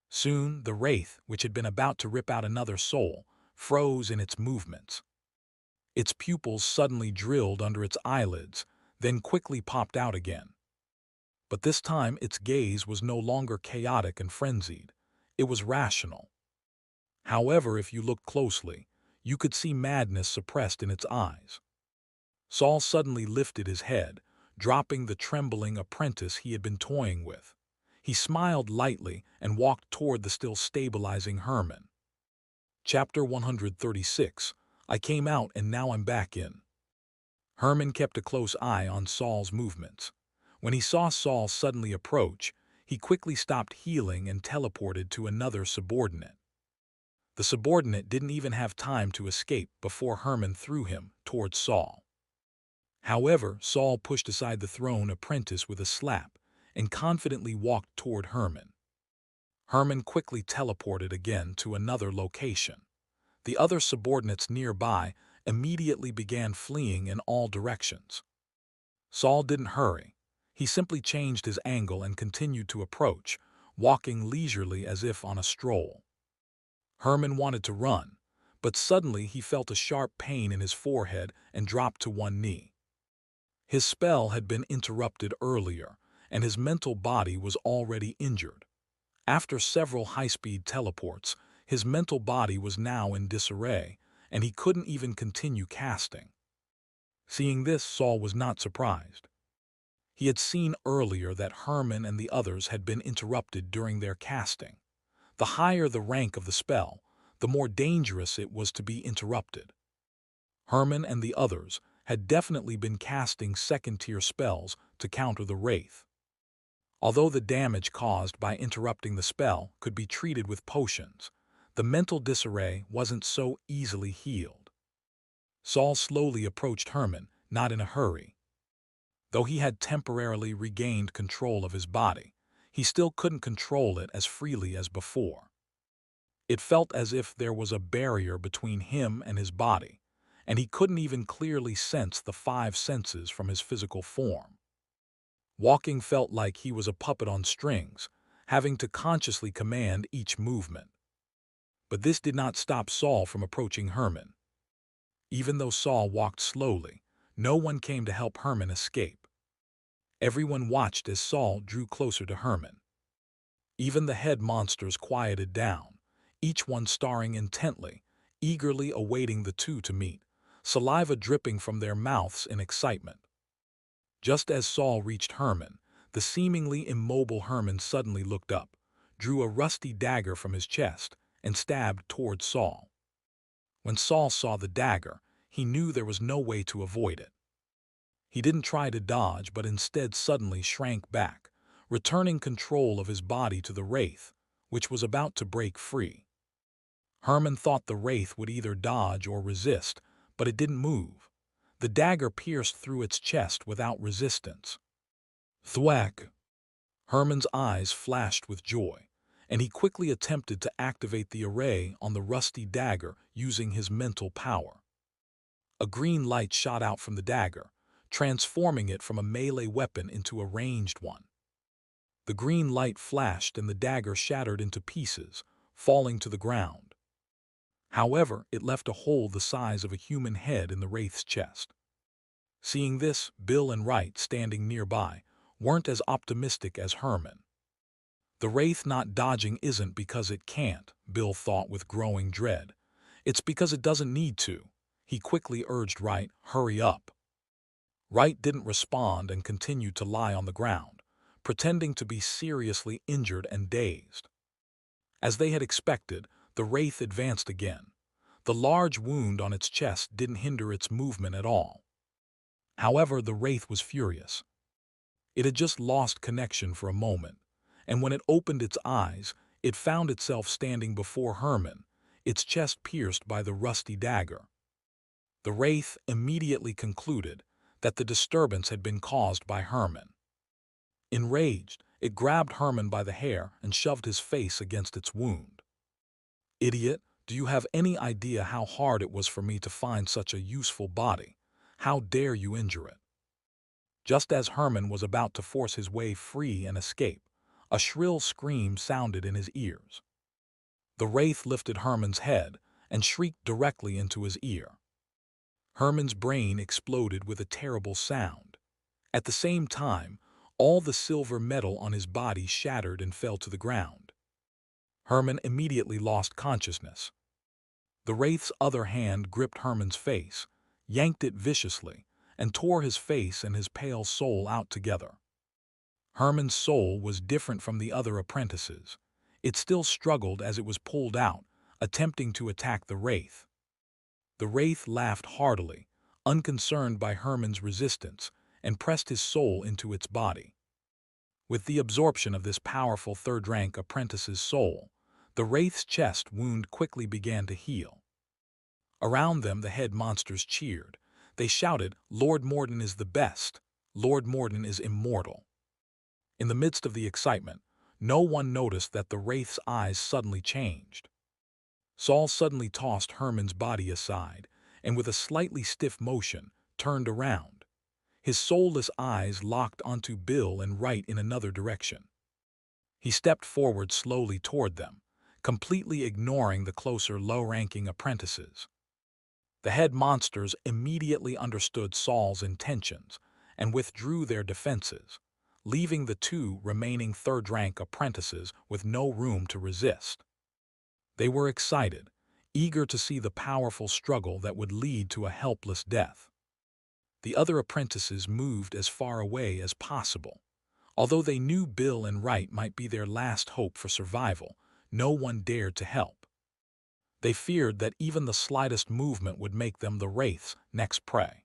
Soon, the wraith, which had been about to rip out another soul, froze in its movements. Its pupils suddenly drilled under its eyelids, then quickly popped out again. But this time its gaze was no longer chaotic and frenzied. It was rational. However, if you looked closely, you could see madness suppressed in its eyes. Saul suddenly lifted his head, dropping the trembling apprentice he had been toying with. He smiled lightly and walked toward the still stabilizing Herman. Chapter 136. I came out and now I'm back in. Herman kept a close eye on Saul's movements. When he saw Saul suddenly approach, he quickly stopped healing and teleported to another subordinate. The subordinate didn't even have time to escape before Herman threw him towards Saul. However, Saul pushed aside the thrown apprentice with a slap and confidently walked toward Herman. Herman quickly teleported again to another location. The other subordinates nearby immediately began fleeing in all directions. Saul didn't hurry. He simply changed his angle and continued to approach, walking leisurely as if on a stroll. Herman wanted to run, but suddenly he felt a sharp pain in his forehead and dropped to one knee. His spell had been interrupted earlier, and his mental body was already injured. After several high-speed teleports, his mental body was now in disarray, and he couldn't even continue casting. Seeing this, Saul was not surprised. He had seen earlier that Herman and the others had been interrupted during their casting. The higher the rank of the spell, the more dangerous it was to be interrupted. Herman and the others had definitely been casting second-tier spells to counter the wraith. Although the damage caused by interrupting the spell could be treated with potions, the mental disarray wasn't so easily healed. Saul slowly approached Herman, not in a hurry. Though he had temporarily regained control of his body, he still couldn't control it as freely as before. It felt as if there was a barrier between him and his body, and he couldn't even clearly sense the 5 senses from his physical form. Walking felt like he was a puppet on strings, having to consciously command each movement. But this did not stop Saul from approaching Herman. Even though Saul walked slowly, no one came to help Herman escape. Everyone watched as Saul drew closer to Herman. Even the head monsters quieted down, each one staring intently, eagerly awaiting the two to meet, saliva dripping from their mouths in excitement. Just as Saul reached Herman, the seemingly immobile Herman suddenly looked up, drew a rusty dagger from his chest, and stabbed toward Saul. When Saul saw the dagger, he knew there was no way to avoid it. He didn't try to dodge, but instead suddenly shrank back, returning control of his body to the wraith, which was about to break free. Herman thought the wraith would either dodge or resist, but it didn't move. The dagger pierced through its chest without resistance. Thwack! Herman's eyes flashed with joy, and he quickly attempted to activate the array on the rusty dagger using his mental power. A green light shot out from the dagger, transforming it from a melee weapon into a ranged one. The green light flashed and the dagger shattered into pieces, falling to the ground. However, it left a hole the size of a human head in the wraith's chest. Seeing this, Bill and Wright, standing nearby, weren't as optimistic as Herman. The wraith not dodging isn't because it can't, Bill thought with growing dread. It's because it doesn't need to. He quickly urged Wright, "Hurry up." Wright didn't respond and continued to lie on the ground, pretending to be seriously injured and dazed. As they had expected, the wraith advanced again. The large wound on its chest didn't hinder its movement at all. However, the wraith was furious. It had just lost connection for a moment, and when it opened its eyes, it found itself standing before Herman, its chest pierced by the rusty dagger. The wraith immediately concluded that the disturbance had been caused by Herman. Enraged, it grabbed Herman by the hair and shoved his face against its wound. "Idiot, do you have any idea how hard it was for me to find such a useful body? How dare you injure it?" Just as Herman was about to force his way free and escape, a shrill scream sounded in his ears. The wraith lifted Herman's head and shrieked directly into his ear. Herman's brain exploded with a terrible sound. At the same time, all the silver metal on his body shattered and fell to the ground. Herman immediately lost consciousness. The wraith's other hand gripped Herman's face, yanked it viciously, and tore his face and his pale soul out together. Herman's soul was different from the other apprentices. It still struggled as it was pulled out, attempting to attack the wraith. The wraith laughed heartily, unconcerned by Herman's resistance, and pressed his soul into its body. With the absorption of this powerful third-rank apprentice's soul, the wraith's chest wound quickly began to heal. Around them the head monsters cheered. They shouted, "Lord Morden is the best! Lord Morden is immortal!" In the midst of the excitement, no one noticed that the wraith's eyes suddenly changed. Saul suddenly tossed Herman's body aside, and with a slightly stiff motion, turned around. His soulless eyes locked onto Bill and Wright in another direction. He stepped forward slowly toward them, completely ignoring the closer low-ranking apprentices. The head monsters immediately understood Saul's intentions and withdrew their defenses, leaving the two remaining third-rank apprentices with no room to resist. They were excited, eager to see the powerful struggle that would lead to a helpless death. The other apprentices moved as far away as possible. Although they knew Bill and Wright might be their last hope for survival, no one dared to help. They feared that even the slightest movement would make them the wraith's next prey.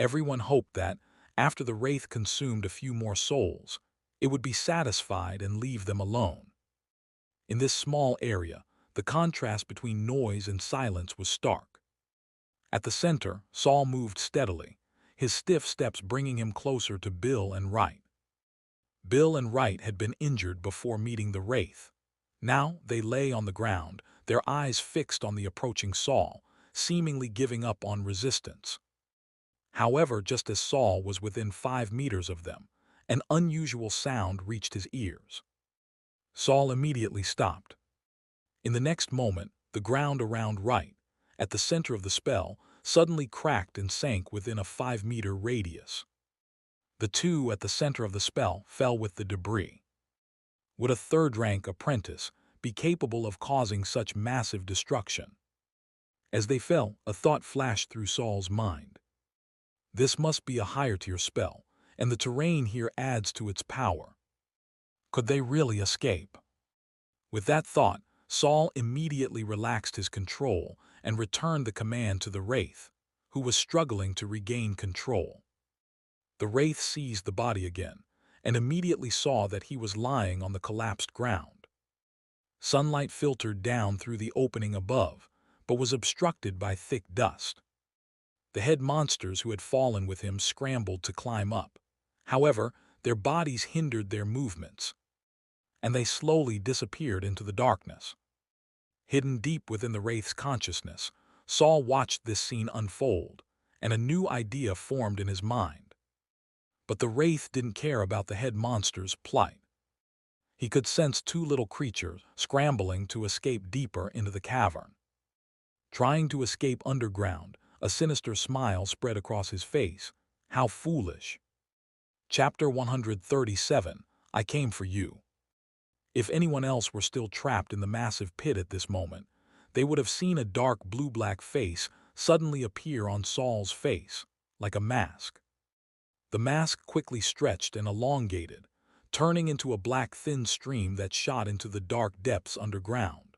Everyone hoped that, after the wraith consumed a few more souls, it would be satisfied and leave them alone. In this small area, the contrast between noise and silence was stark. At the center, Saul moved steadily, his stiff steps bringing him closer to Bill and Wright. Bill and Wright had been injured before meeting the wraith. Now they lay on the ground, their eyes fixed on the approaching Saul, seemingly giving up on resistance. However, just as Saul was within 5 meters of them, an unusual sound reached his ears. Saul immediately stopped. In the next moment, the ground around Wright, at the center of the spell, suddenly cracked and sank within a 5-meter radius. The two at the center of the spell fell with the debris. Would a third-rank apprentice be capable of causing such massive destruction? As they fell, a thought flashed through Saul's mind. This must be a higher-tier spell, and the terrain here adds to its power. Could they really escape? With that thought, Saul immediately relaxed his control and returned the command to the wraith, who was struggling to regain control. The wraith seized the body again, and immediately saw that he was lying on the collapsed ground. Sunlight filtered down through the opening above, but was obstructed by thick dust. The head monsters who had fallen with him scrambled to climb up. However, Their bodies hindered their movements, and they slowly disappeared into the darkness. Hidden deep within the Wraith's consciousness, Saul watched this scene unfold, and a new idea formed in his mind. But the Wraith didn't care about the head monster's plight. He could sense two little creatures scrambling to escape deeper into the cavern. Trying to escape underground, a sinister smile spread across his face. How foolish. Chapter 137, I Came for You. If anyone else were still trapped in the massive pit at this moment, they would have seen a dark blue-black face suddenly appear on Saul's face, like a mask. The mask quickly stretched and elongated, turning into a black thin stream that shot into the dark depths underground.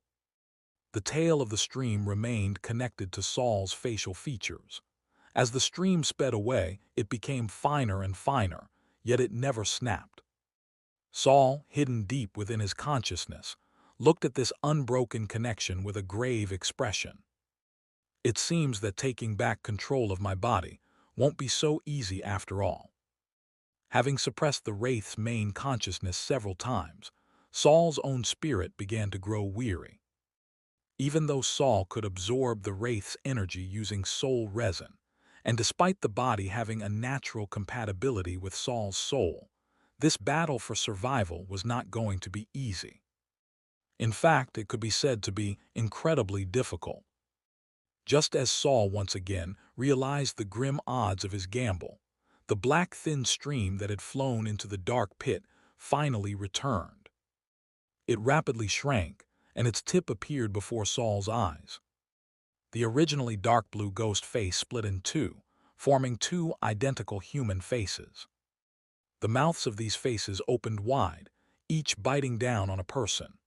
The tail of the stream remained connected to Saul's facial features. As the stream sped away, it became finer and finer, yet it never snapped. Saul, hidden deep within his consciousness, looked at this unbroken connection with a grave expression. It seems that taking back control of my body won't be so easy after all. Having suppressed the Wraith's main consciousness several times, Saul's own spirit began to grow weary. Even though Saul could absorb the Wraith's energy using soul resin, and despite the body having a natural compatibility with Saul's soul, this battle for survival was not going to be easy. In fact, it could be said to be incredibly difficult. Just as Saul once again realized the grim odds of his gamble, the black thin stream that had flown into the dark pit finally returned. It rapidly shrank, and its tip appeared before Saul's eyes. The originally dark blue ghost face split in two, forming two identical human faces. The mouths of these faces opened wide, each biting down on a person.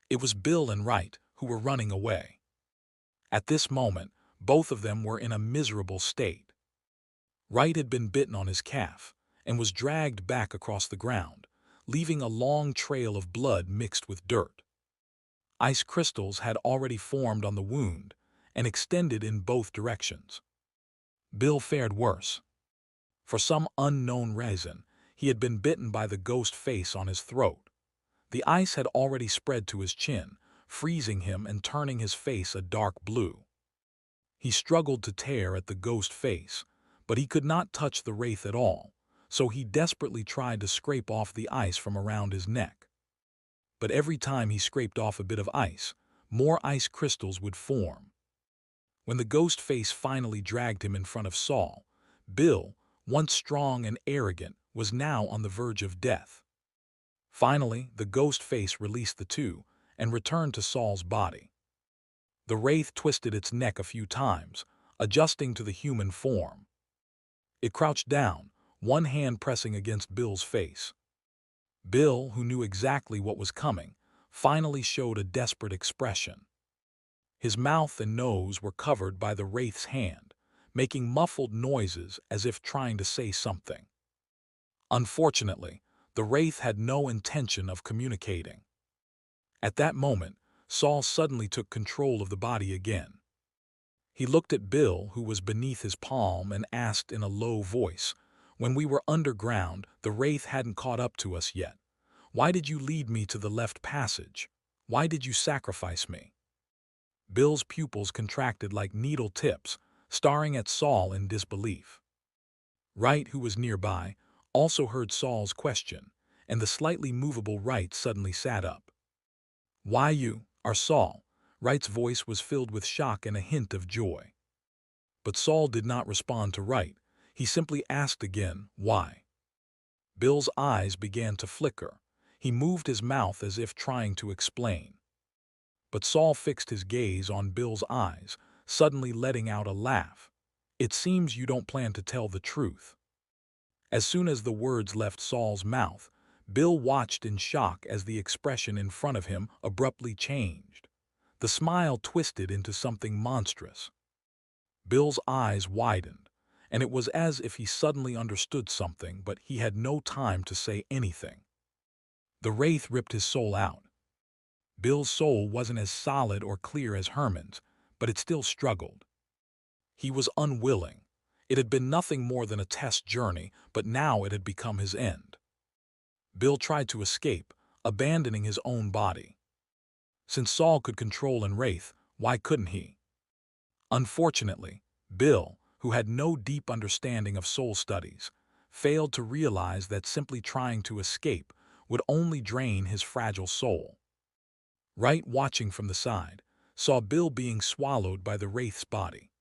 It was Bill and Wright who were running away. At this moment, both of them were in a miserable state. Wright had been bitten on his calf and was dragged back across the ground, leaving a long trail of blood mixed with dirt. Ice crystals had already formed on the wound and extended in both directions. Bill fared worse. For some unknown reason, he had been bitten by the ghost face on his throat. The ice had already spread to his chin, freezing him and turning his face a dark blue. He struggled to tear at the ghost face, but he could not touch the Wraith at all, so he desperately tried to scrape off the ice from around his neck. But every time he scraped off a bit of ice, more ice crystals would form. When the ghost face finally dragged him in front of Saul, Bill, once strong and arrogant, was now on the verge of death. Finally, the ghost face released the two and returned to Saul's body. The Wraith twisted its neck a few times, adjusting to the human form. It crouched down, one hand pressing against Bill's face. Bill, who knew exactly what was coming, finally showed a desperate expression. His mouth and nose were covered by the Wraith's hand, making muffled noises as if trying to say something. Unfortunately, the Wraith had no intention of communicating. At that moment, Saul suddenly took control of the body again. He looked at Bill, who was beneath his palm, and asked in a low voice, "When we were underground, the Wraith hadn't caught up to us yet. Why did you lead me to the left passage? Why did you sacrifice me?" Bill's pupils contracted like needle tips, staring at Saul in disbelief. Wright, who was nearby, also heard Saul's question, and the slightly movable Wright suddenly sat up. "Why you are Saul?" Wright's voice was filled with shock and a hint of joy. But Saul did not respond to Wright. He simply asked again, "Why?" Bill's eyes began to flicker. He moved his mouth as if trying to explain. But Saul fixed his gaze on Bill's eyes, suddenly letting out a laugh. "It seems you don't plan to tell the truth." As soon as the words left Saul's mouth, Bill watched in shock as the expression in front of him abruptly changed. The smile twisted into something monstrous. Bill's eyes widened, and it was as if he suddenly understood something, but he had no time to say anything. The Wraith ripped his soul out. Bill's soul wasn't as solid or clear as Herman's, but it still struggled. He was unwilling. It had been nothing more than a test journey, but now it had become his end. Bill tried to escape, abandoning his own body. Since Saul could control and wraith, why couldn't he? Unfortunately, Bill, who had no deep understanding of soul studies, failed to realize that simply trying to escape would only drain his fragile soul. Wright, watching from the side, saw Bill being swallowed by the wraith's body.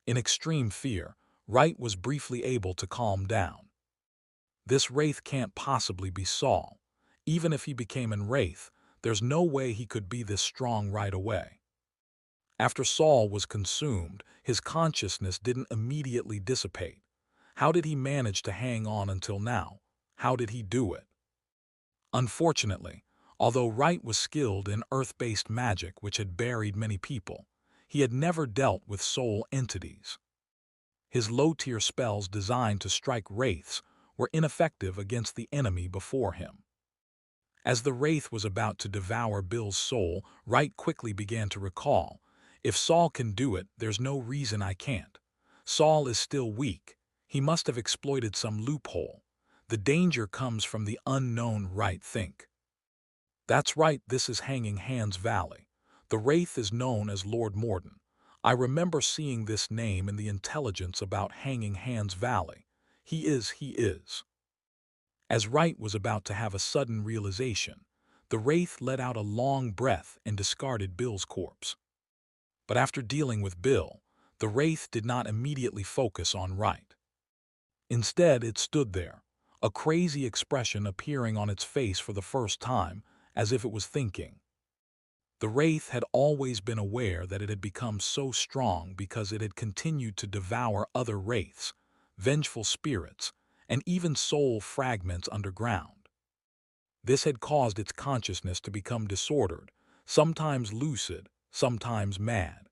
In extreme fear, Wright was briefly able to calm down. This wraith can't possibly be Saul. Even if he became an wraith, there's no way he could be this strong right away. After Saul was consumed, his consciousness didn't immediately dissipate. How did he manage to hang on until now? How did he do it? Unfortunately, although Wright was skilled in earth-based magic which had buried many people, he had never dealt with soul entities. His low-tier spells designed to strike wraiths were ineffective against the enemy before him. As the wraith was about to devour Bill's soul, Wright quickly began to recall, if Saul can do it, there's no reason I can't. Saul is still weak. He must have exploited some loophole. The danger comes from the unknown, Wright think. That's right, this is Hanging Hands Valley. The wraith is known as Lord Morden. I remember seeing this name in the intelligence about Hanging Hands Valley. He is. As Wright was about to have a sudden realization, the wraith let out a long breath and discarded Bill's corpse. But after dealing with Bill, the wraith did not immediately focus on Wright. Instead, it stood there, a crazy expression appearing on its face for the first time, as if it was thinking. The wraith had always been aware that it had become so strong because it had continued to devour other wraiths, vengeful spirits, and even soul fragments underground. This had caused its consciousness to become disordered, sometimes lucid, sometimes mad.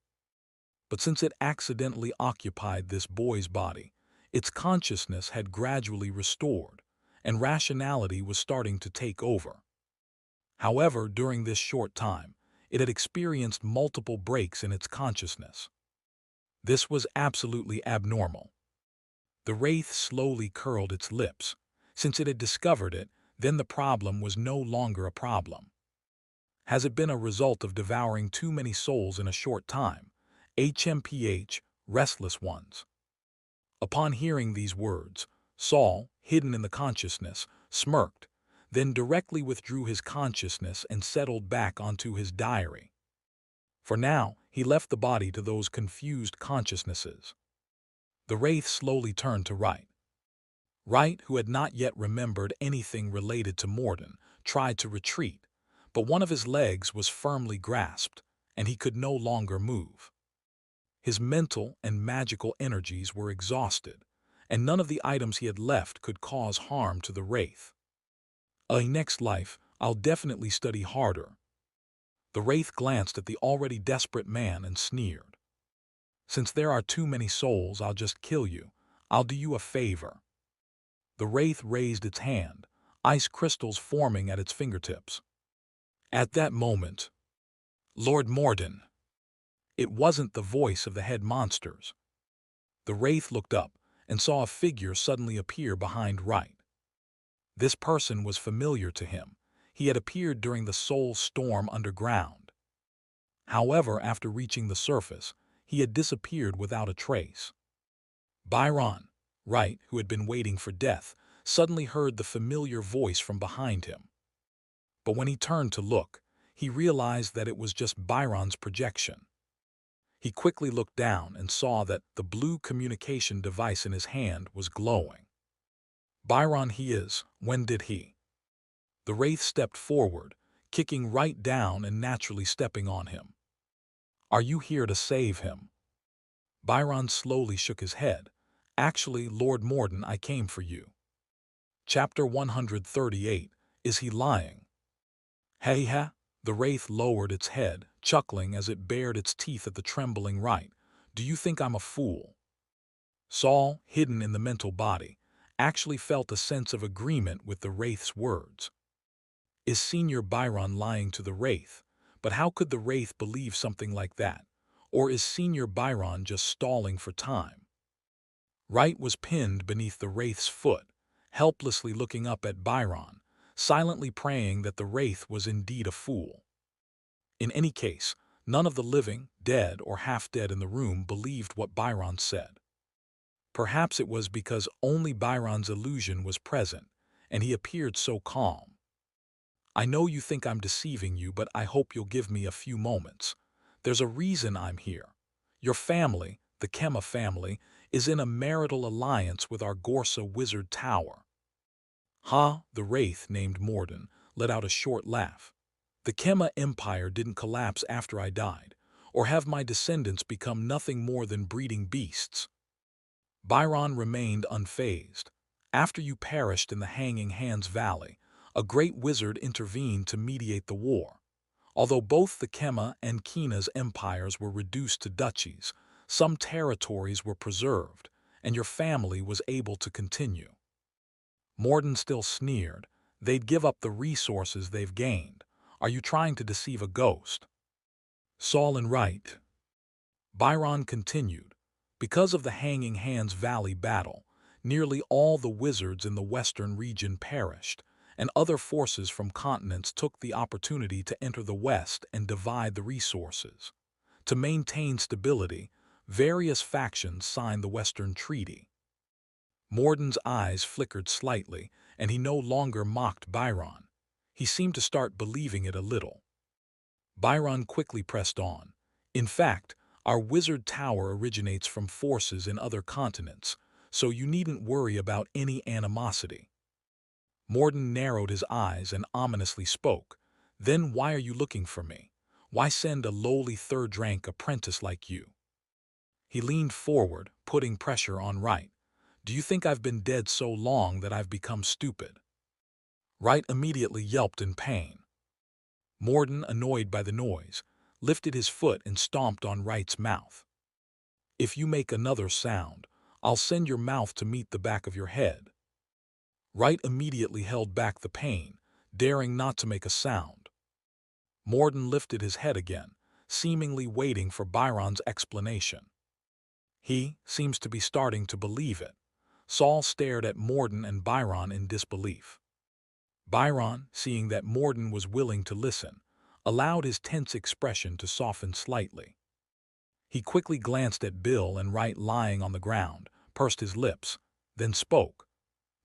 But since it accidentally occupied this boy's body, its consciousness had gradually restored, and rationality was starting to take over. However, during this short time, it had experienced multiple breaks in its consciousness. This was absolutely abnormal. The wraith slowly curled its lips. Since it had discovered it, then the problem was no longer a problem. Has it been a result of devouring too many souls in a short time? HMPH, restless ones. Upon hearing these words, Saul, hidden in the consciousness, smirked, then directly withdrew his consciousness and settled back onto his diary. For now, he left the body to those confused consciousnesses. The wraith slowly turned to Wright. Wright, who had not yet remembered anything related to Morden, tried to retreat, but one of his legs was firmly grasped, and he could no longer move. His mental and magical energies were exhausted, and none of the items he had left could cause harm to the wraith. Next life, I'll definitely study harder. The wraith glanced at the already desperate man and sneered. Since there are too many souls, I'll just kill you. I'll do you a favor. The wraith raised its hand, ice crystals forming at its fingertips. At that moment, Lord Morden. It wasn't the voice of the head monsters. The wraith looked up and saw a figure suddenly appear behind Wright. This person was familiar to him. He had appeared during the soul storm underground. However, after reaching the surface, he had disappeared without a trace. Byron, Wright, who had been waiting for death, suddenly heard the familiar voice from behind him. But when he turned to look, he realized that it was just Byron's projection. He quickly looked down and saw that the blue communication device in his hand was glowing. Byron, when did he? The wraith stepped forward, kicking Wright down and naturally stepping on him. Are you here to save him? Byron slowly shook his head. Actually, Lord Morden, I came for you. Chapter 138, Is He Lying? Hey ha! The wraith lowered its head, chuckling as it bared its teeth at the trembling Wright. Do you think I'm a fool? Saul, hidden in the mental body, actually felt a sense of agreement with the wraith's words. Is Senior Byron lying to the wraith? But how could the wraith believe something like that? Or is Senior Byron just stalling for time? Wright was pinned beneath the wraith's foot, helplessly looking up at Byron, silently praying that the wraith was indeed a fool. In any case, none of the living, dead or half-dead in the room believed what Byron said. Perhaps it was because only Byron's illusion was present, and he appeared so calm. I know you think I'm deceiving you, but I hope you'll give me a few moments. There's a reason I'm here. Your family, the Kema family, is in a marital alliance with our Gorsa wizard tower. Ha, the wraith named Morden let out a short laugh. The Kema Empire didn't collapse after I died, or have my descendants become nothing more than breeding beasts. Byron remained unfazed. After you perished in the Hanging Hands Valley, a great wizard intervened to mediate the war. Although both the Kema and Kina's empires were reduced to duchies, some territories were preserved, and your family was able to continue. Morden still sneered. They'd give up the resources they've gained. Are you trying to deceive a ghost? Saul and right. Byron continued. Because of the Hanging Hands Valley battle, nearly all the wizards in the western region perished, and other forces from continents took the opportunity to enter the west and divide the resources. To maintain stability, various factions signed the Western Treaty. Morden's eyes flickered slightly, and he no longer mocked Byron. He seemed to start believing it a little. Byron quickly pressed on. In fact, our wizard tower originates from forces in other continents, so you needn't worry about any animosity. Morden narrowed his eyes and ominously spoke. Then why are you looking for me? Why send a lowly third-rank apprentice like you? He leaned forward, putting pressure on Wright. Do you think I've been dead so long that I've become stupid? Wright immediately yelped in pain. Morden, annoyed by the noise, lifted his foot and stomped on Wright's mouth. If you make another sound, I'll send your mouth to meet the back of your head. Wright immediately held back the pain, daring not to make a sound. Morden lifted his head again, seemingly waiting for Byron's explanation. He seems to be starting to believe it. Saul stared at Morden and Byron in disbelief. Byron, seeing that Morden was willing to listen, allowed his tense expression to soften slightly. He quickly glanced at Bill and Wright lying on the ground, pursed his lips, then spoke.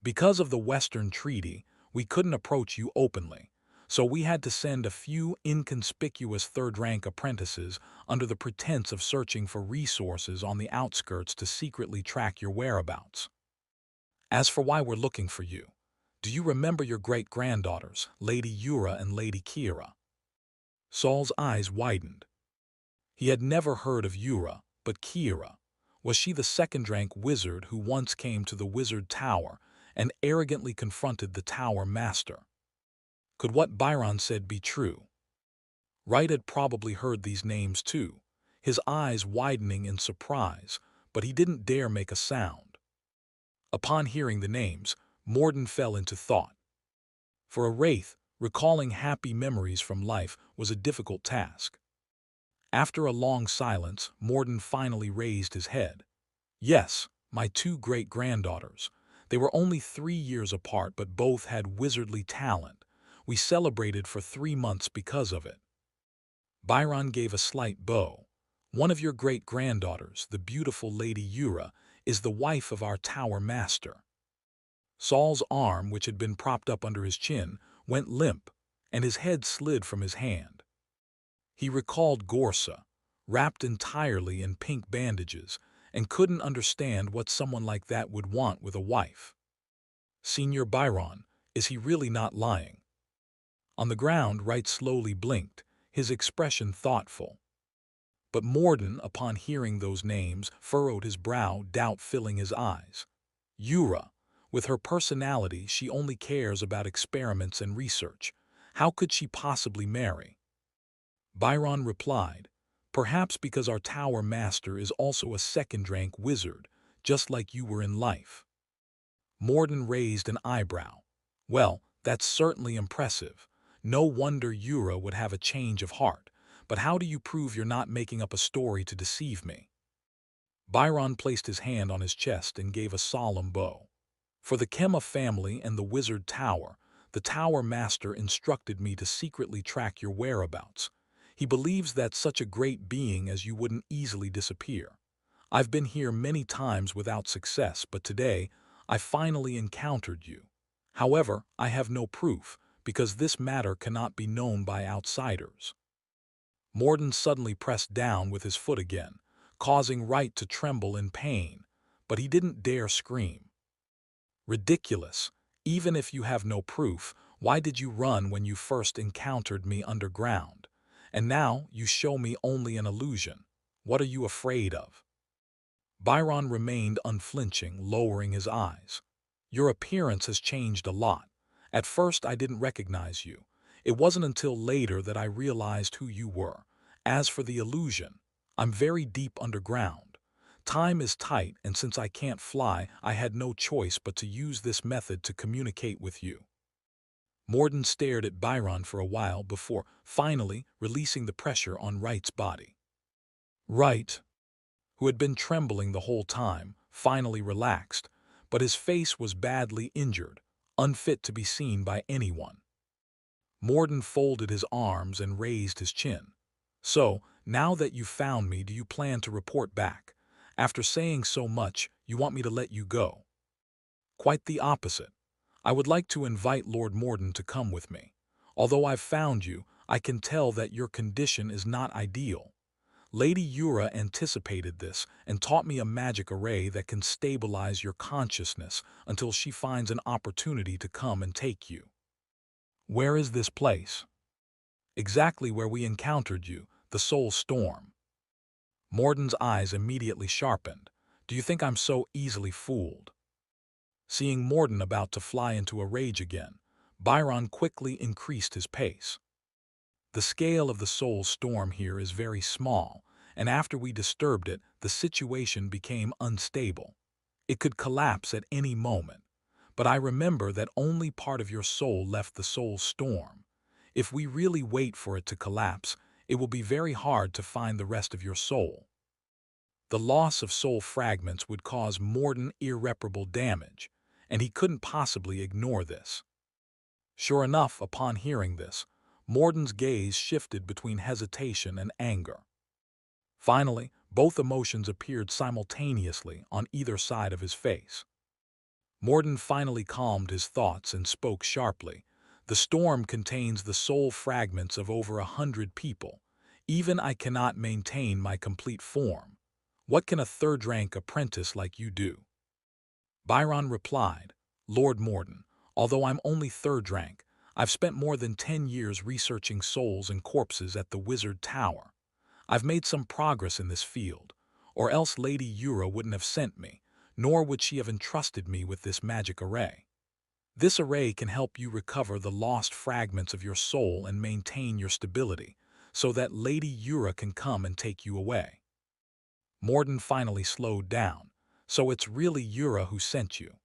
Because of the Western Treaty, we couldn't approach you openly, so we had to send a few inconspicuous third-rank apprentices under the pretense of searching for resources on the outskirts to secretly track your whereabouts. As for why we're looking for you, do you remember your great-granddaughters, Lady Yura and Lady Kira? Saul's eyes widened. He had never heard of Yura, but Kira. Was she the second-rank wizard who once came to the wizard tower and arrogantly confronted the tower master? Could what Byron said be true? Wright had probably heard these names too, his eyes widening in surprise, but he didn't dare make a sound. Upon hearing the names, Morden fell into thought. For a wraith, recalling happy memories from life was a difficult task. After a long silence, Morden finally raised his head. Yes, my two great-granddaughters. They were only 3 years apart, but both had wizardly talent. We celebrated for 3 months because of it. Byron gave a slight bow. One of your great-granddaughters, the beautiful Lady Yura, is the wife of our tower master. Saul's arm, which had been propped up under his chin, went limp, and his head slid from his hand. He recalled Gorsa, wrapped entirely in pink bandages, and couldn't understand what someone like that would want with a wife. Senior Byron, is he really not lying? On the ground, Wright slowly blinked, his expression thoughtful. But Morden, upon hearing those names, furrowed his brow, doubt filling his eyes. Yura, with her personality, she only cares about experiments and research. How could she possibly marry? Byron replied, perhaps because our tower master is also a second-rank wizard, just like you were in life. Morden raised an eyebrow. Well, that's certainly impressive. No wonder Yura would have a change of heart. But how do you prove you're not making up a story to deceive me? Byron placed his hand on his chest and gave a solemn bow. For the Kema family and the wizard tower, the The Tower Master instructed me to secretly track your whereabouts. He believes that such a great being as you wouldn't easily disappear. I've been here many times without success, but today I finally encountered you. However, I have no proof, because this matter cannot be known by outsiders." Morden suddenly pressed down with his foot again, causing Wright to tremble in pain, but he didn't dare scream. "Ridiculous! Even if you have no proof, why did you run when you first encountered me underground? And now you show me only an illusion. What are you afraid of?" Byron remained unflinching, lowering his eyes. "Your appearance has changed a lot. At first I didn't recognize you. It wasn't until later that I realized who you were. As for the illusion, I'm very deep underground. Time is tight, and since I can't fly, I had no choice but to use this method to communicate with you." Morden stared at Byron for a while before finally releasing the pressure on Wright's body. Wright, who had been trembling the whole time, finally relaxed, but his face was badly injured, unfit to be seen by anyone. Morden folded his arms and raised his chin. "So, now that you've found me, do you plan to report back? After saying so much, you want me to let you go?" "Quite the opposite. I would like to invite Lord Morden to come with me. Although I've found you, I can tell that your condition is not ideal. Lady Yura anticipated this and taught me a magic array that can stabilize your consciousness until she finds an opportunity to come and take you." "Where is this place?" "Exactly where we encountered you, the Soul Storm." Morden's eyes immediately sharpened. "Do you think I'm so easily fooled?" Seeing Morden about to fly into a rage again, Byron quickly increased his pace. "The scale of the Soul Storm here is very small, and after we disturbed it, the situation became unstable. It could collapse at any moment. But I remember that only part of your soul left the Soul Storm. If we really wait for it to collapse, it will be very hard to find the rest of your soul." The loss of soul fragments would cause Morden irreparable damage, and he couldn't possibly ignore this. Sure enough, upon hearing this, Morden's gaze shifted between hesitation and anger. Finally, both emotions appeared simultaneously on either side of his face. Morden finally calmed his thoughts and spoke sharply. "The storm contains the soul fragments of over 100 people. Even I cannot maintain my complete form. What can a third-rank apprentice like you do?" Byron replied, "Lord Morden, although I'm only third rank, I've spent more than 10 years researching souls and corpses at the Wizard Tower. I've made some progress in this field, or else Lady Yura wouldn't have sent me, nor would she have entrusted me with this magic array. This array can help you recover the lost fragments of your soul and maintain your stability, so that Lady Yura can come and take you away." Morden finally slowed down. "So it's really Yura who sent you?"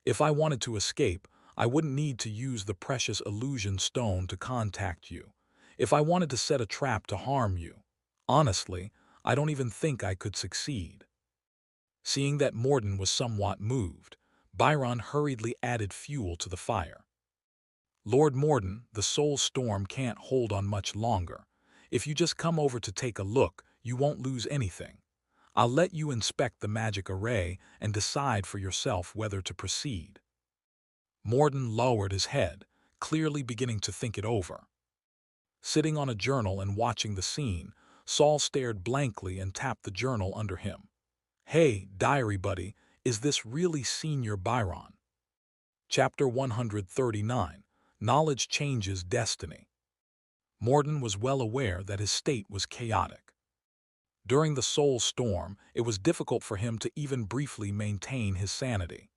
"If I wanted to escape, I wouldn't need to use the precious illusion stone to contact you. If I wanted to set a trap to harm you, honestly, I don't even think I could succeed." Seeing that Morden was somewhat moved, Byron hurriedly added fuel to the fire. "Lord Morden, the Soul Storm can't hold on much longer. If you just come over to take a look, you won't lose anything. I'll let you inspect the magic array and decide for yourself whether to proceed." Morden lowered his head, clearly beginning to think it over. Sitting on a journal and watching the scene, Saul stared blankly and tapped the journal under him. "Hey, diary buddy, is this really Senior Byron?" Chapter 139. Knowledge Changes Destiny. Morden was well aware that his state was chaotic. During the Soul Storm, it was difficult for him to even briefly maintain his sanity.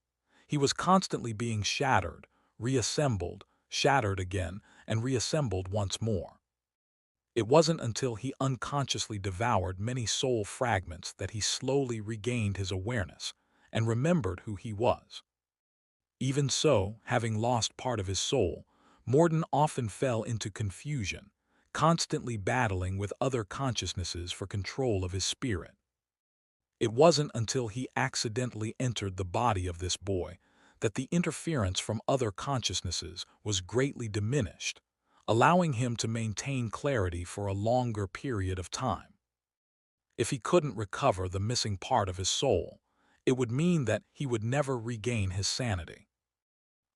He was constantly being shattered, reassembled, shattered again, and reassembled once more. It wasn't until he unconsciously devoured many soul fragments that he slowly regained his awareness and remembered who he was. Even so, having lost part of his soul, Morden often fell into confusion, constantly battling with other consciousnesses for control of his spirit. It wasn't until he accidentally entered the body of this boy that the interference from other consciousnesses was greatly diminished, allowing him to maintain clarity for a longer period of time. If he couldn't recover the missing part of his soul, it would mean that he would never regain his sanity.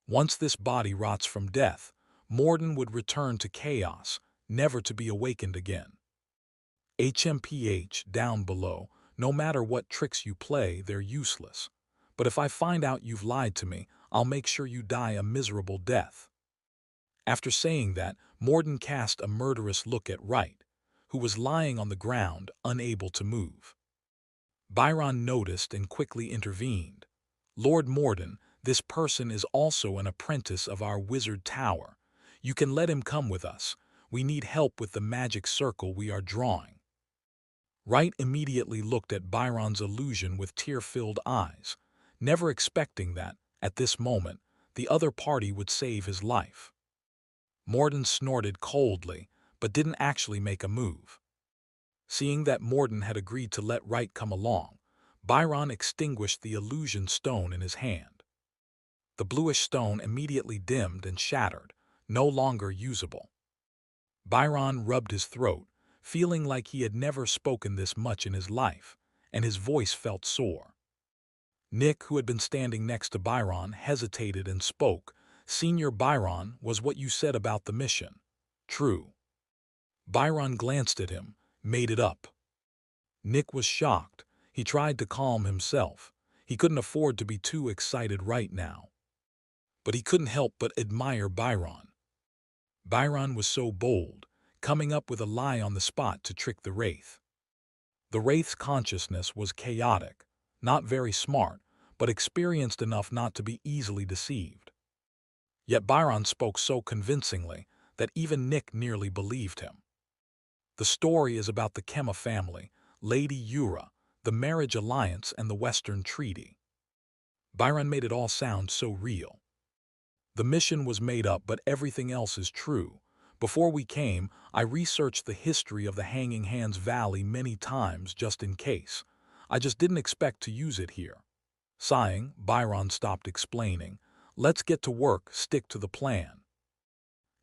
Once this body rots from death, Morden would return to chaos, never to be awakened again. HMPH down below, no matter what tricks you play, they're useless. But if I find out you've lied to me, I'll make sure you die a miserable death. After saying that, Morden cast a murderous look at Wright, who was lying on the ground, unable to move. Byron noticed and quickly intervened. Lord Morden, this person is also an apprentice of our wizard tower. You can let him come with us. We need help with the magic circle we are drawing. Wright immediately looked at Byron's illusion with tear-filled eyes, never expecting that, at this moment, the other party would save his life. Morden snorted coldly, but didn't actually make a move. Seeing that Morden had agreed to let Wright come along, Byron extinguished the illusion stone in his hand. The bluish stone immediately dimmed and shattered, no longer usable. Byron rubbed his throat, feeling like he had never spoken this much in his life, and his voice felt sore. Nick, who had been standing next to Byron, hesitated and spoke. "Senior Byron, was what you said about the mission true?" Byron glanced at him, made it up. Nick was shocked. He tried to calm himself. He couldn't afford to be too excited right now. But he couldn't help but admire Byron. Byron was so bold, coming up with a lie on the spot to trick the Wraith. The Wraith's consciousness was chaotic, not very smart, but experienced enough not to be easily deceived. Yet Byron spoke so convincingly that even Nick nearly believed him. The story is about the Kemma family, Lady Yura, the marriage alliance, and the Western Treaty. Byron made it all sound so real. The mission was made up, but everything else is true. Before we came, I researched the history of the Hanging Hands Valley many times just in case. I just didn't expect to use it here. Sighing, Byron stopped explaining. "Let's get to work, stick to the plan."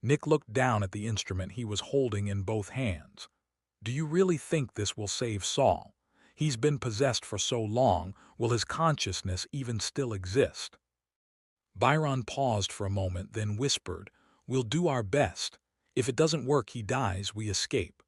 Nick looked down at the instrument he was holding in both hands. "Do you really think this will save Saul? He's been possessed for so long, will his consciousness even still exist?" Byron paused for a moment, then whispered, "We'll do our best. If it doesn't work, he dies, we escape."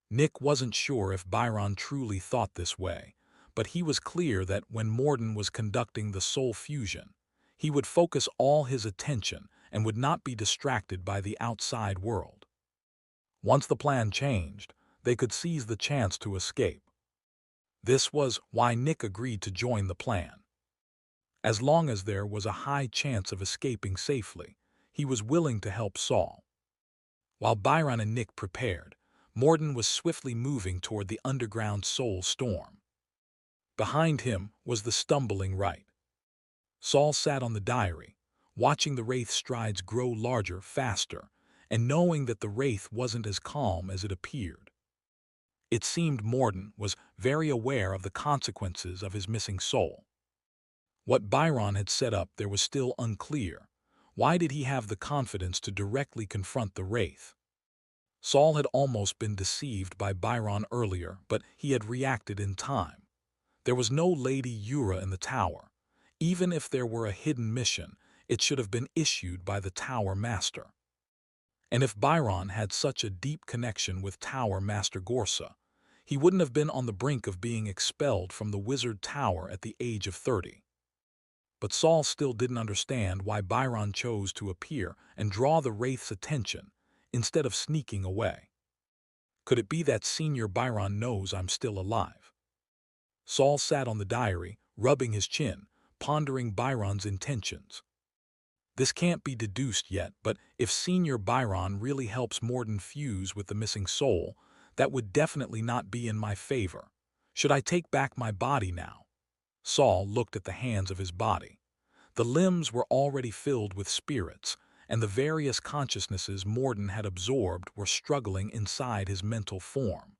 Nick wasn't sure if Byron truly thought this way, but he was clear that when Morden was conducting the soul fusion, he would focus all his attention and would not be distracted by the outside world. Once the plan changed, they could seize the chance to escape. This was why Nick agreed to join the plan. As long as there was a high chance of escaping safely, he was willing to help Saul. While Byron and Nick prepared, Morden was swiftly moving toward the underground soul storm. Behind him was the stumbling Wright. Saul sat on the diary, watching the Wraith's strides grow larger, faster, and knowing that the Wraith wasn't as calm as it appeared. It seemed Morden was very aware of the consequences of his missing soul. What Byron had set up there was still unclear. Why did he have the confidence to directly confront the Wraith? Saul had almost been deceived by Byron earlier, but he had reacted in time. There was no Lady Yura in the tower. Even if there were a hidden mission, it should have been issued by the Tower Master. And if Byron had such a deep connection with Tower Master Gorsa, he wouldn't have been on the brink of being expelled from the Wizard Tower at the age of 30. But Saul still didn't understand why Byron chose to appear and draw the Wraith's attention instead of sneaking away. Could it be that Senior Byron knows I'm still alive? Saul sat on the diary, rubbing his chin, pondering Byron's intentions. This can't be deduced yet, but if Senior Byron really helps Morden fuse with the missing soul, that would definitely not be in my favor. Should I take back my body now? Saul looked at the hands of his body. The limbs were already filled with spirits, and the various consciousnesses Morden had absorbed were struggling inside his mental form.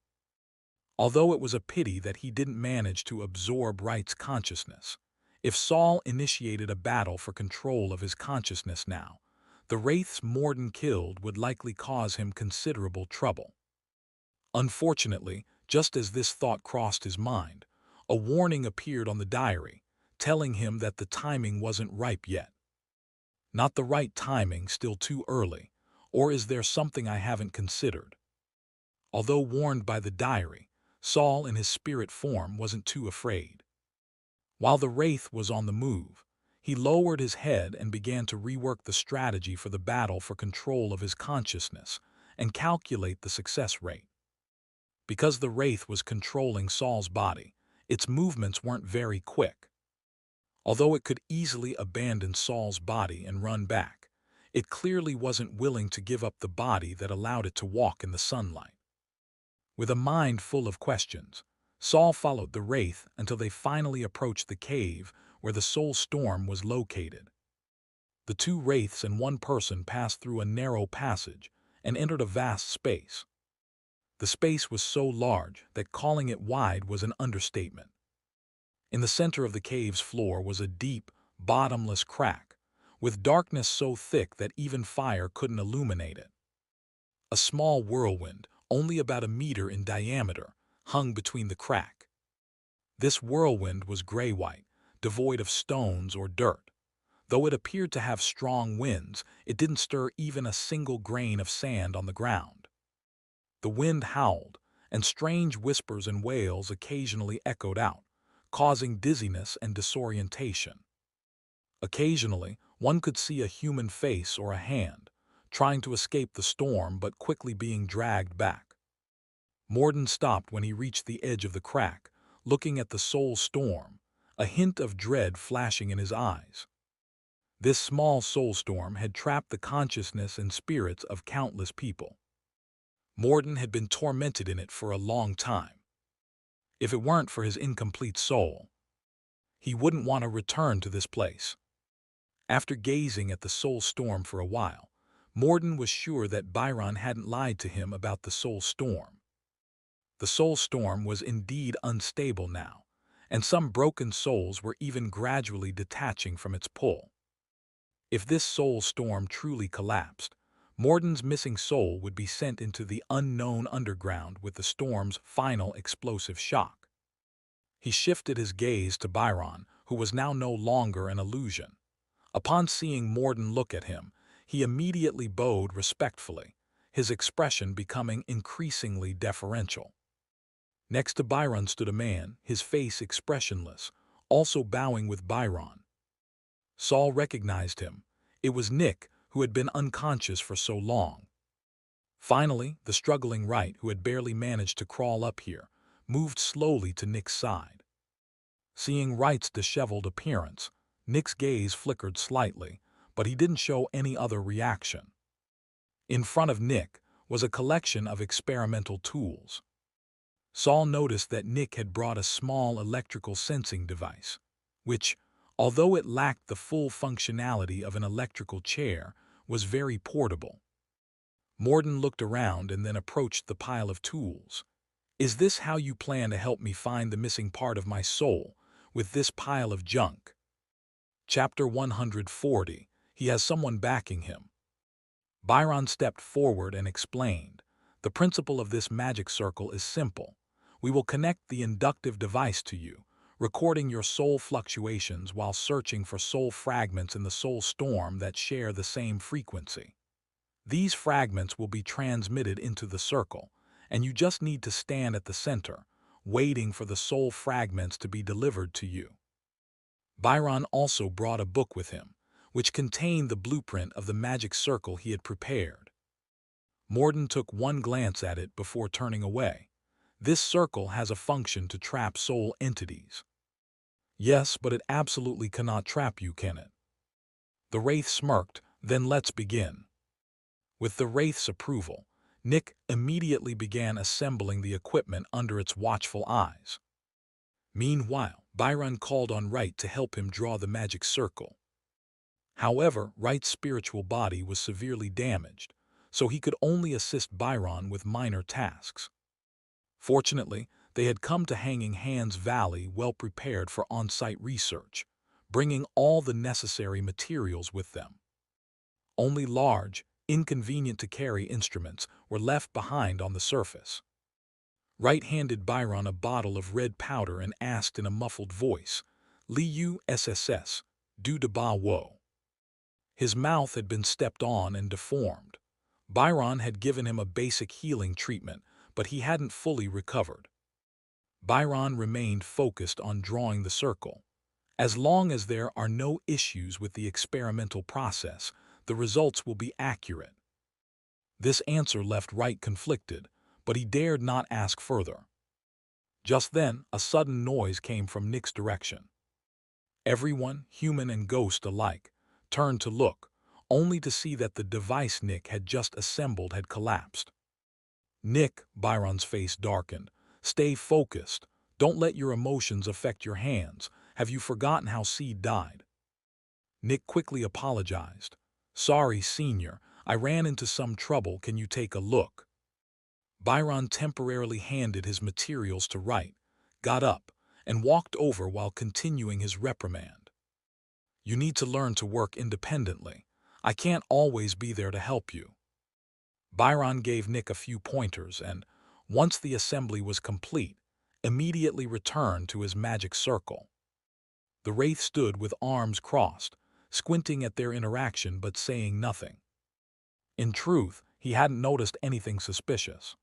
Although it was a pity that he didn't manage to absorb Wright's consciousness, If Saul initiated a battle for control of his consciousness now, the wraiths Morden killed would likely cause him considerable trouble. Unfortunately, just as this thought crossed his mind, a warning appeared on the diary, telling him that the timing wasn't ripe yet. Not the right timing, still too early, or is there something I haven't considered? Although warned by the diary, Saul in his spirit form wasn't too afraid. While the wraith was on the move, he lowered his head and began to rework the strategy for the battle for control of his consciousness and calculate the success rate. Because the wraith was controlling Saul's body, its movements weren't very quick. Although it could easily abandon Saul's body and run back, it clearly wasn't willing to give up the body that allowed it to walk in the sunlight. With a mind full of questions, Saul followed the wraith until they finally approached the cave where the soul storm was located. The two wraiths and one person passed through a narrow passage and entered a vast space. The space was so large that calling it wide was an understatement. In the center of the cave's floor was a deep, bottomless crack, with darkness so thick that even fire couldn't illuminate it. A small whirlwind, only about a meter in diameter, hung between the crack. This whirlwind was gray-white, devoid of stones or dirt. Though it appeared to have strong winds, it didn't stir even a single grain of sand on the ground. The wind howled, and strange whispers and wails occasionally echoed out, causing dizziness and disorientation. Occasionally, one could see a human face or a hand, trying to escape the storm but quickly being dragged back. Morden stopped when he reached the edge of the crack, looking at the soul storm, a hint of dread flashing in his eyes. This small soul storm had trapped the consciousness and spirits of countless people. Morden had been tormented in it for a long time. If it weren't for his incomplete soul, he wouldn't want to return to this place. After gazing at the soul storm for a while, Morden was sure that Byron hadn't lied to him about the soul storm. The soul storm was indeed unstable now, and some broken souls were even gradually detaching from its pull. If this soul storm truly collapsed, Morden's missing soul would be sent into the unknown underground with the storm's final explosive shock. He shifted his gaze to Byron, who was now no longer an illusion. Upon seeing Morden look at him, he immediately bowed respectfully, his expression becoming increasingly deferential. Next to Byron stood a man, his face expressionless, also bowing with Byron. Saul recognized him. It was Nick, who had been unconscious for so long. Finally, the struggling Wright, who had barely managed to crawl up here, moved slowly to Nick's side. Seeing Wright's disheveled appearance, Nick's gaze flickered slightly, but he didn't show any other reaction. In front of Nick was a collection of experimental tools. Saul noticed that Nick had brought a small electrical sensing device, which, although it lacked the full functionality of an electrical chair, was very portable. Morden looked around and then approached the pile of tools. "Is this how you plan to help me find the missing part of my soul, with this pile of junk?" Chapter 140. He has someone backing him. Byron stepped forward and explained, "The principle of this magic circle is simple. We will connect the inductive device to you, recording your soul fluctuations while searching for soul fragments in the soul storm that share the same frequency. These fragments will be transmitted into the circle, and you just need to stand at the center, waiting for the soul fragments to be delivered to you." Byron also brought a book with him, which contained the blueprint of the magic circle he had prepared. Morden took one glance at it before turning away. "This circle has a function to trap soul entities." "Yes, but it absolutely cannot trap you, can it?" The wraith smirked. "Then let's begin." With the wraith's approval, Nick immediately began assembling the equipment under its watchful eyes. Meanwhile, Byron called on Wright to help him draw the magic circle. However, Wright's spiritual body was severely damaged, so he could only assist Byron with minor tasks. Fortunately, they had come to Hanging Hands Valley well prepared for on-site research, bringing all the necessary materials with them. Only large, inconvenient-to-carry instruments were left behind on the surface. Wright handed Byron a bottle of red powder and asked in a muffled voice, "Liu SSS, du de ba wo?" His mouth had been stepped on and deformed. Byron had given him a basic healing treatment, but he hadn't fully recovered. Byron remained focused on drawing the circle. As long as there are no issues with the experimental process, the results will be accurate. This answer left Wright conflicted, but he dared not ask further. Just then, a sudden noise came from Nick's direction. Everyone, human and ghost alike, turned to look, only to see that the device Nick had just assembled had collapsed. "Nick," Byron's face darkened, "stay focused. Don't let your emotions affect your hands. Have you forgotten how Seed died?" Nick quickly apologized. "Sorry, Senior. I ran into some trouble. Can you take a look?" Byron temporarily handed his materials to Wright, got up, and walked over while continuing his reprimand. "You need to learn to work independently. I can't always be there to help you." Byron gave Nick a few pointers and, once the assembly was complete, immediately returned to his magic circle. The Wraith stood with arms crossed, squinting at their interaction but saying nothing. In truth, he hadn't noticed anything suspicious.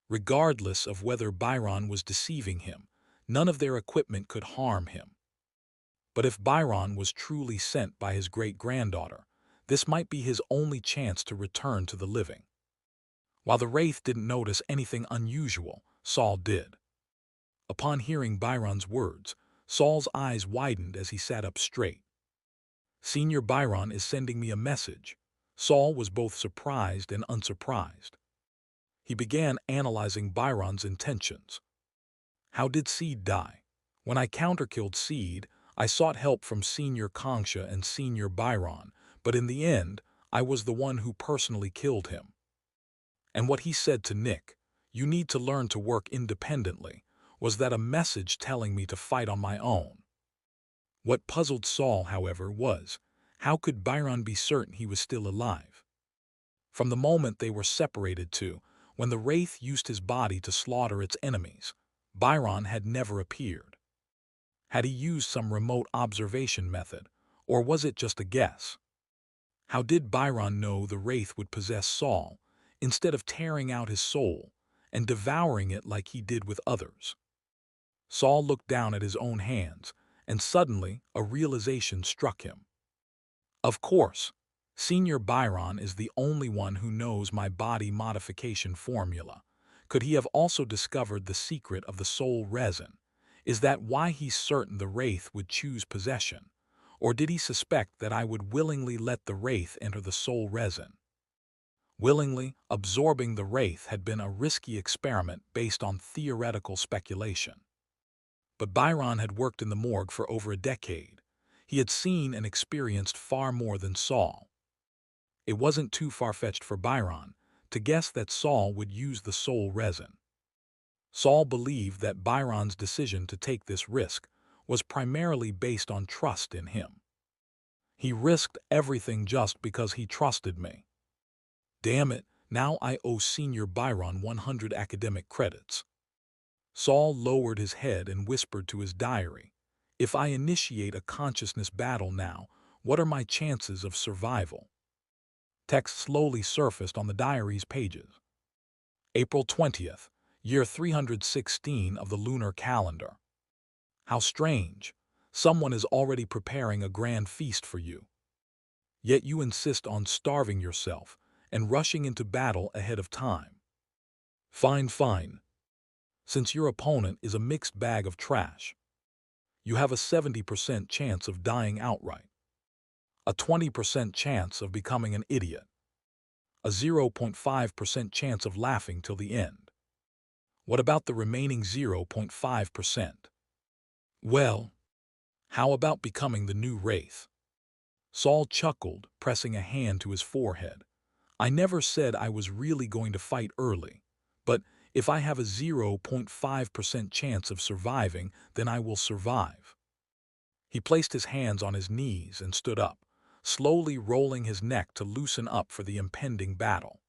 Regardless of whether Byron was deceiving him, none of their equipment could harm him. But if Byron was truly sent by his great-granddaughter, this might be his only chance to return to the living. While the Wraith didn't notice anything unusual, Saul did. Upon hearing Byron's words, Saul's eyes widened as he sat up straight. "Senior Byron is sending me a message." Saul was both surprised and unsurprised. He began analyzing Byron's intentions. "How did Seed die? When I counterkilled Seed, I sought help from Senior Kongsha and Senior Byron, but in the end, I was the one who personally killed him." And what he said to Nick, "You need to learn to work independently," was that a message telling me to fight on my own? What puzzled Saul, however, was, how could Byron be certain he was still alive? From the moment they were separated to, when the Wraith used his body to slaughter its enemies, Byron had never appeared. Had he used some remote observation method, or was it just a guess? How did Byron know the Wraith would possess Saul, instead of tearing out his soul and devouring it like he did with others? Saul looked down at his own hands, and suddenly a realization struck him. Of course, Senior Byron is the only one who knows my body modification formula. Could he have also discovered the secret of the soul resin? Is that why he's certain the Wraith would choose possession? Or did he suspect that I would willingly let the Wraith enter the soul resin? Willingly absorbing the Wraith had been a risky experiment based on theoretical speculation. But Byron had worked in the morgue for over a decade. He had seen and experienced far more than Saul. It wasn't too far-fetched for Byron to guess that Saul would use the soul resin. Saul believed that Byron's decision to take this risk was primarily based on trust in him. "He risked everything just because he trusted me. Damn it, now I owe Senior Byron 100 academic credits." Saul lowered his head and whispered to his diary, "If I initiate a consciousness battle now, what are my chances of survival?" Text slowly surfaced on the diary's pages. April 20th, year 316 of the lunar calendar. How strange. Someone is already preparing a grand feast for you. Yet you insist on starving yourself and rushing into battle ahead of time. Fine, fine. Since your opponent is a mixed bag of trash, you have a 70% chance of dying outright, a 20% chance of becoming an idiot, a 0.5% chance of laughing till the end. What about the remaining 0.5%? Well, how about becoming the new Wraith? Saul chuckled, pressing a hand to his forehead. "I never said I was really going to fight early, but if I have a 0.5% chance of surviving, then I will survive." He placed his hands on his knees and stood up, slowly rolling his neck to loosen up for the impending battle.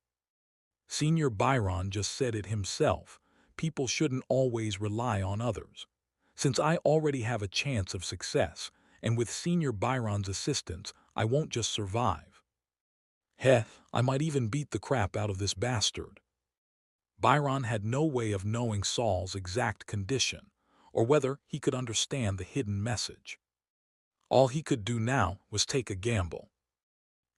Senior Byron just said it himself. People shouldn't always rely on others. Since I already have a chance of success, and with Senior Byron's assistance, I won't just survive. Heh, I might even beat the crap out of this bastard. Byron had no way of knowing Saul's exact condition, or whether he could understand the hidden message. All he could do now was take a gamble.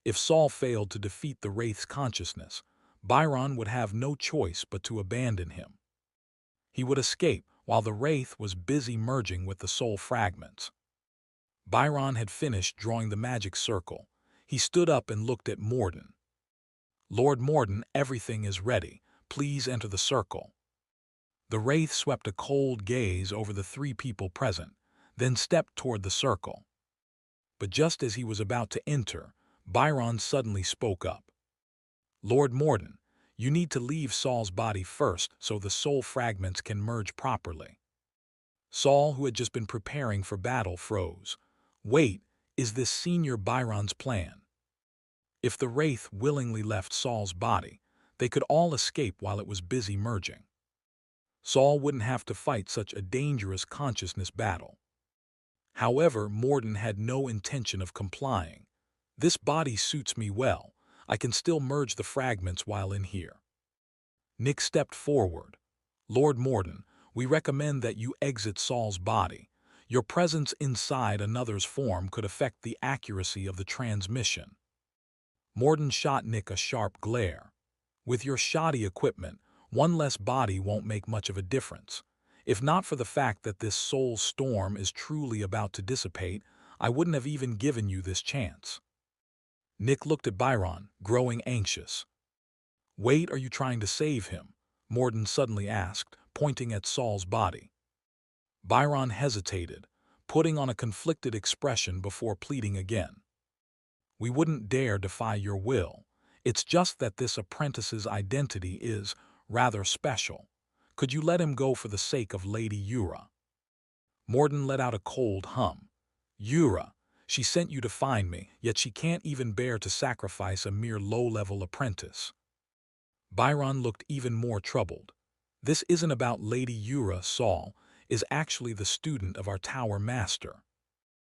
If Saul failed to defeat the Wraith's consciousness, Byron would have no choice but to abandon him. He would escape while the Wraith was busy merging with the soul fragments. Byron had finished drawing the magic circle. He stood up and looked at Morden. "Lord Morden, everything is ready. Please enter the circle." The Wraith swept a cold gaze over the three people present, then stepped toward the circle. But just as he was about to enter, Byron suddenly spoke up. "Lord Morden, you need to leave Saul's body first so the soul fragments can merge properly." Saul, who had just been preparing for battle, froze. Wait, is this Senior Byron's plan? If the Wraith willingly left Saul's body, they could all escape while it was busy merging. Saul wouldn't have to fight such a dangerous consciousness battle. However, Morden had no intention of complying. "This body suits me well. I can still merge the fragments while in here." Nick stepped forward. "Lord Morden, we recommend that you exit Saul's body. Your presence inside another's form could affect the accuracy of the transmission." Morden shot Nick a sharp glare. "With your shoddy equipment, one less body won't make much of a difference. If not for the fact that this soul storm is truly about to dissipate, I wouldn't have even given you this chance." Nick looked at Byron, growing anxious. "Wait, are you trying to save him?" Morden suddenly asked, pointing at Saul's body. Byron hesitated, putting on a conflicted expression before pleading again. "We wouldn't dare defy your will. It's just that this apprentice's identity is rather special. Could you let him go for the sake of Lady Yura?" Morden let out a cold hum. "Yura, she sent you to find me, yet she can't even bear to sacrifice a mere low-level apprentice." Byron looked even more troubled. "This isn't about Lady Yura. Saul is actually the student of our tower master.